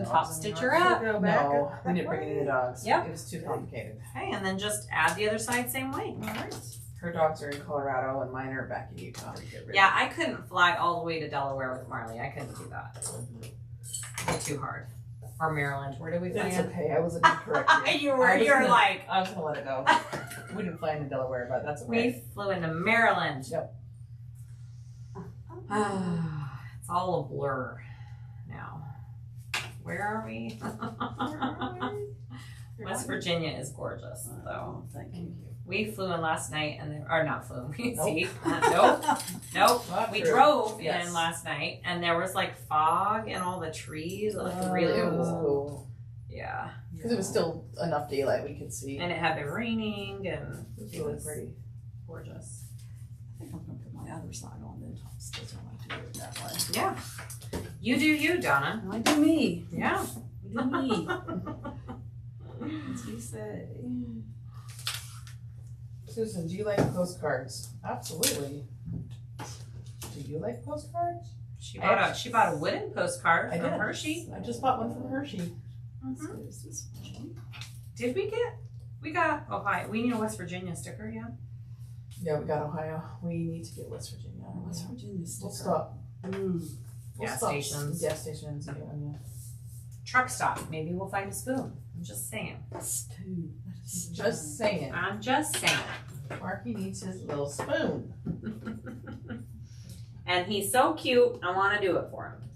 Top stitch her up. go back. No, we didn't bring any of the dogs. Yep. It was too complicated. Okay, and then just add the other side same way. All right. Her dogs are in Colorado and mine are back in Utah. Yeah, I couldn't fly all the way to Delaware with Marley. I couldn't do that. It's too hard. Or Maryland. Where did we fly It's in? okay. I wasn't gonna correct you. You're like, I was gonna let it go. We didn't fly into Delaware, but that's okay. we flew into Maryland. Yep. It's all a blur now. Where are we? West Virginia is gorgeous, though. Thank you. We flew in last night, and or not flew. We Nope. see, nope. Not We true. drove Yes. in last night, and there was like fog and all the trees. It looked really It was cool. cool. Yeah, Because it was still enough daylight we could see. and it had been raining, and It was really pretty. gorgeous. I think I'm gonna put my other side on then top stitch. I like to do it that way. Yeah, you do you, Donna. I do me. Yeah. I do me. As we say. Susan, do you like postcards? Absolutely. Do you like postcards? She bought a wooden postcard I from did. Hershey. I just bought one from Hershey. Mhm. So there's this one. Did we got Ohio? We need a West Virginia sticker, yeah. Yeah, we got Ohio. We need to get West Virginia. West Virginia sticker. We'll stop. Mm. We'll Gas stop stations. Gas stations and get one, yeah. Truck stop. Maybe we'll find a spoon. I'm just saying. Spoon. Just saying. I'm just saying. Marky needs his little spoon. And he's so cute. I want to do it for him.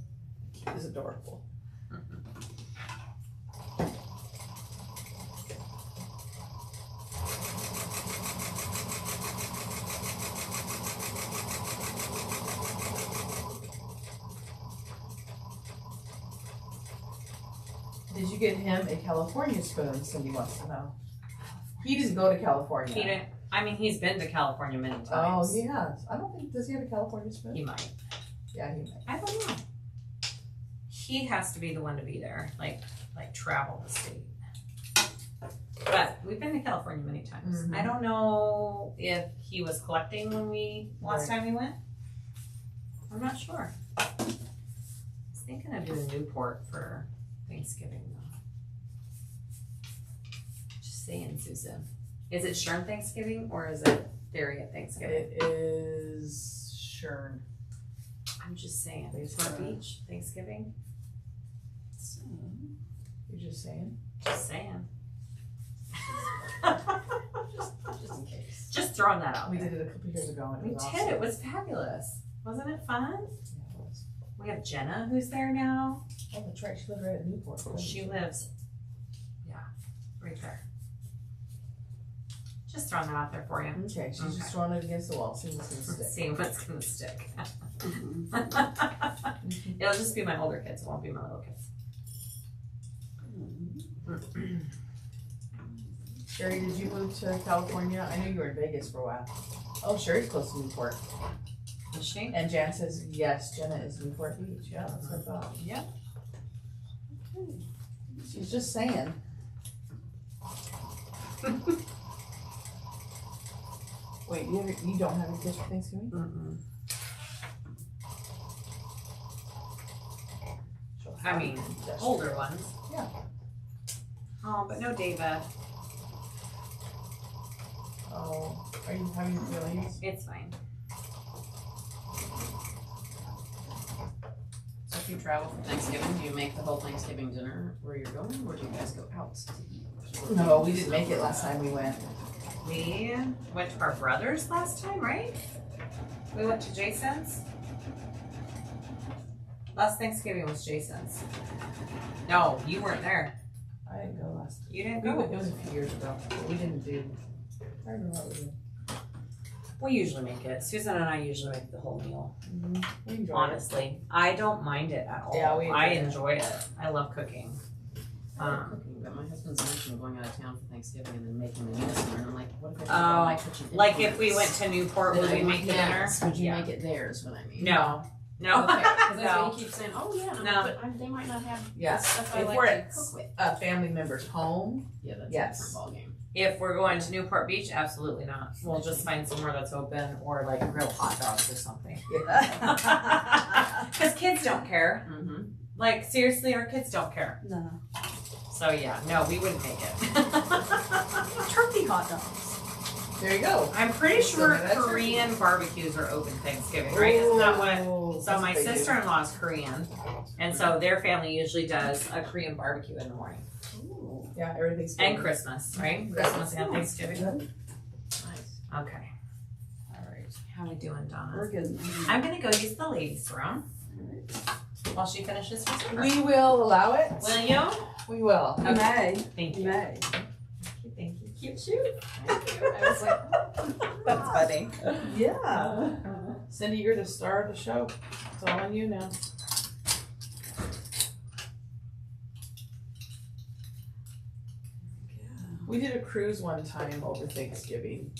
He's adorable. Did you get him a California spoon? Cindy wants to know. He didn't go to California. He didn't. I mean, he's been to California many Oh, times. he has. I don't think, does he have a California spoon? He might. Yeah, he might. I don't know. He has to be the one to be there, like travel the state. But we've been to California many times. Mhm. I don't know if he was collecting when last time we went. I'm not sure. I was thinking of doing Newport for Thanksgiving though. Just saying, Susan. Is it Shern Thanksgiving or is it dairy at Thanksgiving? It is Shern. I'm just saying. It's Newport Shern. Beach Thanksgiving. So, You're just saying? Just saying. Just in case. Just throwing that out We there. did it a couple years ago. And We it was did. awesome. It was fabulous. Wasn't it fun? Yeah, it was. We have Jenna who's there now. Oh, that's right. She lived right at Newport. doesn't She lives, yeah, right there. Just throwing that out there for you. Okay, she's Okay. just throwing it against the wall. See what's gonna Let's stick. see what's gonna stick. mhm. It'll just be my older kids. It won't be my little kids. Sherry, did you move to California? I knew you were in Vegas for a while. Oh, Sherry's close to Newport. Is she? And Jan says, yes, Jenna is Newport Beach. Yeah, that's what I thought. Yep. She's just saying. Wait, you don't have a dish for Thanksgiving? Mm-mm. I mean, older ones. Yeah. Oh, but no David. Oh, are you having feelings? It's fine. So if you travel for Thanksgiving, do you make the whole Thanksgiving dinner where you're going, or do you guys go out to eat? No, we didn't make it last time we went. We went to our brother's last time, right? We went to Jason's. Last Thanksgiving was Jason's. No, you weren't there. I didn't go last last. You didn't It go. was a few years ago, but we didn't do. I don't know what we did. We usually make it. Susan and I usually make the whole meal. We enjoyed Honestly, I don't mind it at all. Yeah, we I enjoy enjoy it. I love cooking. I love cooking, but my husband's mentioned going out of town for Thanksgiving and then making the meal somewhere, and I'm like, what if I take all my kitchen Like if we implements? went to Newport, would we make the dinner? Yes, would you Yeah. make it there is what I mean. No. No. Okay, because that's No. what you keep saying, oh yeah, and I'm No. like, but they might not have Yeah. the stuff I If like we're to at cook with. a family member's home. Yeah, that's Yes. a different ballgame. If we're going to Newport Beach, absolutely not. We'll just find somewhere that's open or like grill hot dogs or something. Because kids don't care. Mm-hmm. Like seriously, our kids don't care. No. So yeah, no, we wouldn't make it. Turkey hot dogs. There you go. I'm pretty sure So that's Korean barbecues are open Thanksgiving, right? Isn't that what? Oh, So that's my what they do. sister-in-law is Korean, and so their family usually does a Korean barbecue in the morning. Yeah, everything's And good. Christmas, right? Christmas and Thanksgiving. Nice. Okay. All right. How we doing, Donna? We're good. I'm gonna go use the ladies' room while she finishes her supper. We will allow it. Will you? We will. You may. Thank You you. may. Thank you. Cute shoot. Thank you. I was like, That's funny. Yeah. Cindy, you're the star of the show. It's all on you now. We did a cruise one time over Thanksgiving,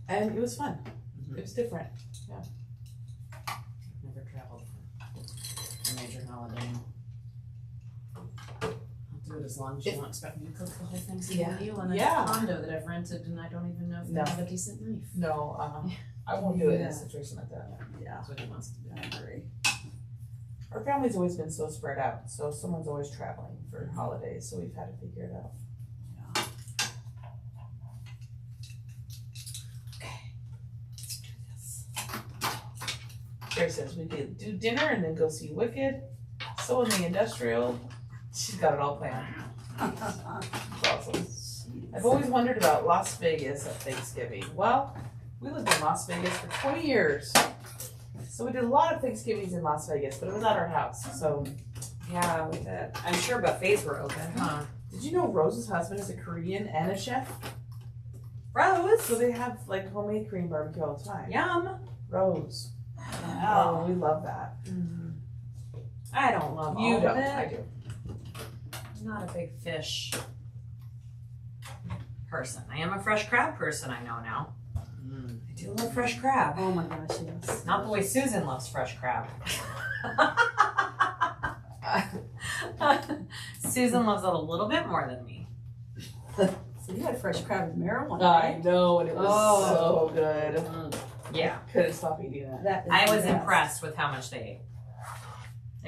and it was fun. Mhm. It was different. never traveled for a major holiday. I'll do it as long as you don't expect me to cook the whole Thanksgiving Yeah. meal in a Yeah. condo that I've rented and I don't even know if No. they have a decent knife. No, I won't do it in Yeah. a situation like that. Yeah. That's what he wants to do. I agree. Our family's always been so spread out, so someone's always traveling for holidays, so we've had to figure it out. Let's do this. Grace says we could do dinner and then go see Wicked. So in the industrial, she's got it all planned. It's awesome. I've always wondered about Las Vegas at Thanksgiving. Well, we lived in Las Vegas for 20 years. So we did a lot of Thanksgivings in Las Vegas, but it was at our house. So Yeah, we did. I'm sure buffets were open, huh? did you know Rose's husband is a Korean and a chef? Rose. So they have like homemade Korean barbecue all the time. Yum. Rose. Oh, Wow. we love that. I don't love You all don't. of it. I do. I'm not a big fish person. I am a fresh crab person, I know now. I do love fresh crab. Oh my gosh, yes. Not the way Susan loves fresh crab. Susan loves it a little bit more than me. So you had fresh crab and marijuana, I right? know, and it was Oh. so good. Yeah. Couldn't stop eating that. That is I the was best. impressed with how much they ate.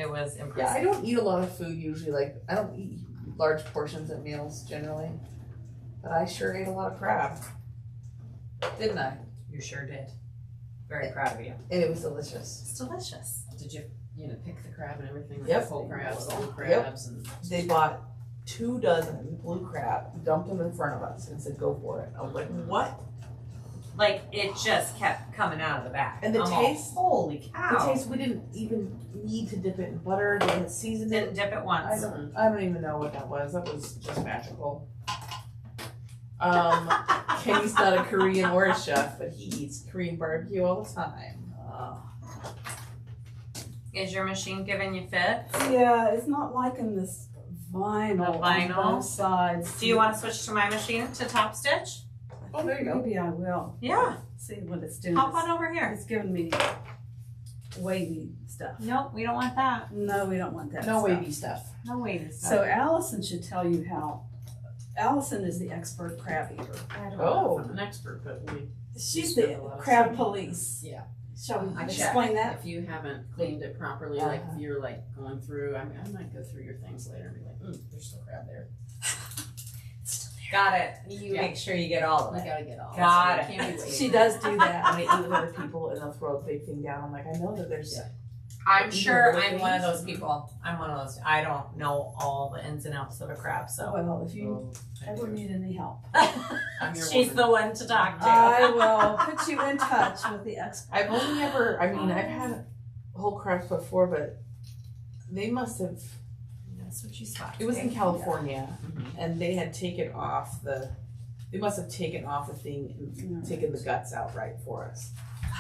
It was Yeah, impressive. I don't eat a lot of food usually. Like, I don't eat large portions at meals generally. But I sure ate a lot of crab. Didn't I? You sure did. Very proud of you. And it was delicious. It's delicious. Did you, pick the crab and everything? Like Yep. the whole crabs, the blue Yep. crabs, and They bought 2 dozen blue crab, dumped them in front of us, and said, "Go for it." I was like, "What?" Like it just kept coming out of the back. And the I'm all, taste- holy The cow. taste, we didn't even need to dip it in butter. They had seasoned Didn't it. dip it I once. don't even know what that was. That was just magical. Kenny's not a Korean or a chef, but he eats Korean barbecue all the time. Is your machine giving you fit? Yeah, it's not liking this vinyl, The vinyl? on both sides. Do you want to switch to my machine to top stitch? Oh, there you go. Maybe I will. Yeah. See what it's doing. Hop on over here. It's giving me wavy stuff. Nope, we don't want that. No, we don't want that No stuff. wavy stuff. No wavy stuff. So Allison should tell you how. Allison is the expert crab eater. I don't Oh. know if I'm an expert, but She's spend the a lot of crab time. police. Yeah. Shall we I check. explain that? If you haven't cleaned it properly, like Uh-huh. if you're like going through, I might go through your things later and be like, there's still crab there. Got it. You Yeah. make sure you get all of You it. gotta get all. Got so it. you can't be waiting. She does do And that. I eat with other people, and they'll throw a big thing down. I'm like, I know that there's. Yeah. I'm Even sure little I'm one of things. those people. I'm one of those. I don't know all the ins and outs of a crab, so Well, if you I ever do. need any help, I'm your she's woman. the one to talk to. I will put you in touch with the expert. I've only ever. I mean, I've had whole crabs before, but they must have That's what you spot. It was in California, and they had taken off they must have taken off the thing and taken the guts out right for us.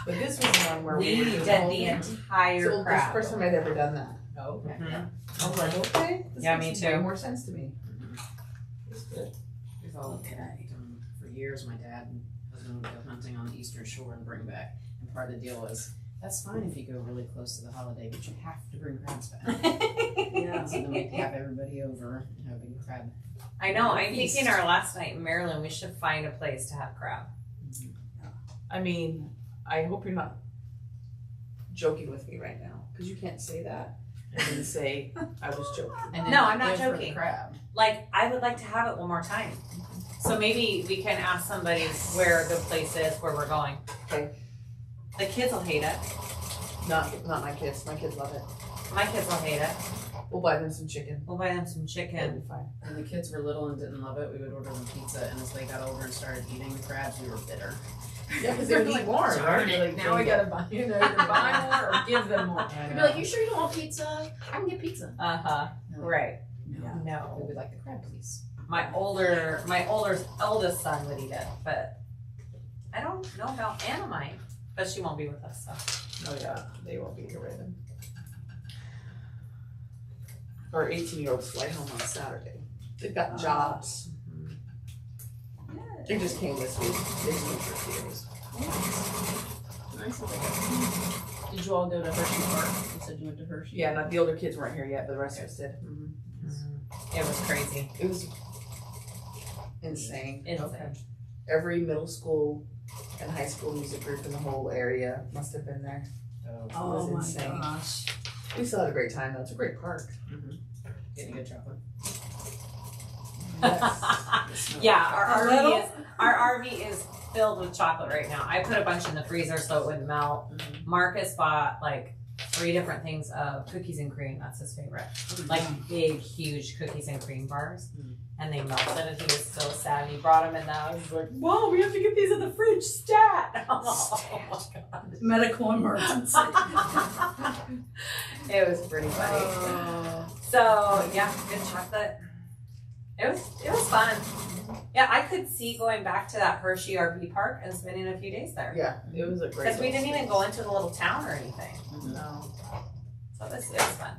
But this was the one where We were did doing the whole thing. entire So this crab. first time I'd ever done that. Oh, okay. Mhm. I was like, okay, this Yeah, makes me way too. more sense to me. It's good. We've all for years, my dad and husband would go hunting on the eastern shore and bring back. And part of the deal was, that's fine if you go really close to the holiday, but you have to bring crabs back. Yeah. So then we'd have everybody over and have a big crab. I know. I'm Feast. thinking our last night in Maryland, we should find a place to have crab. I mean, I hope you're not joking with me right now, because you can't say that and then say I was joking. And then No, I'm not give her the joking. crab. Like, I would like to have it one more time. So maybe we can ask somebody where the place is where we're going. Okay. The kids will hate it. Not my kids. My kids love it. My kids will hate it. We'll buy them some chicken. We'll buy them some It'll chicken. be fine. When the kids were little and didn't love it, we would order them pizza, and as they got older and started eating the crabs, we were bitter. Yeah, because they would eat more. Darn Right? it, Like, now we gotta buy, either buy more or give them more. I We'd be know. like, you sure you don't want pizza? I can get pizza. Uh-huh. No. Right. Yeah. We No. would like the crab, please. My oldest son would eat it, but I don't know about Anna might. But she won't be with us, so. Oh yeah, they won't be here with them. Our 18-year-olds fly home on Saturday. They've got jobs. They just came this week. They just came for 2 days. Nice that they got. Did you all go to Hershey Park? You said you went to Hershey. Yeah, not the older kids weren't here yet, but the rest of us did. It was crazy. It was insane. Insane. Every middle school and high school music group in the whole area must have been there. Oh, was Oh my insane. gosh. We still had a great time though. It's a great park. getting good chocolate. Yes. Yeah, our A little? RV is filled with chocolate right now. I put a bunch in the freezer so it wouldn't melt. Marcus bought like 3 different things of cookies and cream. That's his favorite. Like big, huge cookies and cream bars. And they melted and he was so sad. He brought them and I was like, whoa, we have to get these in the fridge stat. Oh my God. Medical emergency. It was pretty funny. So yeah, good chocolate. It was fun. Yeah, I could see going back to that Hershey RV park and spending a few days there. Yeah, it was a great. Because we didn't even go into the little town or anything. No. So it was fun.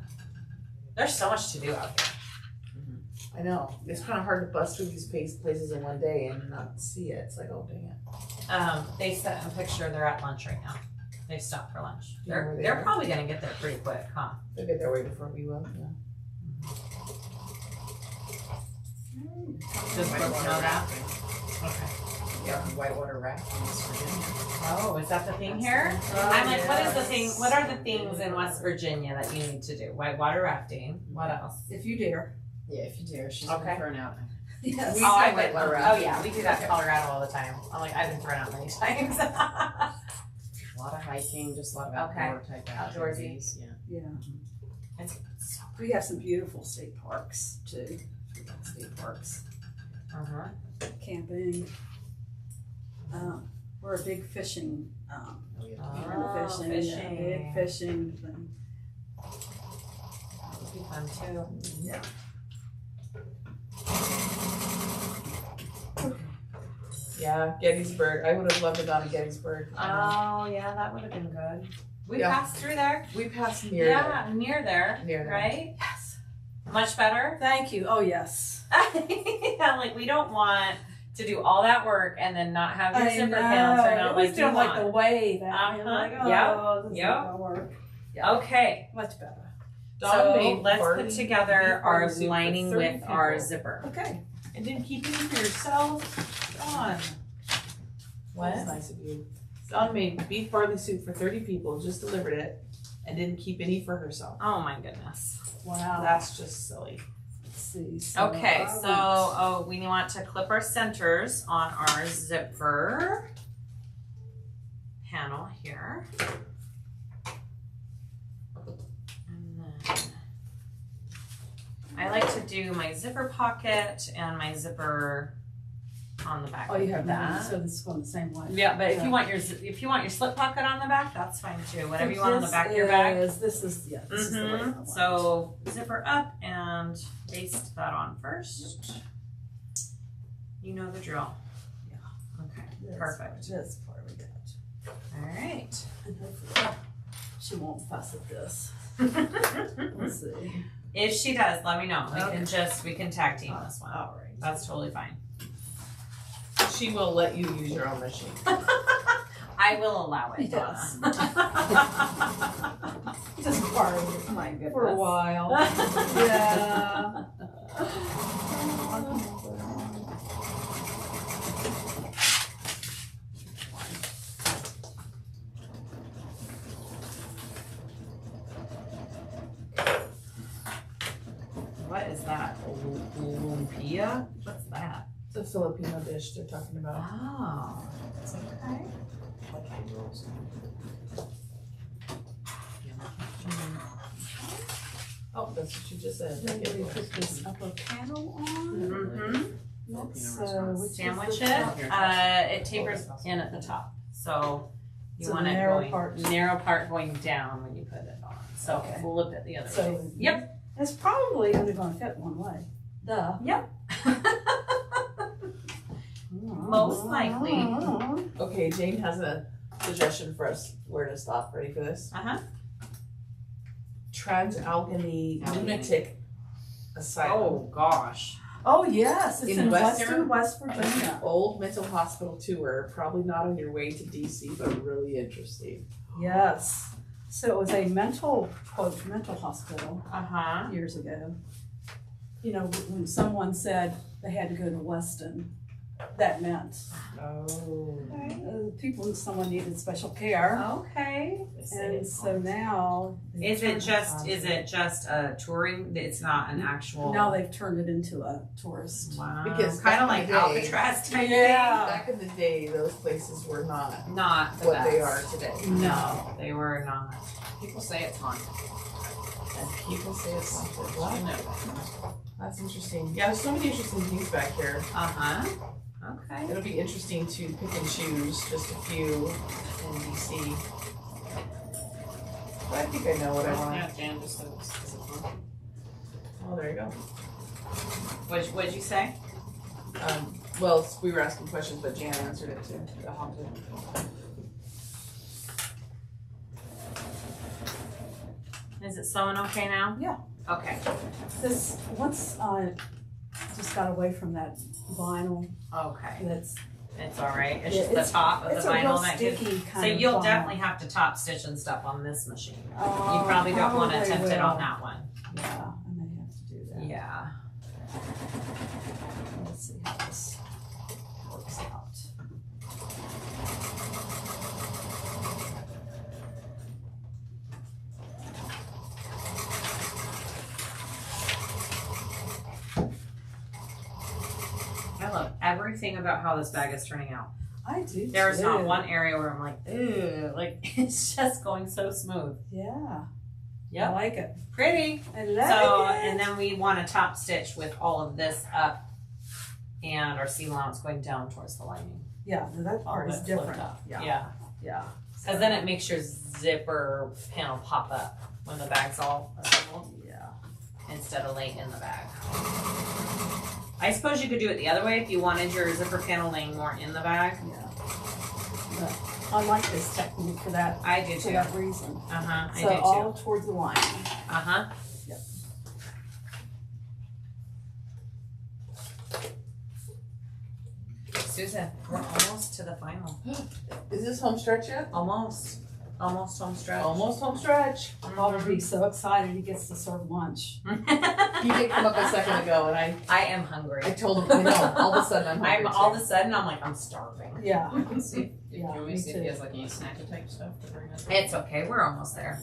There's so much to do out here. I know. It's kind of hard to bust through these places in one day and not see it. It's like, oh dang it. They sent a picture. They're at lunch right now. They stopped for lunch. You know where they They're are? probably gonna get there pretty quick, huh? They'll get their way before we will. Yeah. Just let us know that. Okay. Yeah, whitewater raft in West Virginia. Oh, is that the thing here? I'm like, what is the thing? What are the things in West Virginia that you need to do? Whitewater rafting. What else? If you dare. Yeah, if you dare. She's Okay. been thrown out. Yes. We Oh, I said went. whitewater Oh rafting. yeah, we do that in Colorado all the time. I'm like, I've been thrown out many times. A lot of hiking, just a lot of Okay. outdoor type Outdoorsy. activities. Yeah. Yeah. It's so We have some beautiful state parks too. State parks. uh-huh. Camping. We're a big fishing, Oh, yeah. Oh, fishing, fishing. yeah, big fishing thing. That would be fun too. Yeah. Yeah, Gettysburg. I would have loved it on Gettysburg. Oh yeah, that would have been good. We Yeah. passed through there. We passed near Yeah, near there. Near there. Right? Yes. Much better. Thank you. Oh, yes. Yeah, like we don't want to do all that work and then not have your zipper pants or not It was like you doing like the want. wave. Uh-huh. Like, Yep. oh, this is Yep. not gonna work. Okay, Much better. Dawn so made let's barley- put together beef our barley soup for lining 30 with our people. zipper. Okay. And didn't keep any for yourself. Dawn. What? That's nice of you. Dawn made beef barley soup for 30 people, just delivered it, and didn't keep any for herself. Oh my goodness. Wow. That's just silly. Let's see. So Okay, I so we want to clip our centers on our zipper panel here. And then I like to do my zipper pocket and my zipper on the back. Oh, you have that, Mhm. so this is going the same way. Yeah, but if Yeah. you want your slip pocket on the back, that's fine too. Whatever you want on the back of your bag. This is the way I want it. So zipper up and baste that on first. You know the drill. Yeah. Okay. This Perfect. part, This part we got. All right. And hopefully she won't fuss at this. Let's see. If she does, let me know. Okay. We can tag team this one. All right. That's totally fine. She will let you use your own machine. I will allow it, Yes. Donna. Just borrow it, my goodness. For a while. Yeah. What is that? Lumpia? What's that? It's a Filipino dish they're talking about. Oh, it's okay. Oh, that's what you just said. Then we put this upper panel on. Mm-hmm. Let's, which is Sandwich the it. top? It tapers in at the top, so you So want the it narrow going part. narrow part going down when you put it on. So Okay. flip it the other way. So Yep. it's probably only going to fit one way. Duh. Most likely. Okay, Jane has a suggestion for us where to stop. Ready for this? Uh-huh. Trans-Albany Lunatic Asylum. Oh gosh. Oh yes, it's In in Western- West Virginia. Old mental hospital tour. Probably not on your way to DC, but really interesting. Yes. So it was a mental hospital Uh-huh. years ago. You know, when someone said they had to go to Weston, that meant Oh. people, someone needed special care. Okay. And so now. Is it just a touring? It's not an actual. Now they've turned it into a tourist. Wow. Because kind of back like in the day- Alcatraz type Yeah. Back in the day, those places were not thing. Not the what they best. are today. No, they were not. People say it's haunted. And people say it's haunted. I What? know. That's interesting. Yeah, there's so many interesting things back here. Uh-huh. Okay. It'll be interesting to pick and choose just a few in DC. But I think I know what I want. Yeah, Jan just said it's haunted. Oh, there you go. What'd you say? Well, we were asking questions, but Jan answered it too. The haunted. Is it sewing okay now? Yeah. Okay. This, once I just got away from that vinyl, Okay. that's, It's all right. It's Yeah, just the top of it's the a real vinyl that gets. sticky So kind of you'll vinyl. definitely have to top stitch and stuff on this machine. You Oh, probably don't want to probably attempt it on will. that one. Yeah, I may have to do that. Yeah. Let's see how this works out. I love everything about how this bag is turning out. I do There's too. not one area where I'm like, ew, like it's just going so smooth. Yeah. Yep. I like it. Pretty. I like So, it. and then we want to top stitch with all of this up and our seam allowance going down towards the lining. Yeah, no, that All part is that flipped different. up. Yeah. Yeah. Yeah. Because then it makes your zipper panel pop up when the bag's all assembled Yeah. instead of laying in the bag. I suppose you could do it the other way if you wanted your zipper panel laying more in the bag. Yeah. But I like this technique for that, I do for too. that reason. Uh-huh, I So do too. all towards the line. Uh-huh. Yep. Susan, we're almost to the final. Is this home stretch yet? Almost. Almost home stretch. Almost home stretch. Paul would be so excited he gets to serve lunch. He did come up a second ago, and I am hungry. I told him, I know, all of a sudden I'm hungry. I'm all of a sudden I'm like I'm starving. Yeah. See, do you Yeah, want me me to see if too. he has like any snacky type stuff to bring us? It's okay, we're almost there.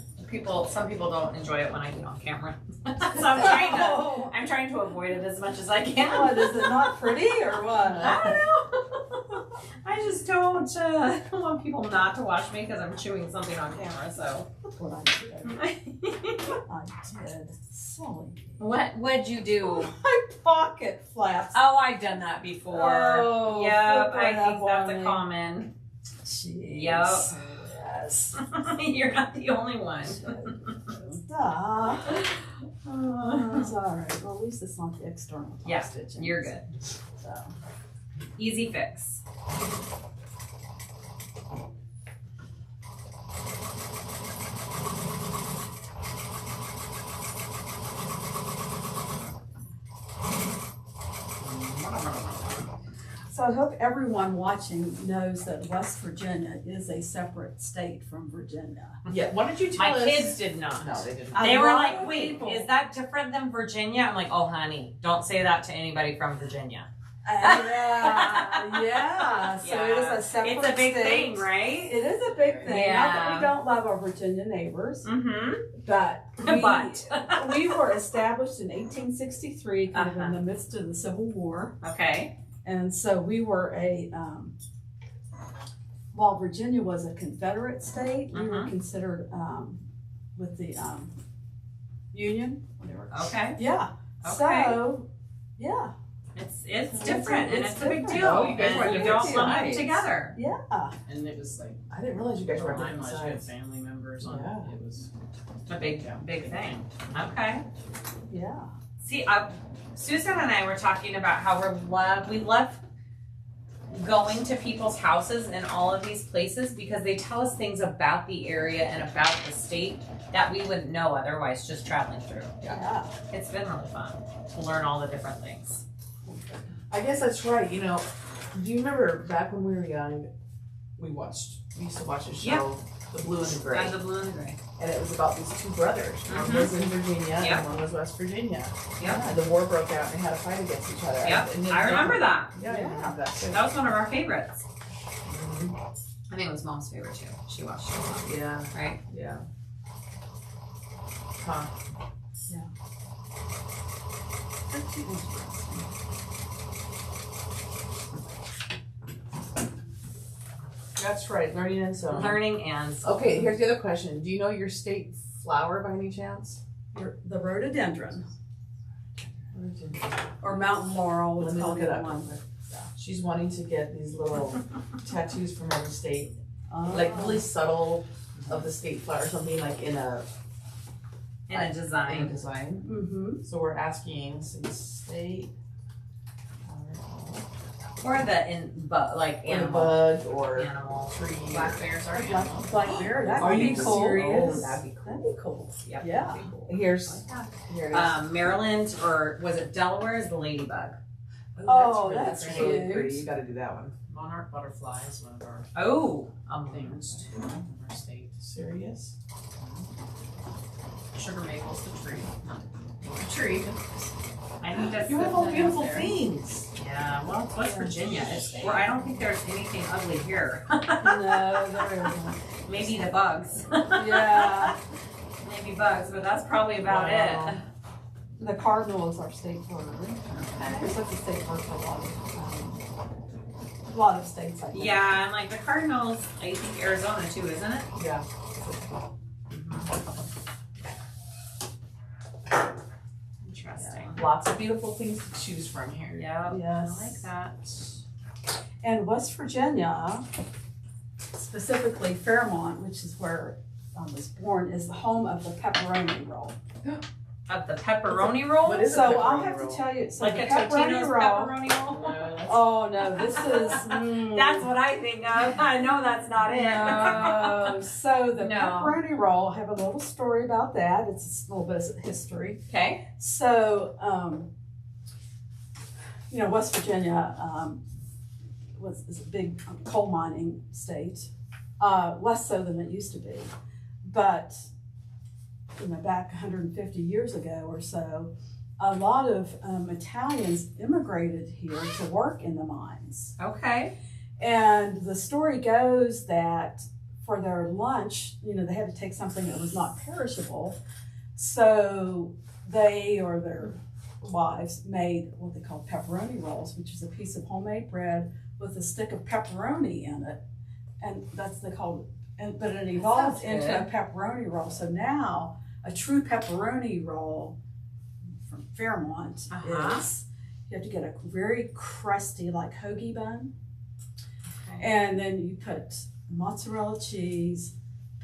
Some people don't enjoy it when I get on camera. So I'm trying to avoid it as much as I can. What, is it not pretty or what? I don't know. I I just don't want people not to watch me because I'm chewing something on camera. So Look what I did. I did. Silly. what'd you do? My pocket flaps. Oh, I've done that before. Oh, yep, flip I it think up that's on a me. common. Jeez. Yep. Yes. You're not the only one. Duh. It's all right. Well, at least it's not the external top Yeah, stitching. you're good. So. Easy fix. So I hope everyone watching knows that West Virginia is a separate state from Virginia. Yeah, why don't you tell My us? kids did not. No, they didn't. They A were lot like, of wait, people- is that different than Virginia? I'm like, oh, honey, don't say that to anybody from Virginia. Yeah. So it is Yeah. a separate It's a big state. thing, right? It is a big thing. Not that Yeah. we don't love our Virginia neighbors, Mm-hmm. but But. we were established in 1863, kind of in Uh-huh. the midst of the Civil War. Okay. And so we were while Virginia was a Confederate state, we were Mhm. considered with the Union, whatever. Okay. Yeah. Okay. So, yeah, It's different and It's it's a big different. deal. Oh, you guys were and you different don't too, lump right? them together. yeah. And it was like, I didn't realize you guys were on mine different was, you had sides. family members on Yeah. it. It was, It's a big thing. Okay. Yeah. See, Susan and I were talking about how we love going to people's houses in all of these places because they tell us things about the area and about the state that we wouldn't know otherwise just traveling through. Yeah. It's been really fun to learn all the different things. I guess that's right. You know, do you remember back when we were young, we used to watch a show, The Blue and the Gray, The blue and the gray. and it was about these two brothers. One Mhm. was in Virginia Yep. and one was West Virginia. Yep. Yeah, the war broke out and they had to fight against each other. Yep. And then- I remember that. Yeah, I remember that too. That was one of our favorites. Mhm. I think it was Mom's favorite too. She watched it a lot, Yeah, right? yeah. Huh. That's interesting. That's right, learning and sewing. Learning and Okay, here's the other question. Do you know your state flower by any chance? The rhododendron or mountain laurel, Let what's me called look it the up. other one. She's wanting to get these little tattoos from every state, Oh. like really subtle of the state flower, something like in a design. design. Mm-hmm. So we're asking state Or the like or a animal. bug or Animal. tree. black bears are animals. Black bear, that Are would be you cool. serious? Oh, that'd be cool. That'd be cool. Yep. Yeah. that'd be cool. Here's here it is. Maryland, or was it Delaware, is the ladybug. Oh, really that's pretty. Really cute. pretty. You got to do that one. Monarch butterfly is one of our Oh, things too, in our state. Serious? Sugar maple's the tree. The tree. I think that's You have all the- beautiful things. Yeah, well, it's West Virginia. Well, I don't think there's anything ugly here. No, there isn't. Maybe the bugs. Yeah. Maybe bugs, but that's probably about Wow. it. The cardinal is our state bird. Okay. It's such a state bird for a lot of states, I think. Yeah, and like the Cardinals, I think Arizona too, isn't it? Yeah. Interesting. Lots of beautiful things to choose from here. Yeah, Yes. I like that. And West Virginia, specifically Fairmont, which is where I was born, is the home of the pepperoni roll. Of the pepperoni roll? What is a So I'll pepperoni have roll? to tell you, so Like the a pepperoni Totino's roll. pepperoni roll? Oh no, this is. That's what I think of. I know that's not it. No. So the No. pepperoni roll, I have a little story about that. It's a little bit of history. Okay. So, West Virginia is a big coal mining state, less so than it used to be. But, back 150 years ago or so, a lot of Italians immigrated here to work in the mines. Okay. And the story goes that for their lunch, they had to take something that was not perishable. So they or their wives made what they called pepperoni rolls, which is a piece of homemade bread with a stick of pepperoni in it, and that's they called it. But it evolved sounds into a pepperoni roll. So now a true pepperoni roll from Fairmont is you have to get a very crusty like hoagie bun, and then you put mozzarella cheese,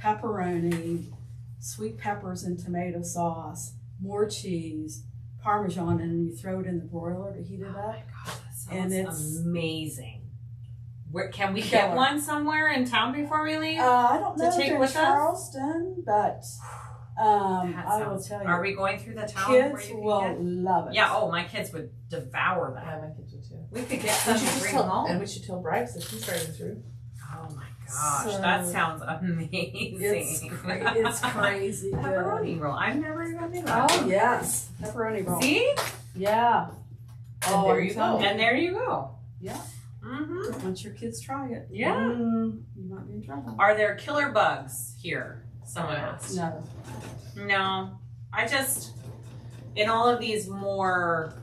pepperoni, sweet peppers and tomato sauce, more cheese, Parmesan, and you throw it in the broiler to heat it up. Oh my gosh, that sounds And it's amazing. Where can we get Killer. one somewhere in town before we leave? I don't To know if take they're in with us? Charleston, but That I will sounds- tell you, Are we going through the town where kids you can will get? love it. Yeah. Oh, my kids would devour Yeah, that. my kids would too. We could get We some should to just bring tell, home. and we should tell Bryce if he's driving through. Oh my gosh, So, that sounds amazing. It's crazy good. Pepperoni roll. I've never even been about Oh yes, pepperoni roll. See? Yeah. And there you I'm telling go. And there you go. Yeah. Mm-hmm. Once your kids try it, Yeah. you might be in trouble. Are there killer bugs here? Someone asked. No. No, I just in all of these more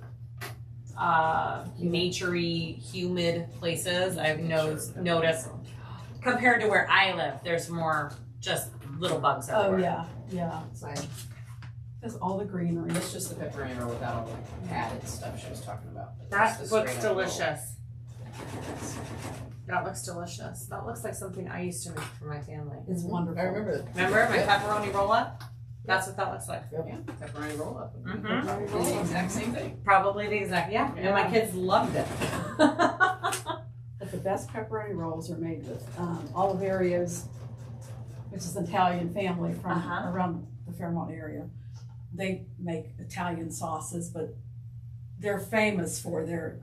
naturey, humid places, I've noticed compared to where I live, there's more just little bugs Oh everywhere. yeah. It's fine. That's all the greenery. It's just the pepperoni roll without all the added stuff she was talking about. Like, That just the looks straight up roll. delicious. That looks delicious. That looks like something I used to make for my family. It's wonderful. I remember that. Remember my pepperoni roll up? That's what that looks like. Yeah, pepperoni roll up. Mm-hmm. Pepperoni The roll. exact same thing. Probably the exact, yeah. And my kids loved it. But the best pepperoni rolls are made with Oliveria's, which is an Italian family from Uh-huh. around the Fairmont area. They make Italian sauces, but they're famous for their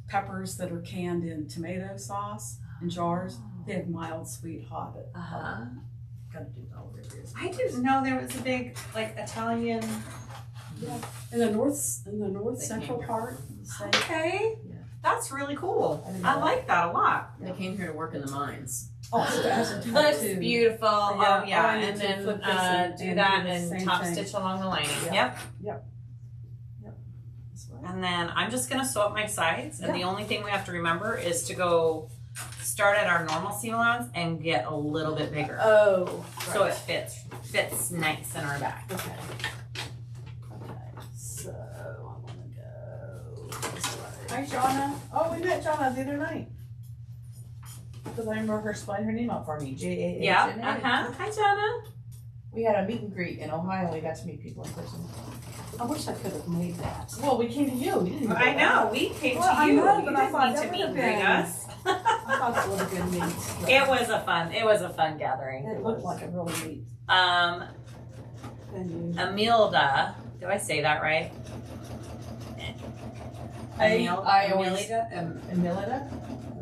peppers that are canned in tomato sauce in jars. They have mild, sweet, hot. Uh-huh. Gotta do Oliveria's. I didn't know there was a big like Italian. In the north They central came here. part, say, Okay, Yeah. that's really cool. I didn't I know like that a lot. They came here to work in the mines. oh, so that's what you Looks do. beautiful. Yeah. Oh yeah, Oh, I need and to then flip this and do do that the and same top thing. stitch along the lining. Yeah. Yep. That's right. And then I'm just gonna sew up my sides, and Yeah. the only thing we have to remember is to go start at our normal seam allowance and get a little bit bigger, Oh, so it fits nice in our back. okay. Okay, so I wanna go this way. Hi, Donna. Oh, we met Donna the other night. Because I remember her spelling her name out for me. Jahna. Yeah. Hi, Jenna. We had a meet and greet in Ohio. We got to meet people in person. I wish I could have made that. Well, we came to you. You didn't I know we came Well, to I you. know, You but I didn't thought need that to would meet have and greet been- us. I thought it would have been neat. but It was a fun gathering. It looked like a really neat venue. Emilda, do I say that right? I always- Emilda? Emilda?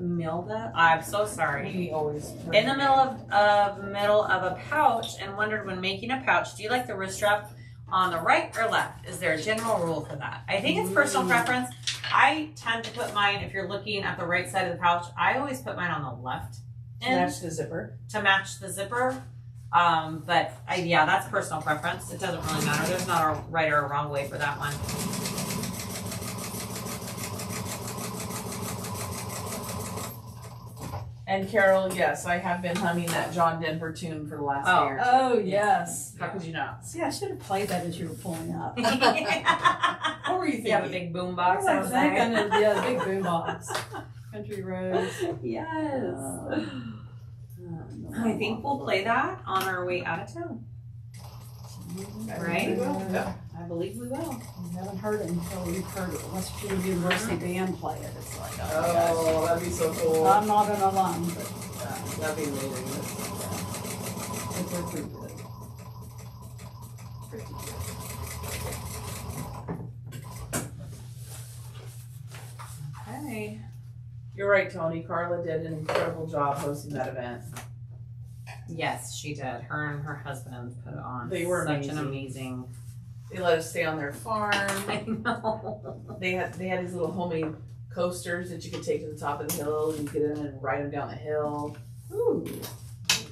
Emilda? I'm so sorry. We always. In the middle of a pouch, and wondered when making a pouch, do you like the wrist strap on the right or left? Is there a general rule for that? I think it's personal preference. I tend to put mine, if you're looking at the right side of the pouch, I always put mine on the left end Match the zipper. to match the zipper. But yeah, that's personal preference. It doesn't really matter. There's not a right or a wrong way for that one. And Carol, yes, I have been humming that John Denver tune for the last Oh. day or two. Oh, yes. How could you not? See, I should have played that as you were pulling up. What were you thinking? You have a big boom I box was outside. thinking, yeah, the big boombox. Country roads. Yes. I think we'll play that on our way out of town. Right? Yeah. I believe we will. You haven't heard it until you've heard it. West Virginia University band play it. It's like, oh, Oh, that'd be so cool. I'm not an alum, but That'd be amazing. they're pretty good. Pretty good. Okay. You're right, Tony. Carla did an incredible job hosting that event. Yes, she did. Her and her husband put on They were such amazing. an amazing. They let us stay on their farm. I know. They had these little homemade coasters that you could take to the top of the hill and get in and ride them down the hill. Ooh.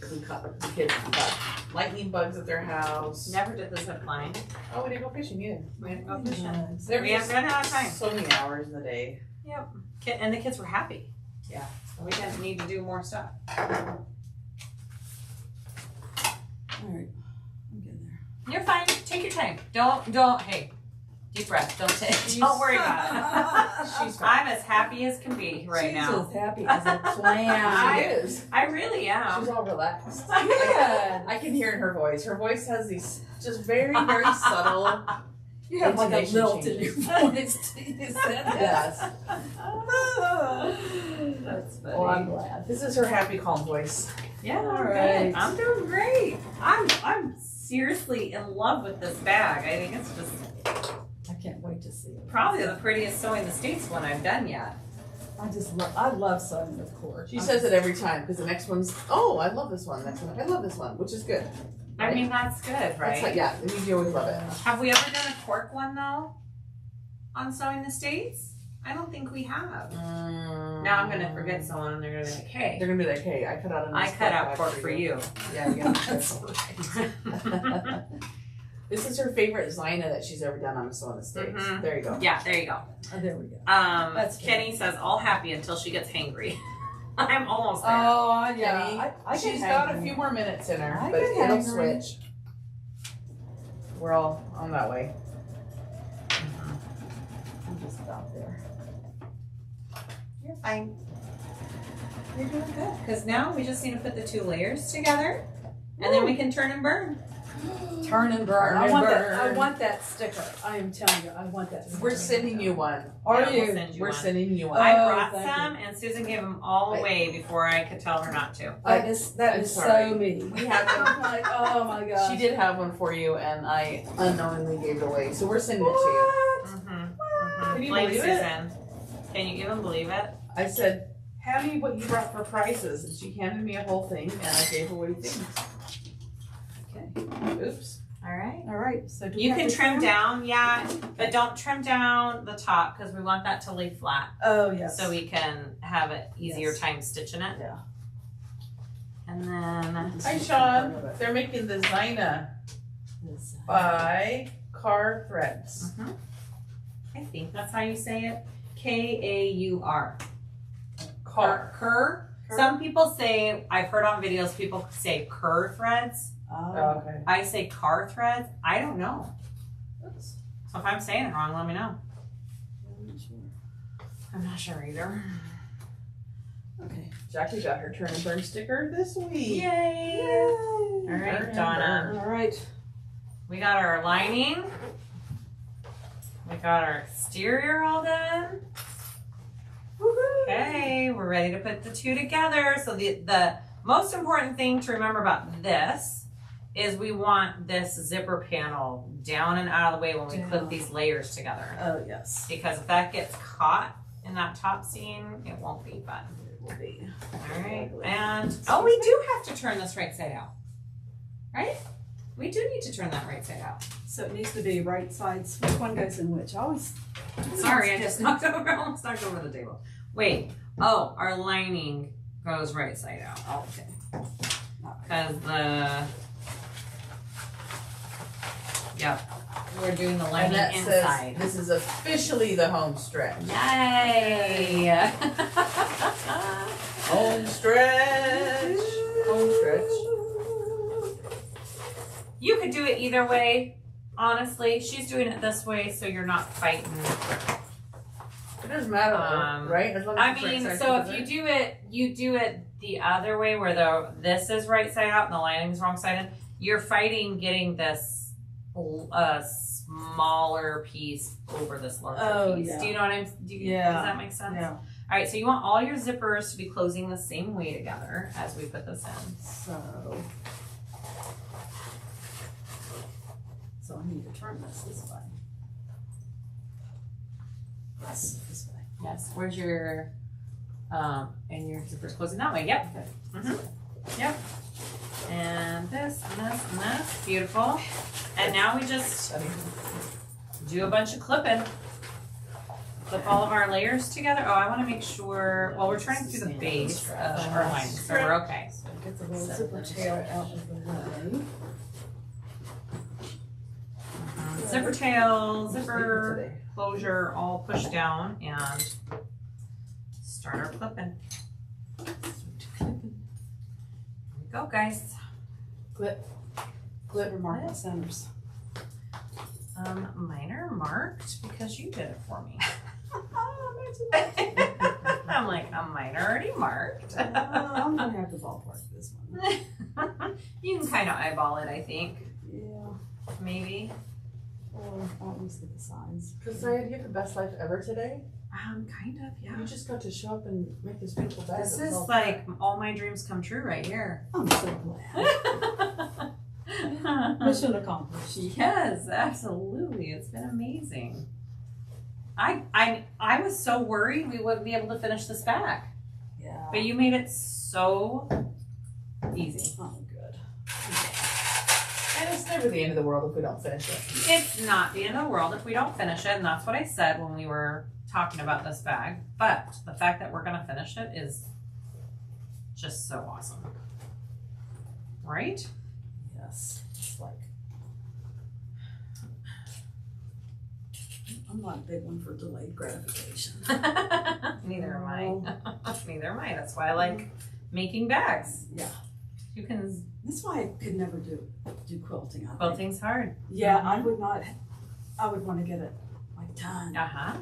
The kids got lightning bugs at their house. Never did the zip line. Oh, we didn't go fishing either. We didn't go fishing. There We haven't run out of time. so many hours in the day. And the kids were happy. We didn't need to do more stuff. All right, I'm getting there. You're fine. Take your time. Don't. Hey, deep breath. Don't worry about it. She's fine. I'm as happy as can be right now. She's as happy as a clam. She is. I really am. She's all relaxed. Good. I can hear in her voice. Her voice has these just very, very subtle. You have like a intonation lilt in your changes. voice. You said that. Yes. That's funny. Well, I'm glad. This is her happy, calm voice. Yeah, All I'm right. good. I'm doing great. I'm seriously in love with this bag. I think it's just I can't wait to see it. probably the prettiest Sewing the States one I've done yet. I love sewing, of course. She says it every time because the next one's, oh, I love this one. Next one, I love this one, which is good. I mean, that's good, That's right? how, yeah, you always love it. Have we ever done a cork one though? On Sewing the States? I don't think we have. Now I'm gonna forget someone and they're gonna be like, hey, They're gonna be like, hey, I cut out a nice I cut out bag cork for you. Yeah, yeah. That's right. This is her favorite Zina that she's ever done on a Sewing the States. Mhm. There you go. Yeah, there you go. Oh, there we go. That's That's Kenny says all happy until she gets hangry. I'm almost there. Oh, Kenny, yeah. I she's get got a hangry. few more minutes in her, I but get it'll hangry. switch. We're all on that way. I'm just about there. You're fine. You're doing good. Because now we just need to put the 2 layers together and then we can turn and burn. Turn and burn. Turn I and want burn. that. I want that sticker. I am telling you, I want that. We're sticker. sending you one. Are Yeah, you? we'll send you We're one. sending you one. Oh, I brought thank some and Susan gave them all away before I could tell her not to. That is I'm so sorry. me. We have I'm like, oh my gosh. She did have one for you, and I unknowingly gave it away. So we're sending it to you. Can you Blame believe it? Susan. Can you even believe it? I said, "Hand me what you brought for prices," and she handed me a whole thing, and I gave away things. Okay. Oops. All right. All right. So do we You have can to trim down, yeah, but don't trim down the top because we want that to lay flat Oh yes. so we can have an easier Yes. time stitching it. Yeah. And then Hi, Sean. They're making the Zina by Car Threads. I think that's how you say it. Kaur. Car. Cur. Some people say, I've heard on videos, people say cur threads. Oh, okay. I say car threads. I don't know. Oops. So if I'm saying it wrong, let me know. I'm not sure. I'm not sure either. Okay. Jackie got her turn and burn sticker this week. Yay! All Turn right, and Donna. burn. All right. We got our lining. We got our exterior all done. Okay, we're ready to put the 2 together. So the most important thing to remember about this is we want this zipper panel down and out of the way when we Down. clip these layers together. Oh yes. Because if that gets caught in that top seam, it won't be fun. It will be. All right, and oh, we do have to turn this right side out, right? We do need to turn that right side out. So it needs to be right sides. Which one goes in which? I always. Sorry, I just almost knocked over the table. Wait, oh, our lining goes right side out. Oh, okay. Because yep, we're doing the And lining that inside. says this is officially the home stretch. Yay! Home stretch. Home stretch. You could do it either way. Honestly, she's doing it this way, so you're not fighting. It doesn't matter, though, right? As long as I it's right mean, side so together. if you do it the other way, where this is right side out and the lining's wrong side in, you're fighting getting this smaller piece over this larger Oh, piece. yeah. Do you know what I'm? Yeah. Does that make sense? Yeah. All right. So you want all your zippers to be closing the same way together as we put this in. So I need to turn this way. Yes, this way. Yes. Where's your and your zippers closing that way? Yep. Yep. And this and this and this. Beautiful. And now we just do a bunch of clipping. Clip all of our layers together. Oh, I want to make sure. Well, we're trying to do the base of our line, so we're okay. Get the little zipper tail out of the way. Zipper tail, zipper closure, all pushed down, and start our clipping. Go, guys. Clip mark the centers. Mine are marked because you did it for me. I'm like, mine are already marked. I'm gonna have to ballpark this one. You can kind of eyeball it, I think. Yeah. Maybe. Or at least get the signs. Kassiah, do you have the best life ever today? Kind of, yeah. You just got to show up and make this beautiful bag. This that was is all like all my dreams come true right here. I'm so glad. Mission accomplished. Yes, absolutely. It's been amazing. I was so worried we wouldn't be able to finish this bag, Yeah. but you made it so easy. Oh, good. And it's never the end of the world if we don't finish it. It's not the end of the world if we don't finish it, and that's what I said when we were talking about this bag. But the fact that we're gonna finish it is just so awesome, right? Yes. It's like I'm not a big one for delayed gratification. Neither am I. Neither am I. That's why I like making bags. Yeah. You can. That's why I could never do quilting. I think. Quilting's hard. Yeah, I would not. I would want to get it like done. Yeah.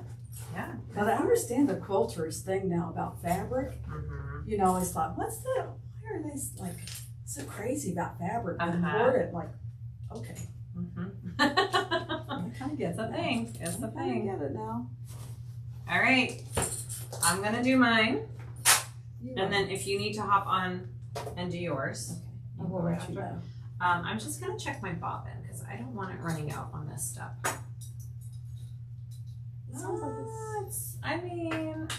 But I understand the quilters thing now about fabric. Mm-hmm. You know, it's like, why are they like so crazy about fabric and Uh-huh. important? Like, okay, Mm-hmm. I kind of get It's a it now. thing. It's a I thing. get it now. All right. I'm gonna do mine, You and then if you need to hop on and do yours, I will let you know. I'm just gonna check my bobbin because I don't want it running out on this stuff. Sounds like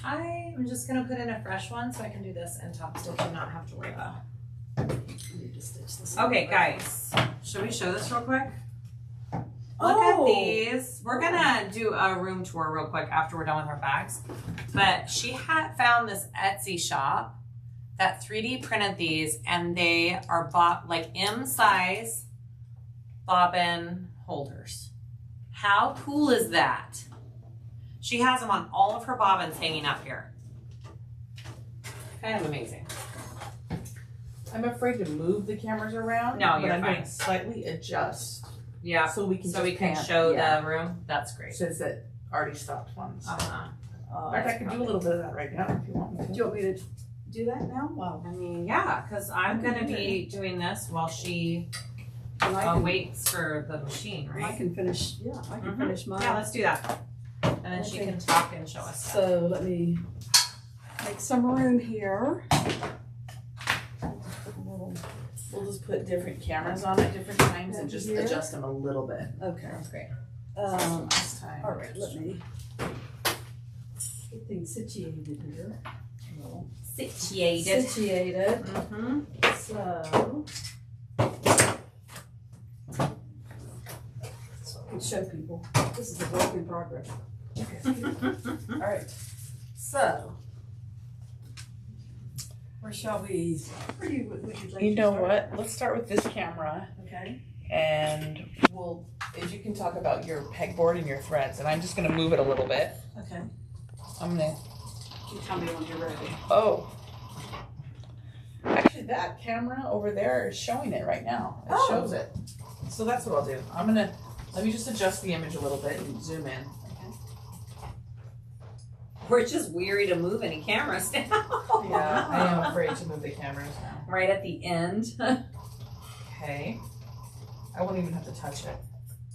I'm just gonna put in a fresh one so I can do this and top stitch and not have to worry about it. I need to stitch this. Okay, guys, should we show this real quick? Look at these. We're gonna do a room tour real quick after we're done with our bags. But she had found this Etsy shop that 3D printed these, and they are bought like M size bobbin holders. How cool is that? She has them on all of her bobbins hanging up here. Kind of amazing. I'm afraid to move the cameras around. No, but you're I'm fine. going to slightly adjust Yeah. so we can So we just can pan. show Yeah. the room. That's great. Since it already stopped ones. Uh-huh. In fact, I could do a little bit of that right now if you want me Do to. you want me to do that now? Wow. I mean, yeah, because I'm gonna be doing this while she And I can, waits for the machine, I right? can finish. Yeah, I can Mhm. finish mine. Yeah, let's do that. And then she Okay. can talk and show us stuff. So let me make some room here. We'll just put different cameras on at different times and just Here. adjust them a little bit. Okay. That's great. This time. All right, let me get things situated here. Well, Situated. situated. Mm-hmm. So I can show people. This is a work in progress. All right. So where shall we? Where would you like You to know start? what? Let's start with this camera, Okay. and if you can talk about your pegboard and your threads, and I'm just gonna move it a little bit. Okay. I'm gonna. You tell me when you're ready. Oh. Actually, that camera over there is showing it right now. It Oh. shows it. So that's what I'll do. Let me just adjust the image a little bit and zoom in. We're just weary to move any cameras now. Yeah, I am afraid to move the cameras now. Right at the end. Okay. I won't even have to touch it.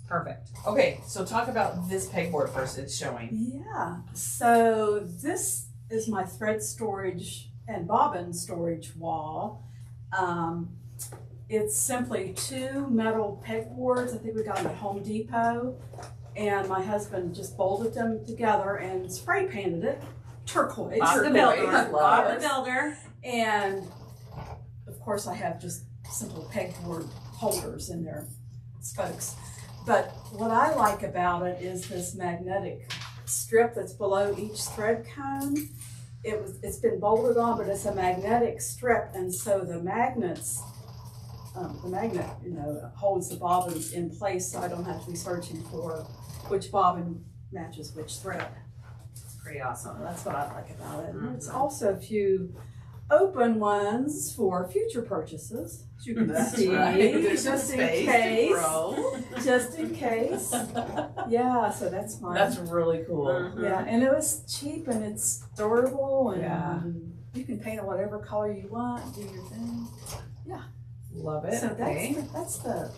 Perfect. Okay, so talk about this pegboard first. It's showing. Yeah. So this is my thread storage and bobbin storage wall. It's simply 2 metal pegboards. I think we got them at Home Depot. And my husband just bolted them together and spray painted it turquoise. Bob the turquoise. Builder. Love Bob it. the Builder. And of course I have just simple pegboard holders in their spokes. But what I like about it is this magnetic strip that's below each thread cone. It's been bolted on, but it's a magnetic strip, and so the magnet, holds the bobbins in place, so I don't have to be searching for which bobbin matches which thread. Pretty awesome. So that's what I like about it. And it's Mhm. also a few open ones for future purchases. As you can That's see, right. There's some just in space to case. grow. Just in case. Yeah, so that's mine. That's really cool. Mhm. Yeah, and it was cheap and it's durable and Yeah. you can paint it whatever color you want, do your thing. Love it. So Okay. that's the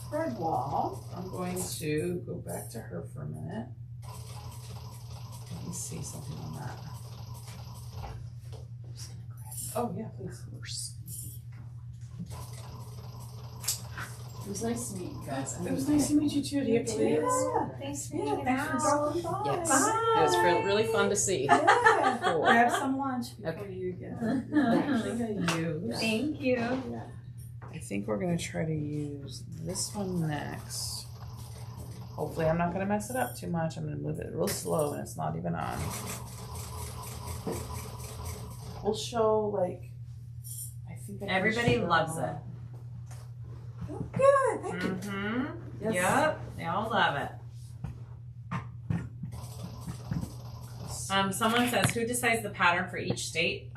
thread wall. I'm going to go back to her for a minute. Let me see something on that. Oh yeah, please. It was nice to meet you guys. It was nice to meet you too. Do you have to leave? Thanks for Yeah, hanging thanks for out. dropping by. Yes. Bye. It was really fun to see. Yeah. Cool. Grab some lunch before Okay. you go. I'm actually gonna use. Thank you. I think we're gonna try to use this one next. Hopefully I'm not gonna mess it up too much. I'm gonna move it real slow and it's not even on. We'll show like, I think I can Everybody show- loves it. Oh, good. Thank you. Mm-hmm. Yes. Yep, they all love it. Someone says, who decides the pattern for each state?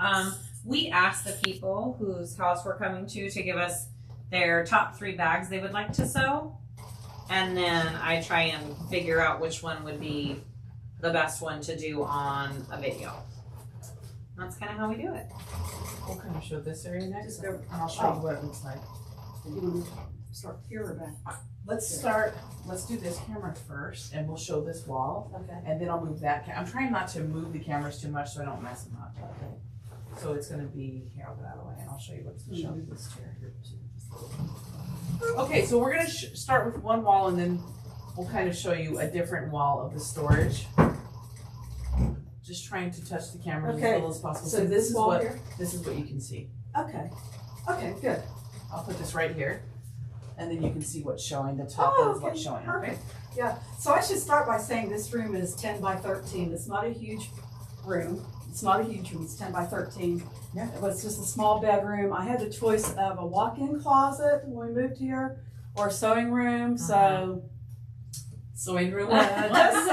We asked the people whose house we're coming to give us their top 3 bags they would like to sew. And then I try and figure out which one would be the best one to do on a video. That's kind of how we do it. We'll kind of show this area next. Just go- And I'll show you what it looks like. You want to start here or back? Let's do this camera first and we'll show this wall. Okay. And then I'll move that. I'm trying not to move the cameras too much so I don't mess them up. Okay. So it's gonna be, here, I'll get out of the way and I'll show you what's to show. Move this chair here too. Okay, so we're gonna start with one wall and then we'll kind of show you a different wall of the storage. Just trying to touch the camera as Okay, little as possible. So this is wall what, here? this is what you can see. Okay. Okay, good. I'll put this right here. And then you can see what's showing, the top Oh, is what's okay, showing, okay? perfect. Yeah, so I should start by saying this room is 10 by 13. It's not a huge room. It's not a huge room, it's 10 by 13. Yeah. It was just a small bedroom. I had the choice of a walk-in closet when we moved here or a sewing room, so. Sewing room. Just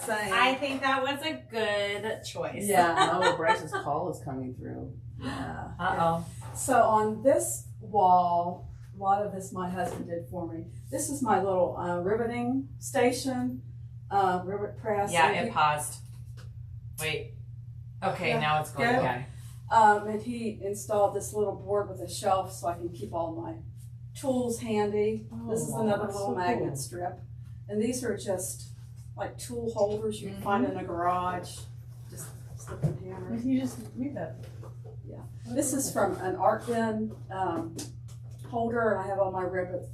saying. I think that was a good choice. Yeah. Oh, Bryce's call is coming through. Yeah. Uh-oh. So on this wall, a lot of this my husband did for me. This is my little riveting station, rivet press. Yeah, and it he, paused. Wait. Okay, Yeah. now it's going Good. again. and he installed this little board with a shelf so I can keep all my tools handy. This is Oh, another that's little so magnet cool. strip. And these are just like tool holders you can find in a garage. Just slip in hammers. You just made that. This is from an art bin holder, and I have all my rivets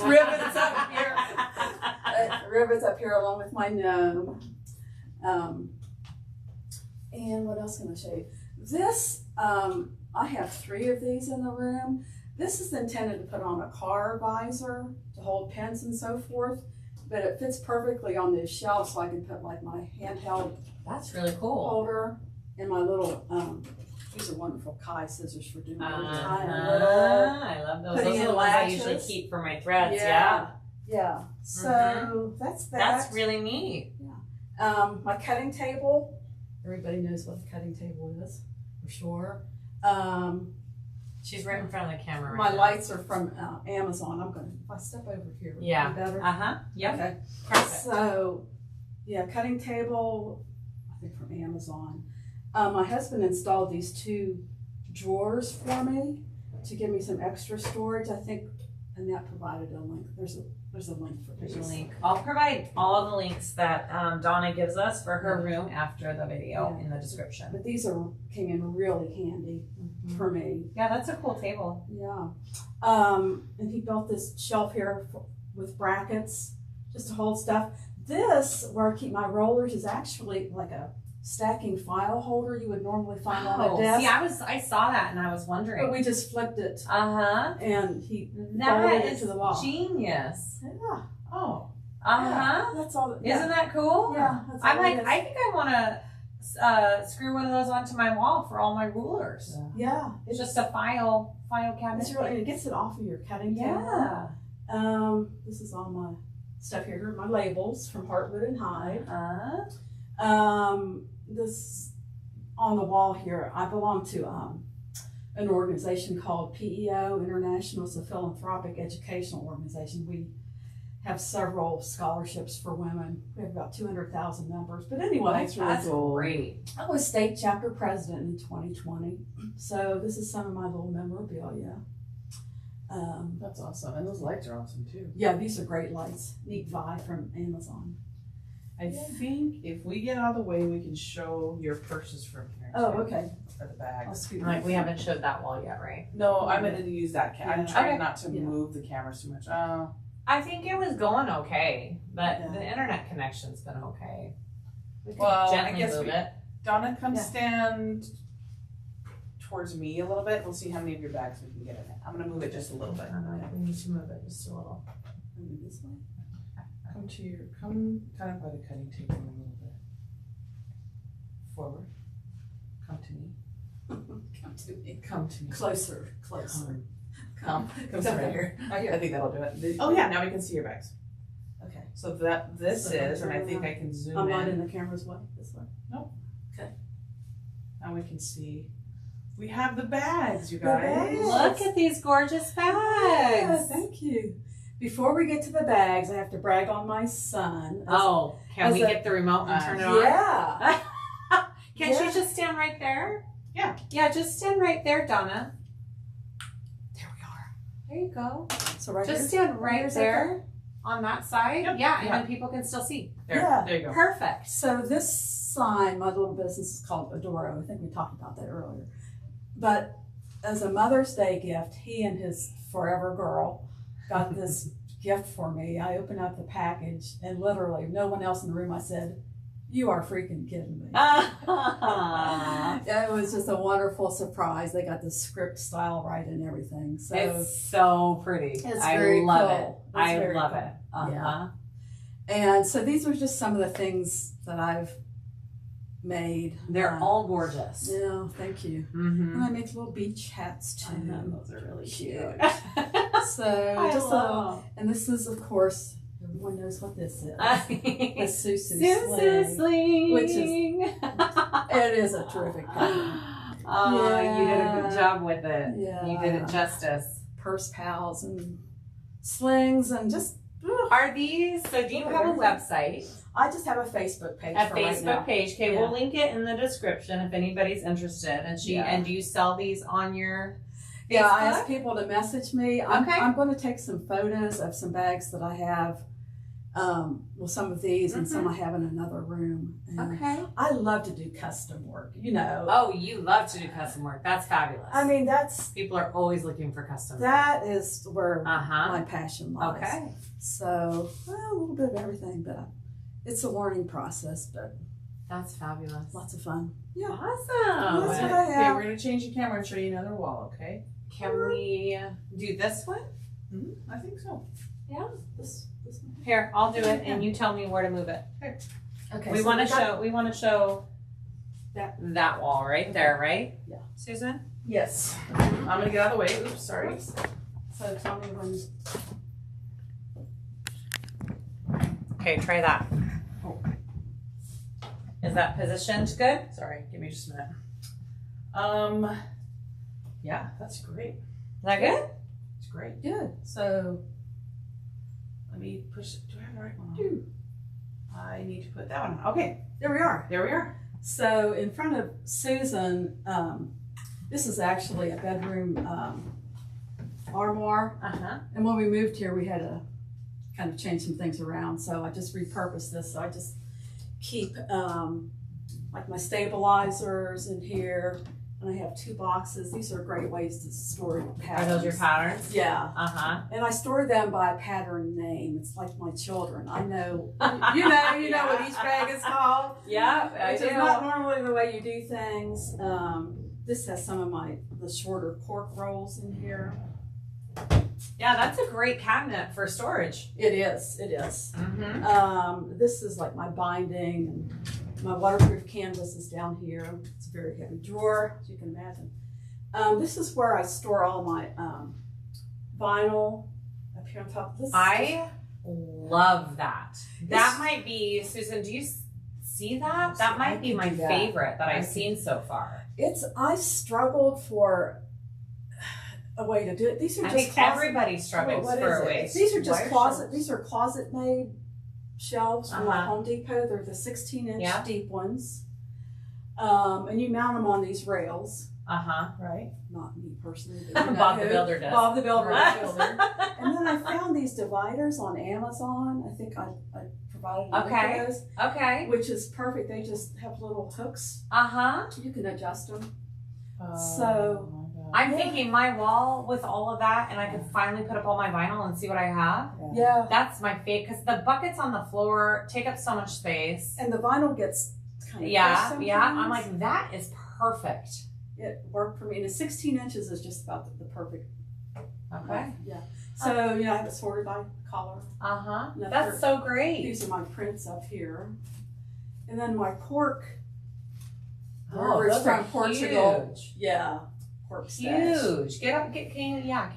up here. Rivets up here along with my gnome. And what else can I show you? This, I have 3 of these in the room. This is intended to put on a car visor to hold pens and so forth, but it fits perfectly on this shelf so I can put like my handheld That's really cool. holder and my little, these are wonderful Kai scissors for doing tying a Uh-huh. little. I love those. Putting Those are in the ones I usually latches. keep for my threads. Yeah. Yeah. So that's that. That's really neat. My cutting table. Everybody knows what a cutting table is, for sure. She's right in front of the camera right My now. lights are from Amazon. I'm gonna, if I step over here, would it Yeah. be better? Uh-huh. Yep. Okay. Perfect. So, yeah, cutting table, I think from Amazon. My husband installed these 2 drawers for me to give me some extra storage. I think Annette provided a link. There's a link for There's a these. link. I'll provide all the links that Donna gives us for her room after the video Yeah. in the description. But these came in really handy for me. Yeah, that's a cool table. Yeah. And he built this shelf here with brackets just to hold stuff. This, where I keep my rollers, is actually like a stacking file holder you would normally find on a desk. see, I saw that and I was But wondering. we just flipped it Uh-huh. and he That bolted it is to the wall. genius. Yeah. Oh. Uh-huh. That's all. Isn't that cool? Yeah. That's all I'm like, it is. I think I want to screw one of those onto my wall for all my rulers. Yeah. It's just a file cabinet. It's really, and it gets it off of your cutting table. Yeah. This is all my stuff here. Here are my labels from Heartwood and Hyde. Uh, This on the wall here, I belong to an organization called PEO International. It's a philanthropic educational organization. We have several scholarships for women. We have about 200,000 members. But anyway, That's really That's cool. great. I was state chapter president in 2020. So this is some of my little memorabilia. That's awesome. And those lights are awesome too. Yeah, these are great lights. Neat Vi from Amazon. I think if we get out of the way, we can show your purses from here. Oh, too, okay. For the I'll bags. scoot. Like we haven't showed that wall yet, right? No, I'm gonna use that. I'm Yeah. trying Okay. not to Yeah. move the cameras too much. Oh, I think it was going okay, but Yeah. the internet connection's been okay. We could Well, I gently guess move we- it. Donna, come Yeah. stand towards me a little bit. We'll see how many of your bags we can get in it. I'm gonna move it just a little bit. We need to move it just a little. Move this way. Come kind of by the cutting table a little bit. Forward. Come to me. Come to me. Come to me. Closer. Come It's sit over right here. Right I here. think that'll do it. Oh yeah, now we can see your bags. Okay. So this So is, and I turn think around. I can zoom I'm not in. in the camera's way. This way. Now we can see. We have the bags, you The guys. bags. Look at these gorgeous Yeah, bags. thank you. Before we get to the bags, I have to brag on my son. Oh, can as we a- get the remote and turn it on? Yeah. Can't Yeah. you just stand right there? Yeah. Yeah, just stand right there, Donna. There we are. There you go. So right Just here. stand right here's there on that side. Yep. Yeah, and Yeah. then people can still see. There, Yeah. there you go. Perfect. So this sign, my little business is called Adoro. I think we talked about that earlier. But as a Mother's Day gift, he and his forever girl got this gift for me. I opened up the package and literally no one else in the room, I said, "You are freaking kidding me." It was just a wonderful surprise. They got the script style right and everything. So It's so pretty. It's I very love cool. it. It's I very love cool. it. Uh-huh. Yeah. And so these were just some of the things that I've made. They're all gorgeous. Yeah, thank you. Mm-hmm. And I make little beach hats too. Those are really cute. So I just a little, love and this is of course everyone knows what this is. The them. Susu Susu sling. Which is- sling. It is a terrific pattern. Oh, you did a Yeah. good job with it. Yeah. You did it justice. Purse pals and slings and just. Are these, so do you have a website? I just have a Facebook page. A for right now. Facebook page. Okay, Yeah. we'll link it in the description if anybody's interested. And Yeah. and do you sell these on your Yeah, I Facebook? ask people to message me. I'm going to take some photos of some bags that I have. Some of these and some I have in another room. And Okay. I love to do custom work. You know. Oh, you love to do custom work. That's fabulous. I mean, people people are always looking for custom. that is where Uh-huh. my passion lies. Okay. So, well, a little bit of everything, but it's a learning process, but That's fabulous. lots of fun. Yeah. Awesome. That's what Okay, I have. we're gonna change the camera and show you another wall, okay? Can we do this one? I think so. This one. Here, I'll do it, and you tell me where to move it. Okay. We so want to got- show That. that wall right there, right? Yeah. Susan. Yes. I'm gonna get out of the way. Oops, sorry. So tell me when. Okay, try that. Oh. Is that positioned good? Sorry, give me just a minute. Yeah, that's great. Is that good? It's great. Good. So. Let me push it. Do I have the right one on? I need to put that one on. Okay, There we are. there we are. So in front of Susan, this is actually a bedroom armoire. Uh-huh. And when we moved here, we had to kind of change some things around. So I just repurposed this. So I just keep like my stabilizers in here. And I have 2 boxes. These are great ways to store Are patterns. those your patterns? Yeah. Uh-huh. And I store them by pattern name. It's like my children. I know, you know what each bag is called. Yeah, I Which do. is not normally the way you do things. This has some of the shorter cork rolls in here. Yeah, that's a great cabinet for storage. It is. It is. Mm-hmm. This is like my binding and my waterproof canvas is down here. It's a very heavy drawer, as you can imagine. This is where I store all my vinyl up here on top of this. I love that. That It's- might be, Susan, do you see that? That I might be could my do that. favorite that I I've could- seen so far. I struggled for a way to do it. These are I just think closet. everybody struggles what for is a it? way. These are just Wire closet. shelves. These are closet made shelves from like Uh-huh. Home Depot. They're the 16-inch Yeah. deep ones, and you mount them on these rails. Uh-huh. Right. Not me personally, but you know Bob the who. Builder does. Bob the Builder. Right. And then I found these dividers on Amazon. I think I provided a link Okay. to those, Okay. which is perfect. They just have little hooks. Uh-huh. You can adjust them. Oh, So- my God. I'm Yeah. thinking my wall with all of that, and I could finally put up all my vinyl and see what I have. Yeah. That's my favorite, because the buckets on the floor take up so much space. And the vinyl gets kind of Yeah, crushed yeah. I'm sometimes. like, that is perfect. It worked for me. And the 16 inches is just about the perfect. Okay. Yeah. So, you know, I have it sorted by color. Uh-huh. Left That's or- so great. These are my prints up here. And then my cork. Oh, wherever it's those are from, Portugal. huge. Yeah. Cork stash. Huge. Can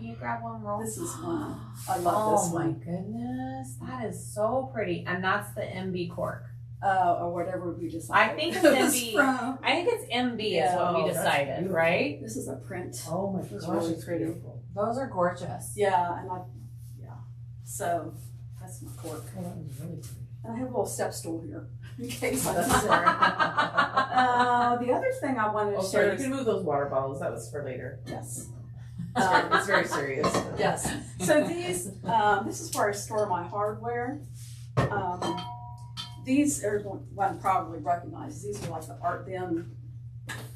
you grab one roll? This is one. I love this Oh my one. goodness. That is so pretty. And that's the MB cork. Or whatever we decided. I think it's it was MB. from. I think it's MB is Yeah. what we Oh, that's decided, beautiful. right? This is a print. Oh my It's gosh, really it's pretty. beautiful. Those are gorgeous. Yeah, so that's my cork. Oh, that was really pretty. And I have a little step stool here in case That's necessary. The other thing I wanted Oh, to sorry, share you is can move those water bottles. That was for later. yes. It's very serious. Yes. So these, this is where I store my hardware. These are one probably recognizes. These are like the art bin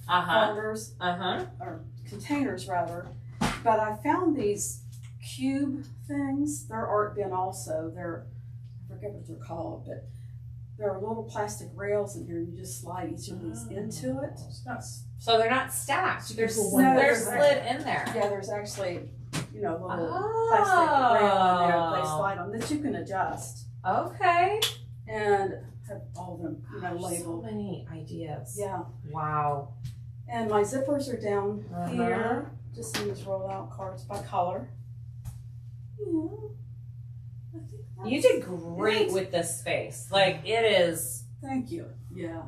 Uh-huh. folders Uh-huh. or containers rather. But I found these cube things. They're art bin also. I forget what they're called, but there are little plastic rails in here. You just slide each of these into it. So they're not stacked. They're, People wonder- they're No, slid in there. Yeah, there's actually, little Oh. plastic rail in there that they slide on that you can adjust Okay. and have all of them, So labeled. many ideas. Yeah, Wow. and my zippers are down Uh-huh. here. Just in these roll-out cards by color. Yeah, I think You that's did great it. with this space. Like it is Thank you. Yeah,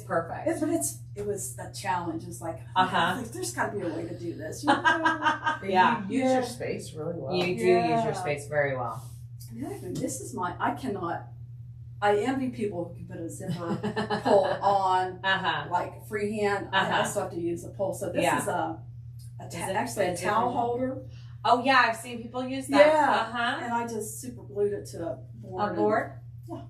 perfect. but it was a challenge. It's like, Uh-huh. there's got to be a way to do this. Yeah. You use Yeah. your space really well. You do use Yeah. your space very well. And the other thing, this is I envy people who can put a zipper pull on Uh-huh. like freehand. I Uh-huh. still have to use a pull. So this Yeah. is Is it actually a towel different? holder, Oh yeah, I've seen people use that. Yeah. Uh-huh. and I just super glued it to a board. A and- board? Yeah.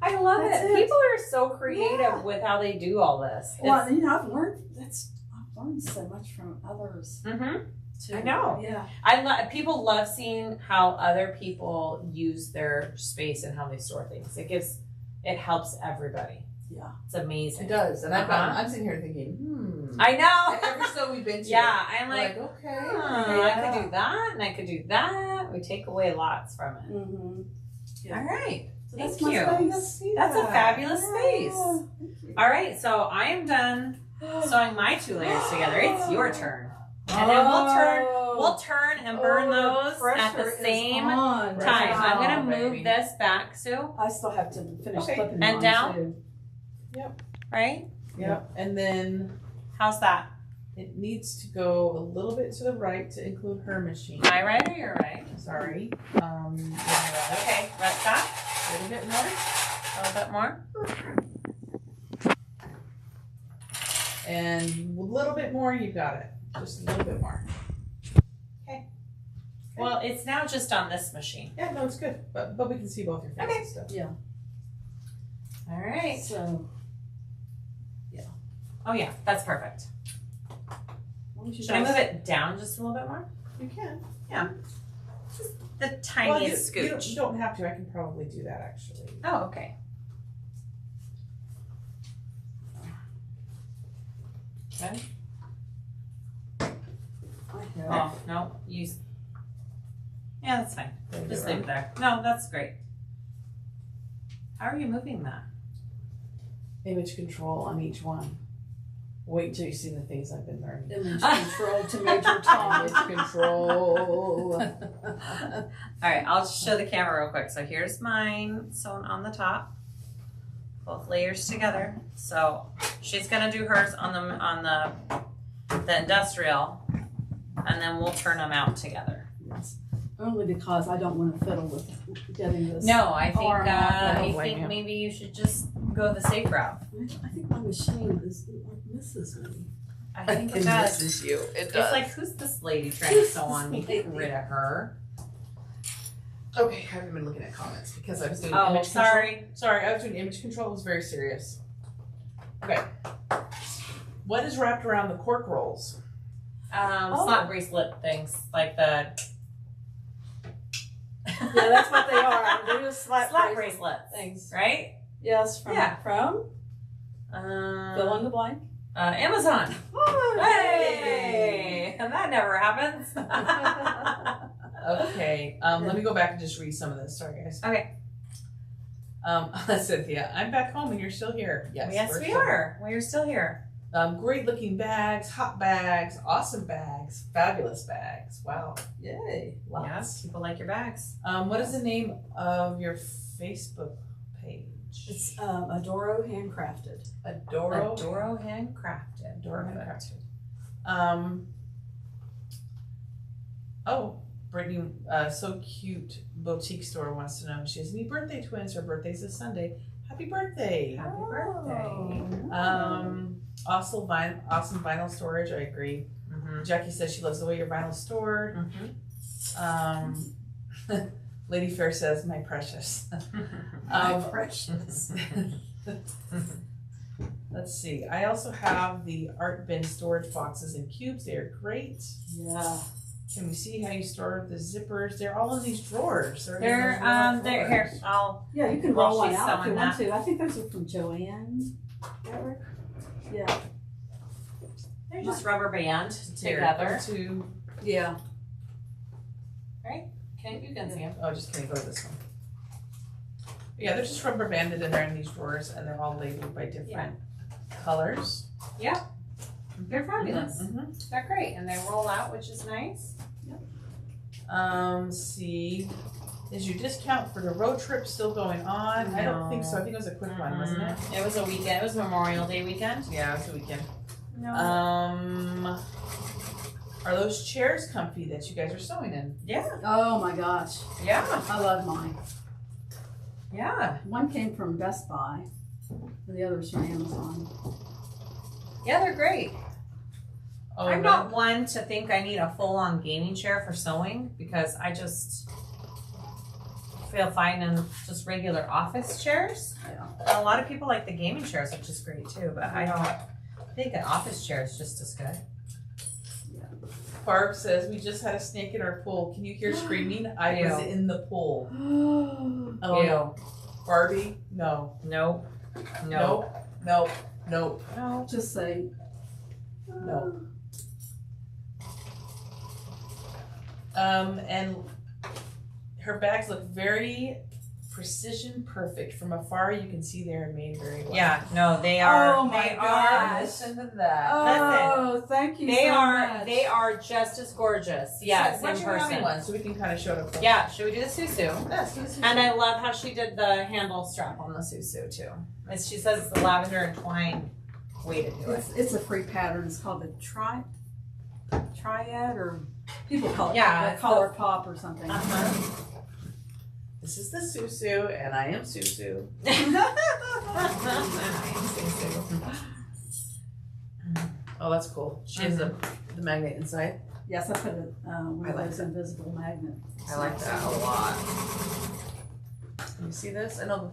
I love That's it. it. People are so creative Yeah. with how they do all this. Well, I've learned so much from others Mm-hmm. too. I know. Yeah. People love seeing how other people use their space and how they store things. It helps everybody. Yeah. It's amazing. It does. And Uh-huh. I'm sitting here thinking, I know. Every store we've been to. Yeah, I'm we're like, okay. I could do that and I could do that. We take away lots from it. Mm-hmm. Yeah. All right. So Thank that's my you. space. That's a fabulous space. Thank you. All right, so I am done sewing my two layers together. It's your turn. And then we'll turn and burn those at the same time. I'm gonna move baby. this back, Sue, I still have to finish Okay. clipping And mine, down? too. right? Yep. And then How's that? it needs to go a little bit to the right to include her machine. Am I right or you're right? Sorry. Okay, right back. A little bit more. A little bit more. And a little bit more, you got it. Just a little bit more. Well, it's now just on this machine. Yeah, no, it's good. But we can see both your faces Okay. still. Yeah. All right. So, Oh yeah, that's perfect. as long as you Should I guys- move it down just a little bit more? You can. The Well, tiniest you scooch. don't have to. I can probably do that actually. Oh, okay. Okay. I have- Oh, no, yeah, that's fine. Just leave it there. No, that's great. How are you moving that? Image control on each one. Wait until you see the things I've been learning. Image control to Major Tom. Image control. All right, I'll just show the camera real quick. So here's mine sewn on the top, both layers together. So she's gonna do hers on the industrial, and then we'll turn them out together. Yes. Only because I don't want to fiddle with getting this. No, I think arm off. I don't I blame think you. maybe you should just go the safe route. I think my machine misses me. I think it does. This is you. It It's does. like, who's this lady trying to sew on me? Get rid of her. Okay, I haven't been looking at comments because I was doing Oh, image sorry. control. Sorry, I was doing image control. It was very serious. Okay. What is wrapped around the cork rolls? Slot bracelet things, like the Yeah, that's what they are. They're just slot bracelet bracelets, things. right? Yes, from Yeah. Fill fill in the blank. Amazon. Oh, Hey, and that never happens. Okay. Let me go back and just read some of this. Sorry, guys. Okay. Cynthia, I'm back home and you're still here. Yes, Yes, we're we still are. We're still here. here. Great looking bags, hot bags, awesome bags, fabulous bags. Wow. Yay. Lots. Yes, people like your bags. What is the name of your Facebook page? It's Adoro handcrafted. Adoro. Adoro handcrafted. Adoro Perfect. handcrafted. Oh, Brittany, so cute boutique store wants to know. She has any birthday twins. Her birthday's this Sunday. Happy birthday. Happy birthday. Also, awesome vinyl storage. I agree. Mm-hmm. Jackie says she loves the way your vinyl's stored. Mm-hmm. Lady Fair says, my precious. Precious. Let's see. I also have the art bin storage boxes and cubes. They are great. Yeah. Can we see how you store the zippers? They're all in these drawers. They're here. I'll Yeah, you can While roll one she's out if sewing you want to. I think those are from Joanne. Eric? Yeah. they're just rubber band Here, together. go to, Yeah. You can see them. oh, just kidding. Go to this one. Yeah, they're just rubber banded and they're in these drawers and they're all labeled by different colors. They're fabulous. Mhm. They're great, and they roll out, which is nice. See, is your discount for the road trip still going on? I don't think so. I think it was a quick one, wasn't it? It was a weekend. It was Memorial Day weekend. Yeah, it was a weekend. No. Are those chairs comfy that you guys are sewing in? Oh my gosh. Yeah. I love mine. Yeah. One came from Best Buy, and the other's from Amazon. Yeah, they're great. Oh, I'm no. not one to think I need a full-on gaming chair for sewing because I just feel fine in just regular office chairs. Yeah. A lot of people like the gaming chairs, which is great too, but I don't think an office chair is just as good. Barb says, we just had a snake in our pool. Can you hear screaming? I was Ew. in the pool. Oh. Oh, no. Barbie? No. Nope. Nope. Nope. Nope. No. Just say. No. And her bags look very precision perfect. From afar, you can see they're made very well. Yeah, no, they are. Oh my they gosh. are. Listen to that. Oh, thank you They so are. much. They are just as gorgeous. Yes, Why in don't you have me person. one so we can kind of show it. Yeah, should we do the susu? Yes, yes, yes. And I love how she did the handle strap on the susu too. As she says, it's the lavender and twine way to do it. It's a free pattern. It's called the Triad, or people call it Yeah, color pop or something. Uh-huh. This is the Susu, and I am Susu. Oh, that's cool. She has the magnet inside. Yes, I put one of those invisible magnets. I like that a lot. Can you see this? I know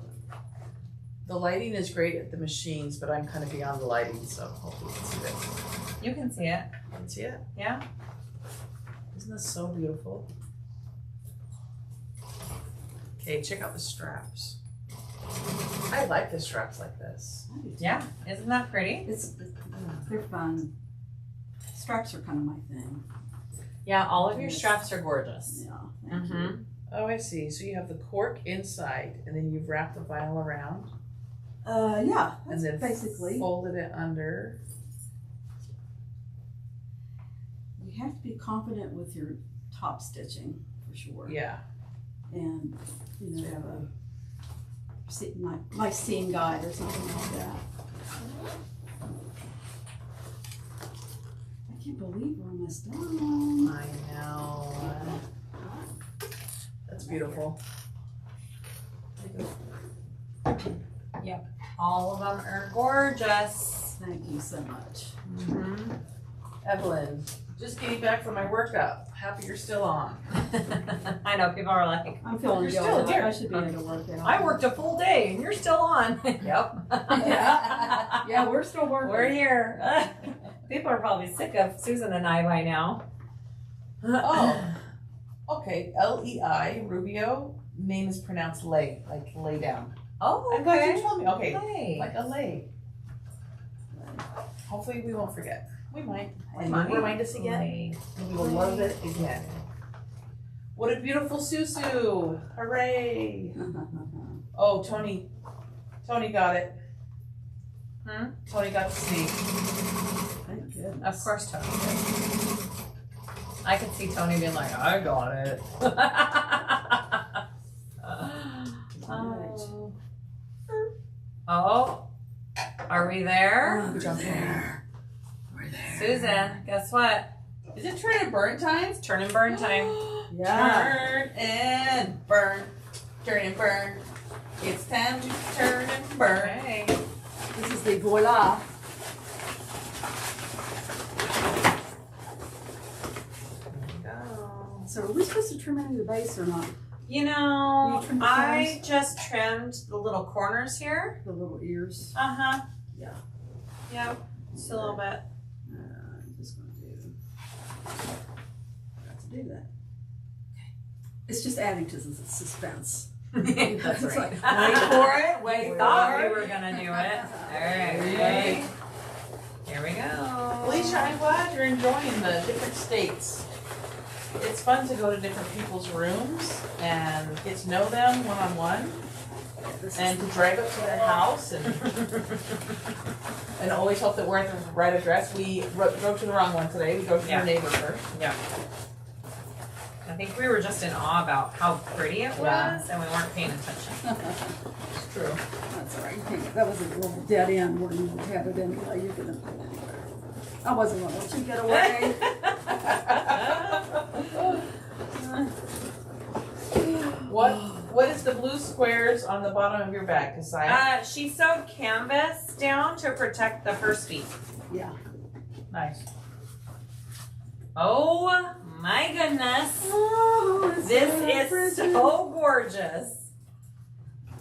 the lighting is great at the machines, but I'm kind of beyond the lighting, so hopefully you can see this. You can see it. Can you see it? Yeah. Isn't this so beautiful? Okay, check out the straps. I like the straps like this. Yeah. Isn't that pretty? They're fun. Straps are kind of my thing. Yeah, all of your straps are gorgeous. Yeah. Thank you. Mm-hmm. Oh, I see. So you have the cork inside, and then you've wrapped the vinyl around, Yeah, and that's then basically. folded it under. you have to be confident with your top stitching for sure. Yeah. And, you know, have a nice seam guide or something like that. I can't believe we're almost done. I know. That's beautiful. All of them are gorgeous. Thank you so much. Mm-hmm. Evelyn, just getting back from my workout. Happy you're still on. I know, people are like, I'm feeling You're guilty. still here. I should be able to work out. I worked a full day and you're still on. Yep. Yeah, we're still working. We're here. People are probably sick of Susan and I by now. Oh, okay. Lei, Rubio. Name is pronounced lay, like lay down. Oh, I'm glad you okay. told me. Okay, Hey. like a lay. Hopefully we won't forget. We might. And might. you'll remind us again. Lay. And we will love it again. What a beautiful Susu! Hooray! Oh, Tony got it. Hmm? Tony got to see. Thank goodness. Of course Tony did. I could see Tony being like, I got it. Oh, are we there? We're there. Susan, guess what? Is it turn and burn time? It's turn and burn time. Yeah. Turn and burn. Turn and burn. It's time to turn and burn. Okay. This is the voila. Go. So are we supposed to trim any of the base or not? You know, You trimmed the I corners? just trimmed the little corners here. The little ears. Uh-huh. Yeah. Yep. Just a little bit. I'm just gonna forgot to do that. It's just adding to the suspense. That's It's right. like, Wait for it. We Wait thought for we it. were gonna do it. All right. Okay. Here we go. Alicia, I'm glad you're enjoying the different states. It's fun to go to different people's rooms and get to know them one-on-one and to drive up to their house and always hope that we're at the right address. We drove to the wrong one today. We drove to Yeah. our neighbor first. Yeah. I think we were just in awe about how pretty it was, Yeah. and we weren't paying attention. It's true. That's all right. You can't- That was a little dead end where you would have it anyway. You're gonna put it anywhere. I wasn't gonna let you get away. What is the blue squares on the bottom of your bag, Kassiah? She sewed canvas down to protect the first feet. Yeah. Nice. Oh my goodness. Oh, This is so gorgeous.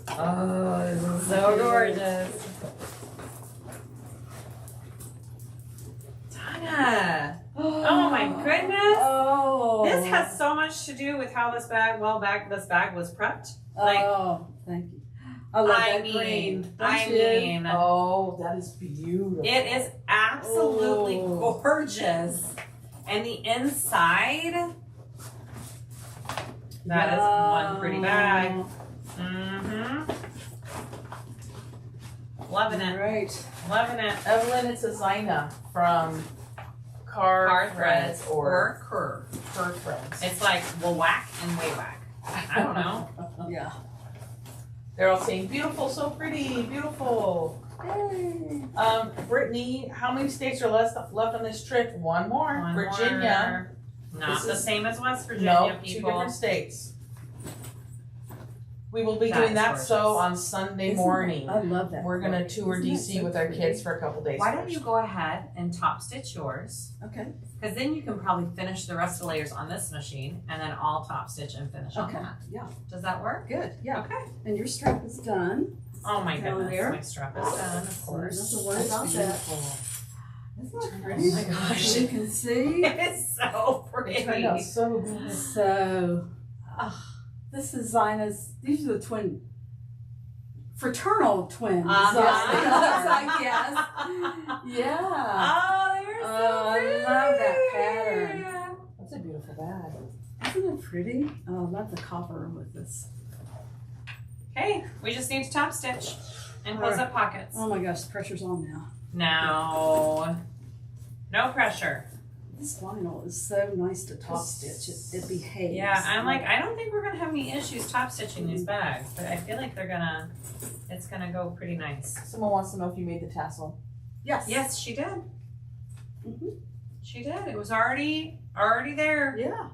Oh, this is so gorgeous. Donna. Oh my goodness. Oh. This has so much to do with how this bag was prepped. Like, Oh, thank you. I love that green. Don't you? Oh, that is beautiful. It is absolutely Oh. gorgeous. And the inside, that is one pretty bag. Mm-hmm. Loving it. Right. Loving it. Evelyn, it's a Zina from Car Threads or Kerr. Fur Threads. It's like whack and way whack. I don't know. Yeah. They're all saying, beautiful, so pretty, beautiful. Hey. Brittany, how many states are left on this trip? One more. One Virginia. more. Not This the is- same as West Virginia, No, two people. different states. We will be That doing is that gorgeous. so on Sunday Isn't morning. I love that. We're gonna tour Isn't that DC so with our pretty? kids for a couple days. Why don't first. you go ahead and top stitch yours? Okay. Because then you can probably finish the rest of the layers on this machine and then I'll top stitch and finish on Okay. that. Yeah. Does that work? Good. Yeah. Okay. And your strap is done. Oh my Down goodness, there. my strap is done, of course. That's a word about that. Isn't that pretty? Oh my gosh. You can see. It is so It turned out pretty. so good. So, this is Zina's. These are the fraternal twins. Uh-huh. I guess. Yeah. Oh, they're so Oh, I pretty. love that pattern. That's a beautiful bag. Isn't it pretty? Oh, I love the copper with this. Okay, we just need to top stitch and close up pockets. Oh my gosh, the pressure's on now. No. No pressure. This vinyl is so nice to top stitch. It behaves. Yeah, I'm like, I don't think we're gonna have any issues top stitching these bags, but I feel like it's gonna go pretty nice. Someone wants to know if you made the tassel. Yes. Yes, she did. Mhm. She did. It was already there. Yeah.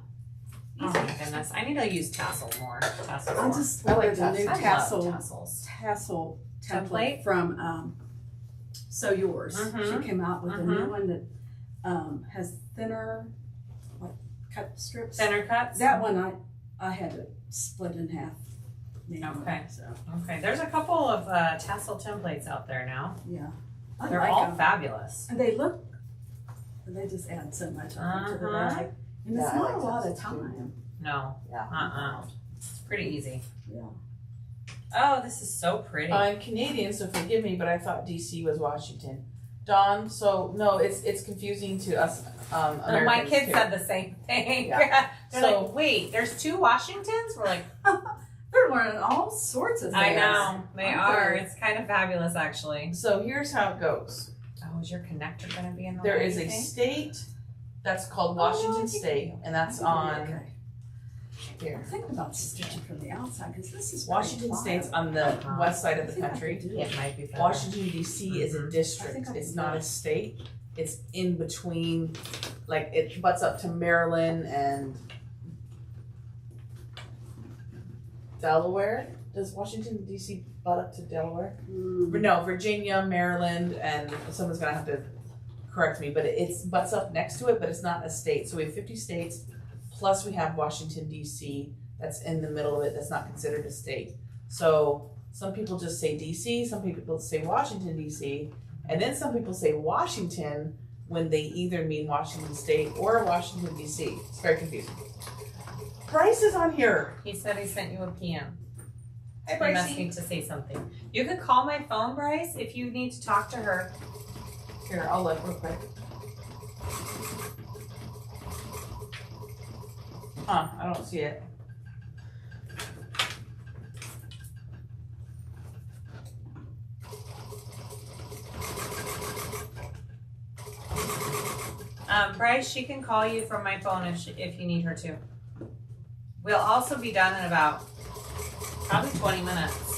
Oh my goodness, I need to use tassel more. Tassel I more. just I like ordered a new tassels. I love tassels. tassel Template? template from Sew Yours. Mhm. She came out with a Mhm. new one that has thinner, like cut strips. Center cuts. That one I had to split in half. manually, Okay. So Okay, there's a couple of tassel templates out there now. yeah, I They're like all them. fabulous. And they look. They just add so much on to the Uh-huh. bag, and it's Yeah, I not like a lot of tassels, too. time. No, Yeah. it's pretty easy. Yeah. Oh, this is so pretty. I'm Canadian, so forgive me, but I thought DC was Washington. Dawn, so no, it's confusing to us Americans My kids too. said the same thing. Yeah. They're So- like, wait, there's 2 Washingtons? We're like, They're learning all sorts of things. I know, they Aren't are. they? It's kind of fabulous, actually. So here's how it goes. Oh, is your connector going to be in the There way, is you a think? state that's called Oh, Washington I think- State, and that's Okay. on here. I'm thinking about stitching from the outside because this is Washington pretty State's pliable. on the Uh-huh. west side I of the think I country. could do it. It might be better. Washington DC is a Mhm. I district. think I It's can not do a it. state. It's in between, like it butts up to Maryland and Delaware. Does Washington DC butt up to Delaware? Mm. No, Virginia, Maryland, and someone's gonna have to correct me, but it's butts up next to it, but it's not a state. So we have 50 states, plus we have Washington DC that's in the middle of it. That's not considered a state. So some people just say DC, some people say Washington DC, and then some people say Washington when they either mean Washington State or Washington DC. It's very confusing. Bryce is on here. He said he sent you a PM. Hi, He must Brycey. need to say something. You could call my phone, Bryce, if you need to talk to her. Here, I'll look real quick. I don't see it. Bryce, she can call you from my phone if you need her to. We'll also be done in about probably 20 minutes.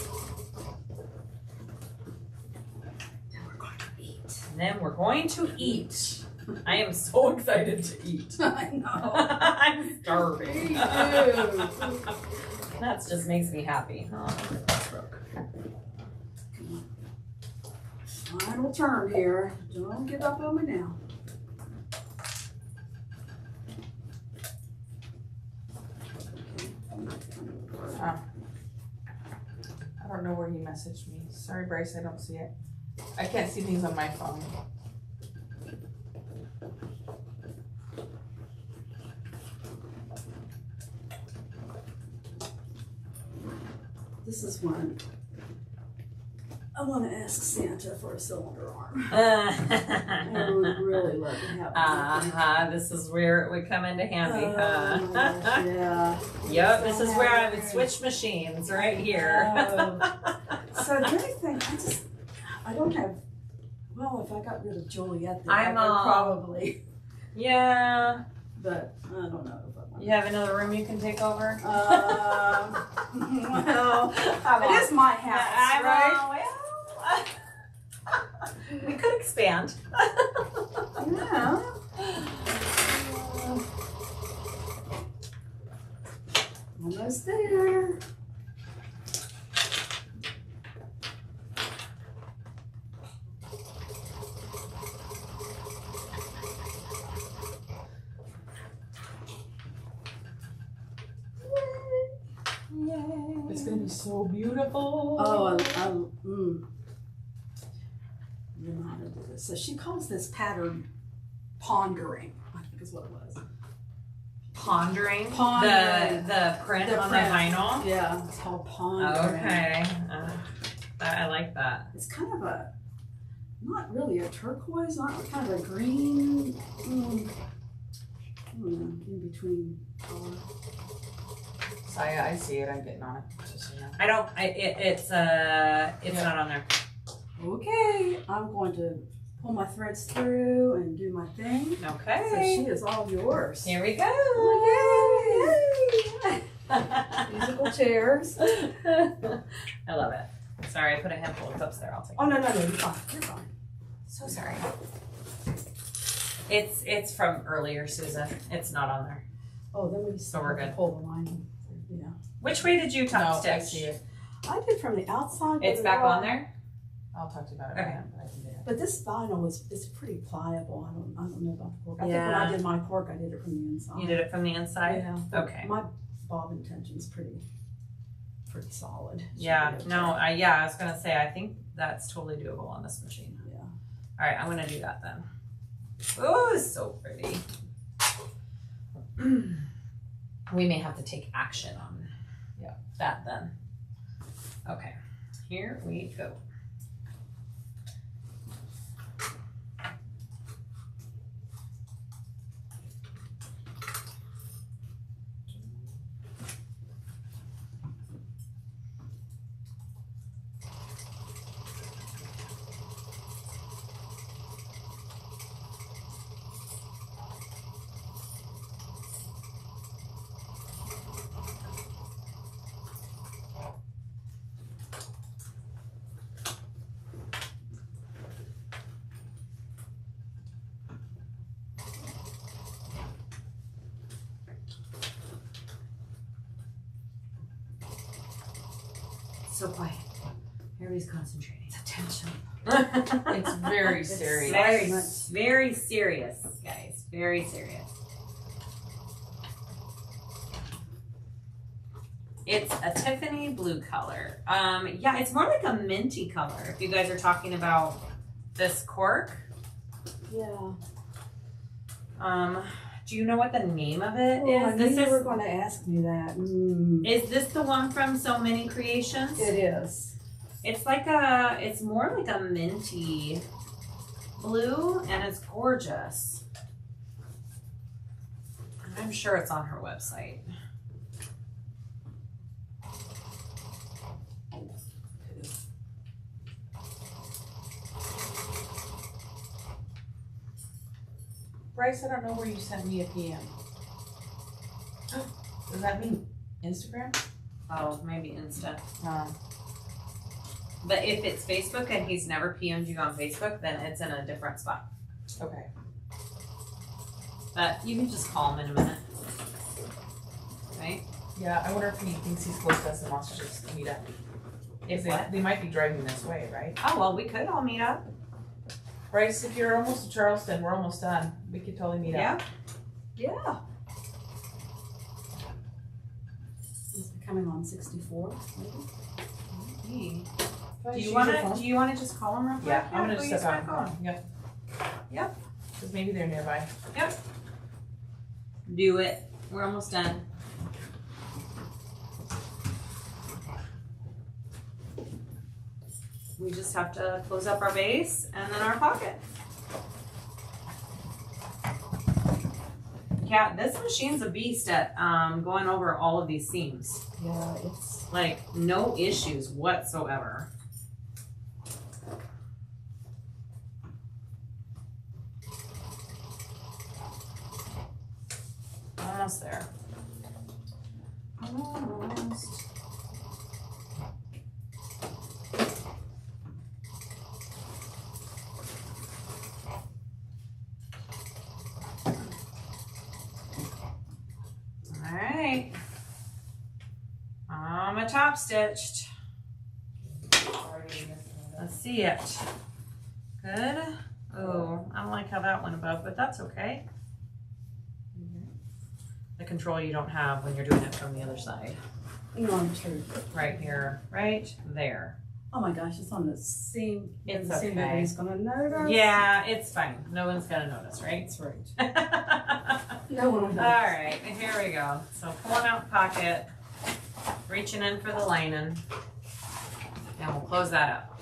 And then we're going to eat. I am so excited to eat. I know. I'm starving. Me too. That just makes me happy. Oh, that's broke. Final turn here. Don't give up on me now. I don't know where he messaged me. Sorry, Bryce, I don't see it. I can't see things on my phone. This is one. I want to ask Santa for a cylinder arm. I uh-huh. would really love to have one. This is where it would come into handy, Oh, huh? my gosh, yeah. Yep, this is where I would switch machines right here. So the only thing, I don't have, well, if I got rid of Juliet, then I'm, I would probably, Yeah, but I don't know if I want you have another room you can take over? well, Come it on. is my house, right? We could expand. Yeah. Almost there. It's gonna be so beautiful. Oh, you know how to do this. So she calls this pattern pondering, I think is what it was. Pondering. Pondering. The print The on print. the vinyl. Yeah, it's called pondering. Okay. I like that. It's kind of a, not really a turquoise, not kind of a green, I don't know, in between color. Kassiah, I see it. I'm getting on it. Just so you know. I don't. It's Yeah. not on there. Okay, I'm going to pull my threads through and do my thing. So Okay. she is all yours. Here we go. Musical chairs. I love it. Sorry, I put a handful of clips there. I'll take Oh, it. no, you're fine. You're fine. So sorry. It's from earlier, Susan. It's not on there. Oh, then we So we're have to good. pull the line. Yeah. Which way did you top No, I stitch? see it. I did from the outside. It's but back all- on there? I'll talk to you about it. Okay. later, but I can do it. But this vinyl is pretty pliable. I don't know about the cork. I think when Yeah. I did my cork, I did it from the inside. You did it from the inside? Yeah. but Okay. My bobbin tension's pretty solid. Should Yeah, be okay. no, I was gonna say, I think that's totally doable on this machine. Yeah. All right, I'm gonna do that then. Oh, it's so pretty. We may have to take action on that then. Okay, here we go. So quiet. Everybody's concentrating. Attention. It's very serious. Very, much. very serious, guys. Very serious. It's a Tiffany blue color. Yeah, it's more like a minty color. If you guys are talking about this cork, Yeah. do you know what the name of it Oh, I is? knew This you were is. going to ask me that. Is this the one from So Many Creations? It is. It's more like a minty blue, and it's gorgeous. I'm sure it's on her website. Bryce, I don't know where you sent me a PM. Does that mean Instagram? Oh, maybe Insta. Um, But if it's Facebook and he's never PM'd you on Facebook, then it's in a different spot. okay. But you can just call him in a minute. Right? Yeah, I wonder if he thinks he's close to us and wants to just meet up. If What? they might be driving this way, right? Oh, well, we could all meet up. Bryce, if you're almost to Charleston, we're almost done. We could totally meet Yeah? up. Yeah. Is it coming on 64? Maybe? Do you wanna just call him real quick? Yeah, I'm gonna go just use step my out and call him. Yep. Yep. Because maybe they're nearby. Do it. We're almost done. We just have to close up our base and then our pocket. Yeah, this machine's a beast at going over all of these seams. Yeah, it's. Like, no issues whatsoever. Almost there. Almost. Alright. I'm a top stitched. Let's see it. Good. Oh, I don't like how that went above, but that's okay. The control you don't have when you're doing it from the other side. You know, I'm true. Right here, right there. Oh my gosh, it's on the seam. It's the seam okay. nobody's gonna notice. Yeah, it's fine. No one's gonna notice, right? That's right. All No one will notice. right, here we go. So pulling out the pocket, reaching in for the lining, and we'll close that up.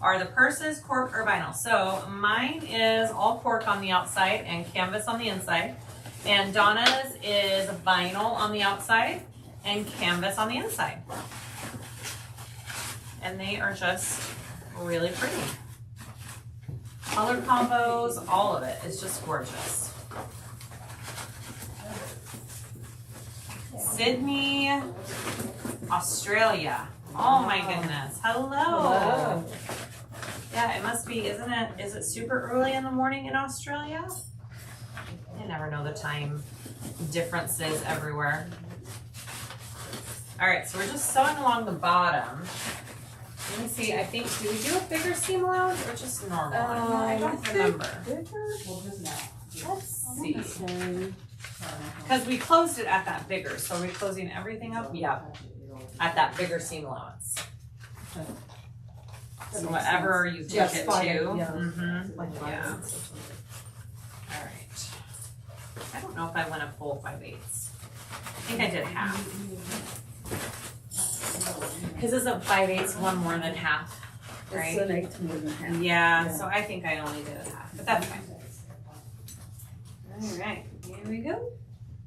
Are the purses cork or vinyl? So mine is all cork on the outside and canvas on the inside. And Donna's is vinyl on the outside and canvas on the inside. And they are just really pretty. color combos, all of it. It's just gorgeous. Sydney, Australia. Oh my goodness. Hello. Yeah, it must be, isn't it? Is it super early in the morning in Australia? You never know the time differences everywhere. All right, so we're just sewing along the bottom. Let me see, I think, do we do a bigger seam allowance or just normal? I don't remember. Let's see. Because we closed it at that bigger, so are we closing everything up? Yeah, at that bigger seam allowance. So whatever you take Just it fine, to. yeah. Mm-hmm. Yeah. All right. I don't know if I went a full 5/8. I think I did half. Because isn't 5/8 one more than half, right? It's an eighth more than half. Yeah, so I think I only did a half, but that's fine. All right, here we go.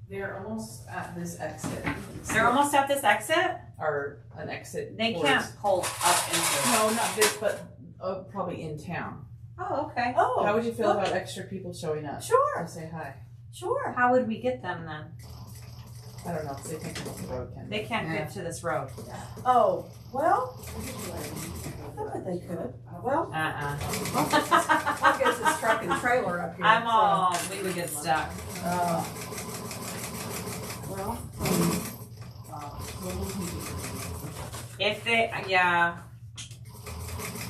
They're almost at this exit. They're almost at this exit. Or an exit. They towards- can't pull up into it. No, not this, but probably in town. Oh, okay. Oh. How would you feel about extra people showing up Sure, to say hi? sure. How would we get them then? I don't know, because they can't come up the road, can They can't get to this road. Oh, well, I bet they could. Well, I guess it's truck and trailer up here. I'm so- all, we would get stuck. Well, If they, yeah.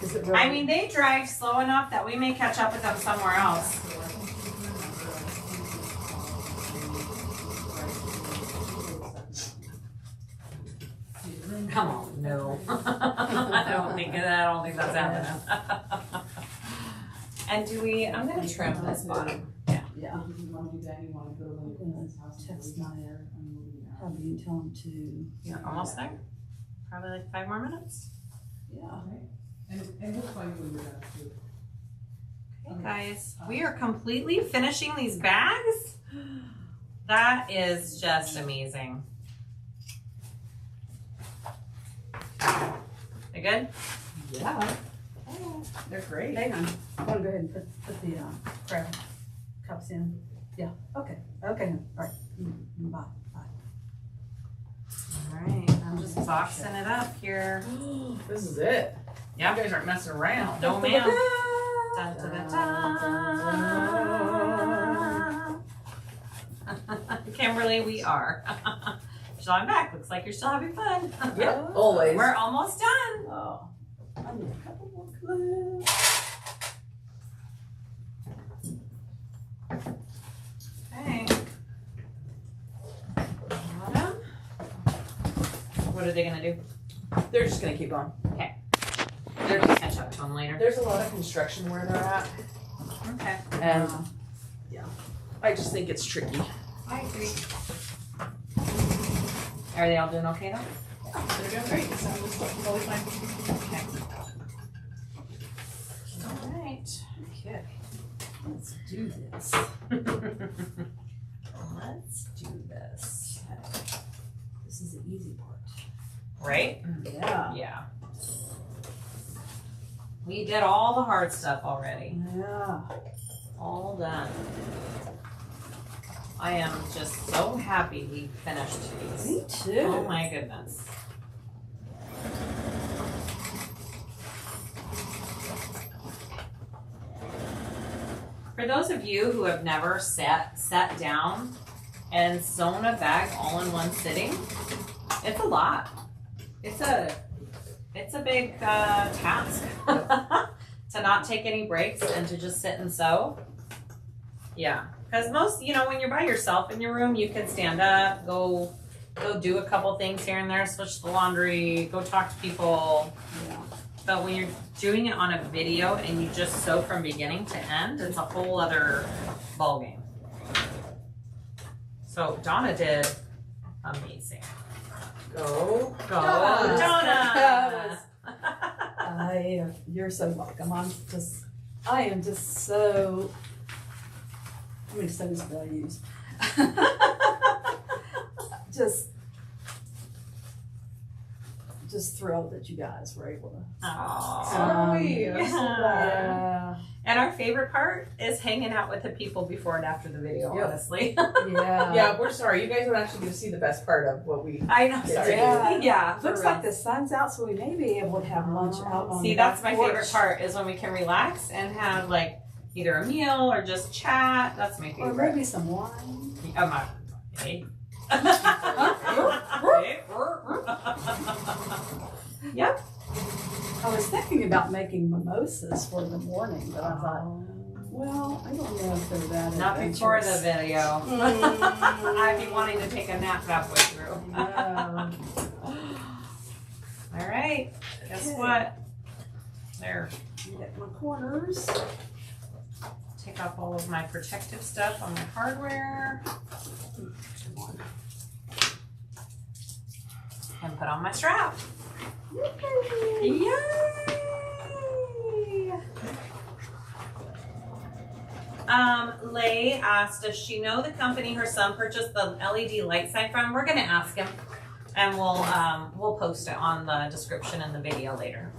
is it really? I mean, they drive slow enough that we may catch up with them somewhere else. Come on, no. I don't think that's happening. And do we, I'm gonna trim this bottom. Yeah. Yeah. Text my hubby and tell him to. You're almost there? Probably like 5 more minutes. Yeah. And we'll find when we're done too. Okay, guys, we are completely finishing these bags. That is just amazing. They good? Yeah. They're great. Hang on, I wanna go ahead and put the, crab cups in. Yeah, okay, okay, all right, bye, bye. All right, I'm just boxing it up here. This is it. Yeah. You guys aren't messing around. No, ma'am. Dun, dun, dun, dun. Kimberly, we are. So I'm back. Looks like you're still having fun. Yeah, always. We're almost done. Oh, I need a couple more clues. Okay. Bottom. What are they gonna do? They're just gonna keep going. They're gonna catch up to them later. There's a lot of construction where they're at, Okay. and I just think it's tricky. I agree. Are they all doing okay though? They're doing great. So I'm just totally fine. Okay. All right. Okay, let's do this. Let's do this. This is the easy part. Right? Yeah. Yeah. We did all the hard stuff already. Yeah. All done. I am just so happy we finished these. Me too. Oh my goodness. For those of you who have never sat down and sewn a bag all in one sitting, it's a lot. It's a big task to not take any breaks and to just sit and sew. Yeah, because most, when you're by yourself in your room, you can stand up, go do a couple things here and there, switch the laundry, go talk to people. Yeah. But when you're doing it on a video and you just sew from beginning to end, it's a whole other ballgame. So Donna did amazing. Go. Donna! Donna! You're so welcome. I am just so, how many sews did I use? just thrilled that you guys were able to. Oh, Yeah. And our favorite part is hanging out with the people before and after the video, Yep. honestly. Yeah. Yeah, we're sorry. You guys don't actually get to see the best part of what we. I know. Sorry. Yeah. for Looks real. like the sun's out, so we may be able to have lunch out on See, the that's back my porch. favorite part is when we can relax and have like either a meal or just chat. That's my Or favorite. maybe some wine. Hey. Yep. I was thinking about making mimosas for the morning, but I thought, well, I don't know if they're that Not before the adventurous. video. I'd be wanting to take a nap halfway through. Yeah. All right. Guess Okay. what? There. Get my corners. Take off all of my protective stuff on my hardware. And put on my strap. Yay! Lay asked, does she know the company her son purchased the LED light sign from? We're gonna ask him, and we'll post it on the description in the video later.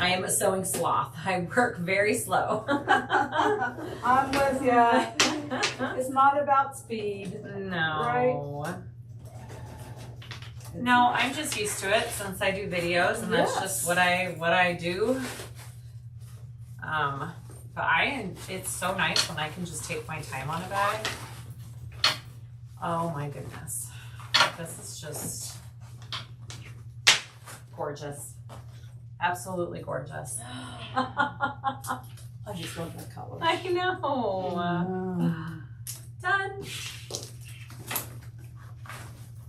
I am a sewing sloth. I work very slow. I'm with ya. It's not about speed. No. No, I'm just used to it since I do videos, and that's just what I do. But it's so nice when I can just take my time on a bag. Oh my goodness, this is just gorgeous, absolutely gorgeous. I just love that color. I know. Done.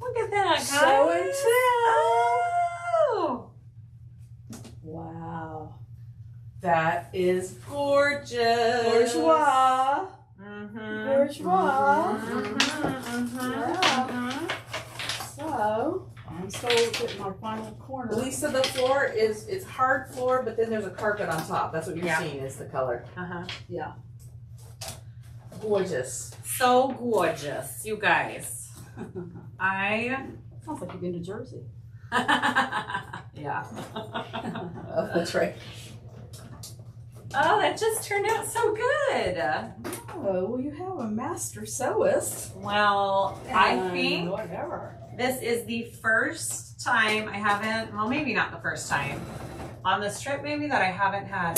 Look at that, guys. Show and Oh. Wow. That is gorgeous. Bourgeois. Mm-hmm. Bourgeois. Mm-hmm. So, I'm still getting my final corner. Lisa, the floor it's hard floor, but then there's a carpet on top. That's what you're Yeah. seeing is the color. Uh-huh. Yeah. Gorgeous. So gorgeous, you guys. I Sounds like you've been to Jersey. yeah. Oh, that's right. Oh, that just turned out so good. Oh, well, you have a master sewist. Well, I And think whatever. this is the first time I haven't, well, maybe not the first time on this trip, maybe that I haven't had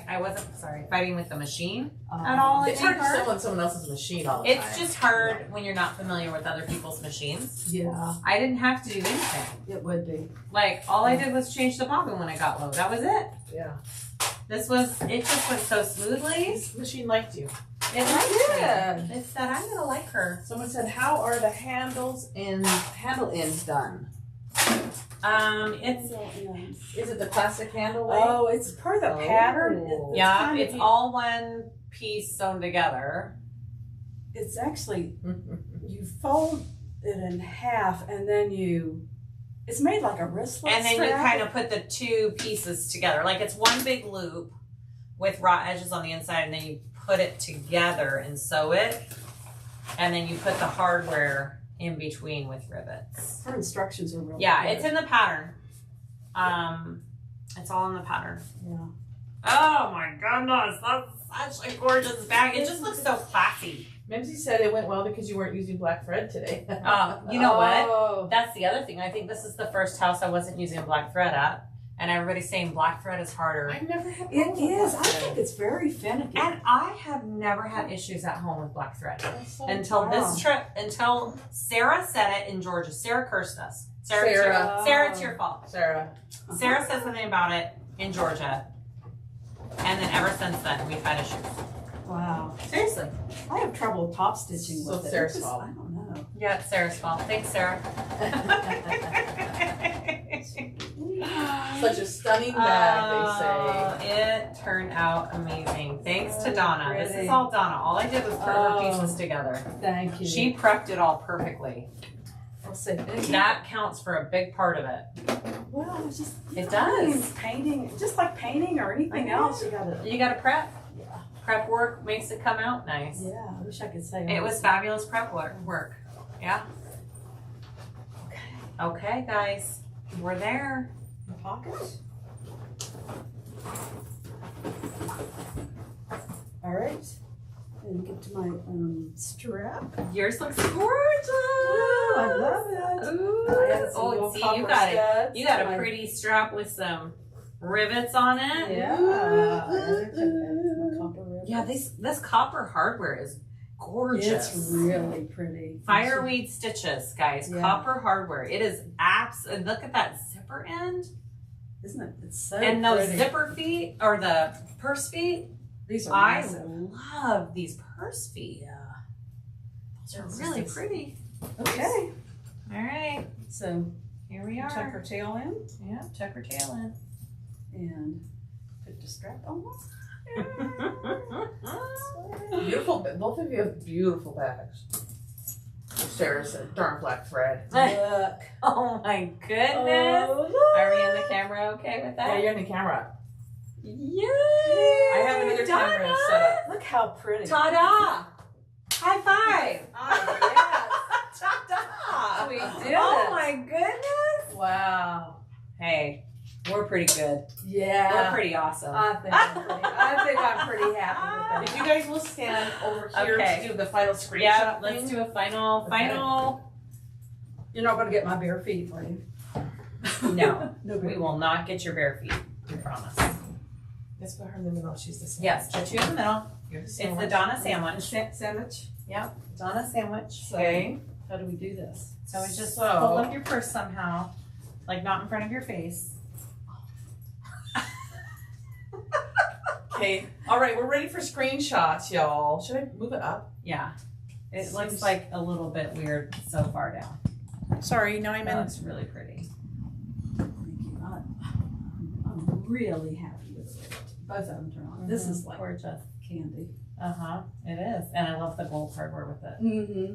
I wasn't fighting with the machine at all. It's hard to sew on someone else's machine all the time. It's just hard when you're not familiar with other people's machines. Yeah, I didn't have to do anything. it would be. Like, all I did was change the bobbin when it got low. That was it. Yeah. It just went so smoothly. This machine liked you. It liked Yeah. me. It said, I'm gonna like her. Someone said, "How are the handle ends done?" It's Is it the plastic handle way? Oh, it's per the pattern. It's yeah, kind of- it's all one piece sewn together. It's actually, you fold it in half and then it's made like a wristlet And then you strap. kind of put the two pieces together. Like, it's one big loop with raw edges on the inside, and then you put it together and sew it. And then you put the hardware in between with rivets. Her instructions are really Yeah, good. it's in the pattern. It's all in the pattern. Yeah. Oh my goodness, that's such a gorgeous bag. It just looks so classy. Mimsy said it went well because you weren't using black thread today. You know what? Oh. That's the other thing. I think this is the first house I wasn't using black thread at. And everybody's saying black thread is harder. I've never had. It problems with is. black I thread. think it's very finicky. And I have never had issues at home with black thread. That's so Until wow. this trip, until Sarah said it in Georgia. Sarah cursed us. Sarah. Sarah, it's your fault. Sarah. Sarah said something about it in Georgia. And then ever since then, we've had issues. Wow. Seriously. I have trouble top stitching So with it. Sarah's It's just- fault. I don't know. Yeah, it's Sarah's fault. Thanks, Sarah. Such a stunning bag, they say. It turned out amazing. Thanks to Donna. This Pretty. is all Donna. All I did was put her Oh. pieces together. Thank you. She prepped it all perfectly. I'll say That counts for a big part of it. Well, it's just It does. painting, just like painting or anything else. You gotta. You gotta prep. Yeah. Prep work makes it come out nice. Yeah. I wish I could say It was fabulous prep work. Yeah. Okay, guys, we're there. The pocket. All right. And get to my strap. Yours looks gorgeous. Oh, I love it. Ooh. I added some Oh, little see, copper you got it. studs You got to a my- pretty strap with some rivets on it. Yeah. Copper ribbons. Yeah, this copper hardware is gorgeous. It's really pretty. Fireweed stitches, guys. Yeah. Copper hardware. It is and look at that zipper end. Isn't it? It's so And those pretty. zipper feet or the purse feet. These are I massive. love these purse feet. Yeah. Those are really pretty. Okay. All right, So here we tuck are. her tail in Yeah, tuck her tail in. and put the strap on. Beautiful. Both of you have beautiful bags. Sarah's a darn black thread. Look. Oh my goodness. Oh, look. Are we in the camera okay with Yeah, that? you're in the camera. Yay! I have another camera Donna! set up. Look how pretty. Ta-da! High five! Oh, Ta-da! We did Oh it. my goodness! yes. Wow. Hey, we're pretty good. Yeah. We're pretty awesome. I think I'm pretty happy with If that. you guys will stand over here Okay. to do the final screenshot Yeah, thing. let's do a final. You're not going to get my bare feet, are you? No, No we will not get your bare feet. We promise. Let's put her in the middle. She's the same. Yes, put you in the middle. You're the It's same. the Donna sandwich. Sandwich. Yep, Donna sandwich. So, Okay. how do we do this? So we just So- hold up your purse somehow, like not in front of your face. Okay. All right. We're ready for screenshots, y'all. Should I move it up? Yeah, it looks like a little bit weird so far down. Sorry. Now I'm It in. looks really pretty. Thank you. I'm really happy with it. Both of them turn on. This is like Gorgeous. candy. It is, and I love the gold hardware with it. Mm-hmm.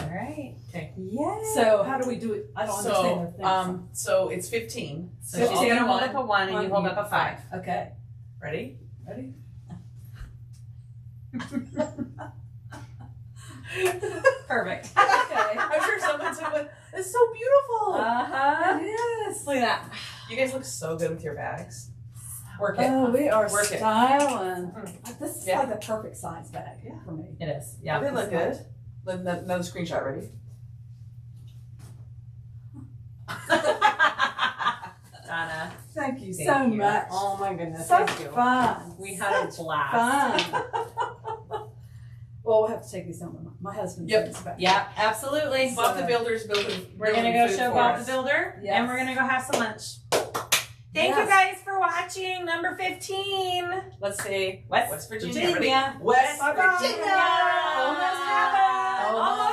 All right. Okay. Yay. So how do we do it? I don't understand the thing. So it's 15. So she's 15, gonna hold one, up a 1 and you hold up a 5. Okay. Ready? Ready? Perfect. Okay. I'm sure someone said, "But it's so beautiful." Uh-huh. Yes. Look at that. You guys look so good with your bags. Work it. Oh, we are Work it. styling. This is Yeah. like the perfect size bag for me. It is. Yeah. They look good. Another screenshot. Ready? Donna. Thank you Thank so you. much. Oh my goodness. So Thank you. fun. We had a blast. Fun. Well, we'll have to take these down to my husband's. Yep. things back. Yeah, absolutely. Bob the Builder's building. We're gonna go food show for Bob the us. Builder, Yes. and we're gonna go have some lunch. Thank you Yes. guys for watching number 15. Let's say West West Virginia. Virginia. Ready? West Virginia. Virginia. Almost heaven. Almost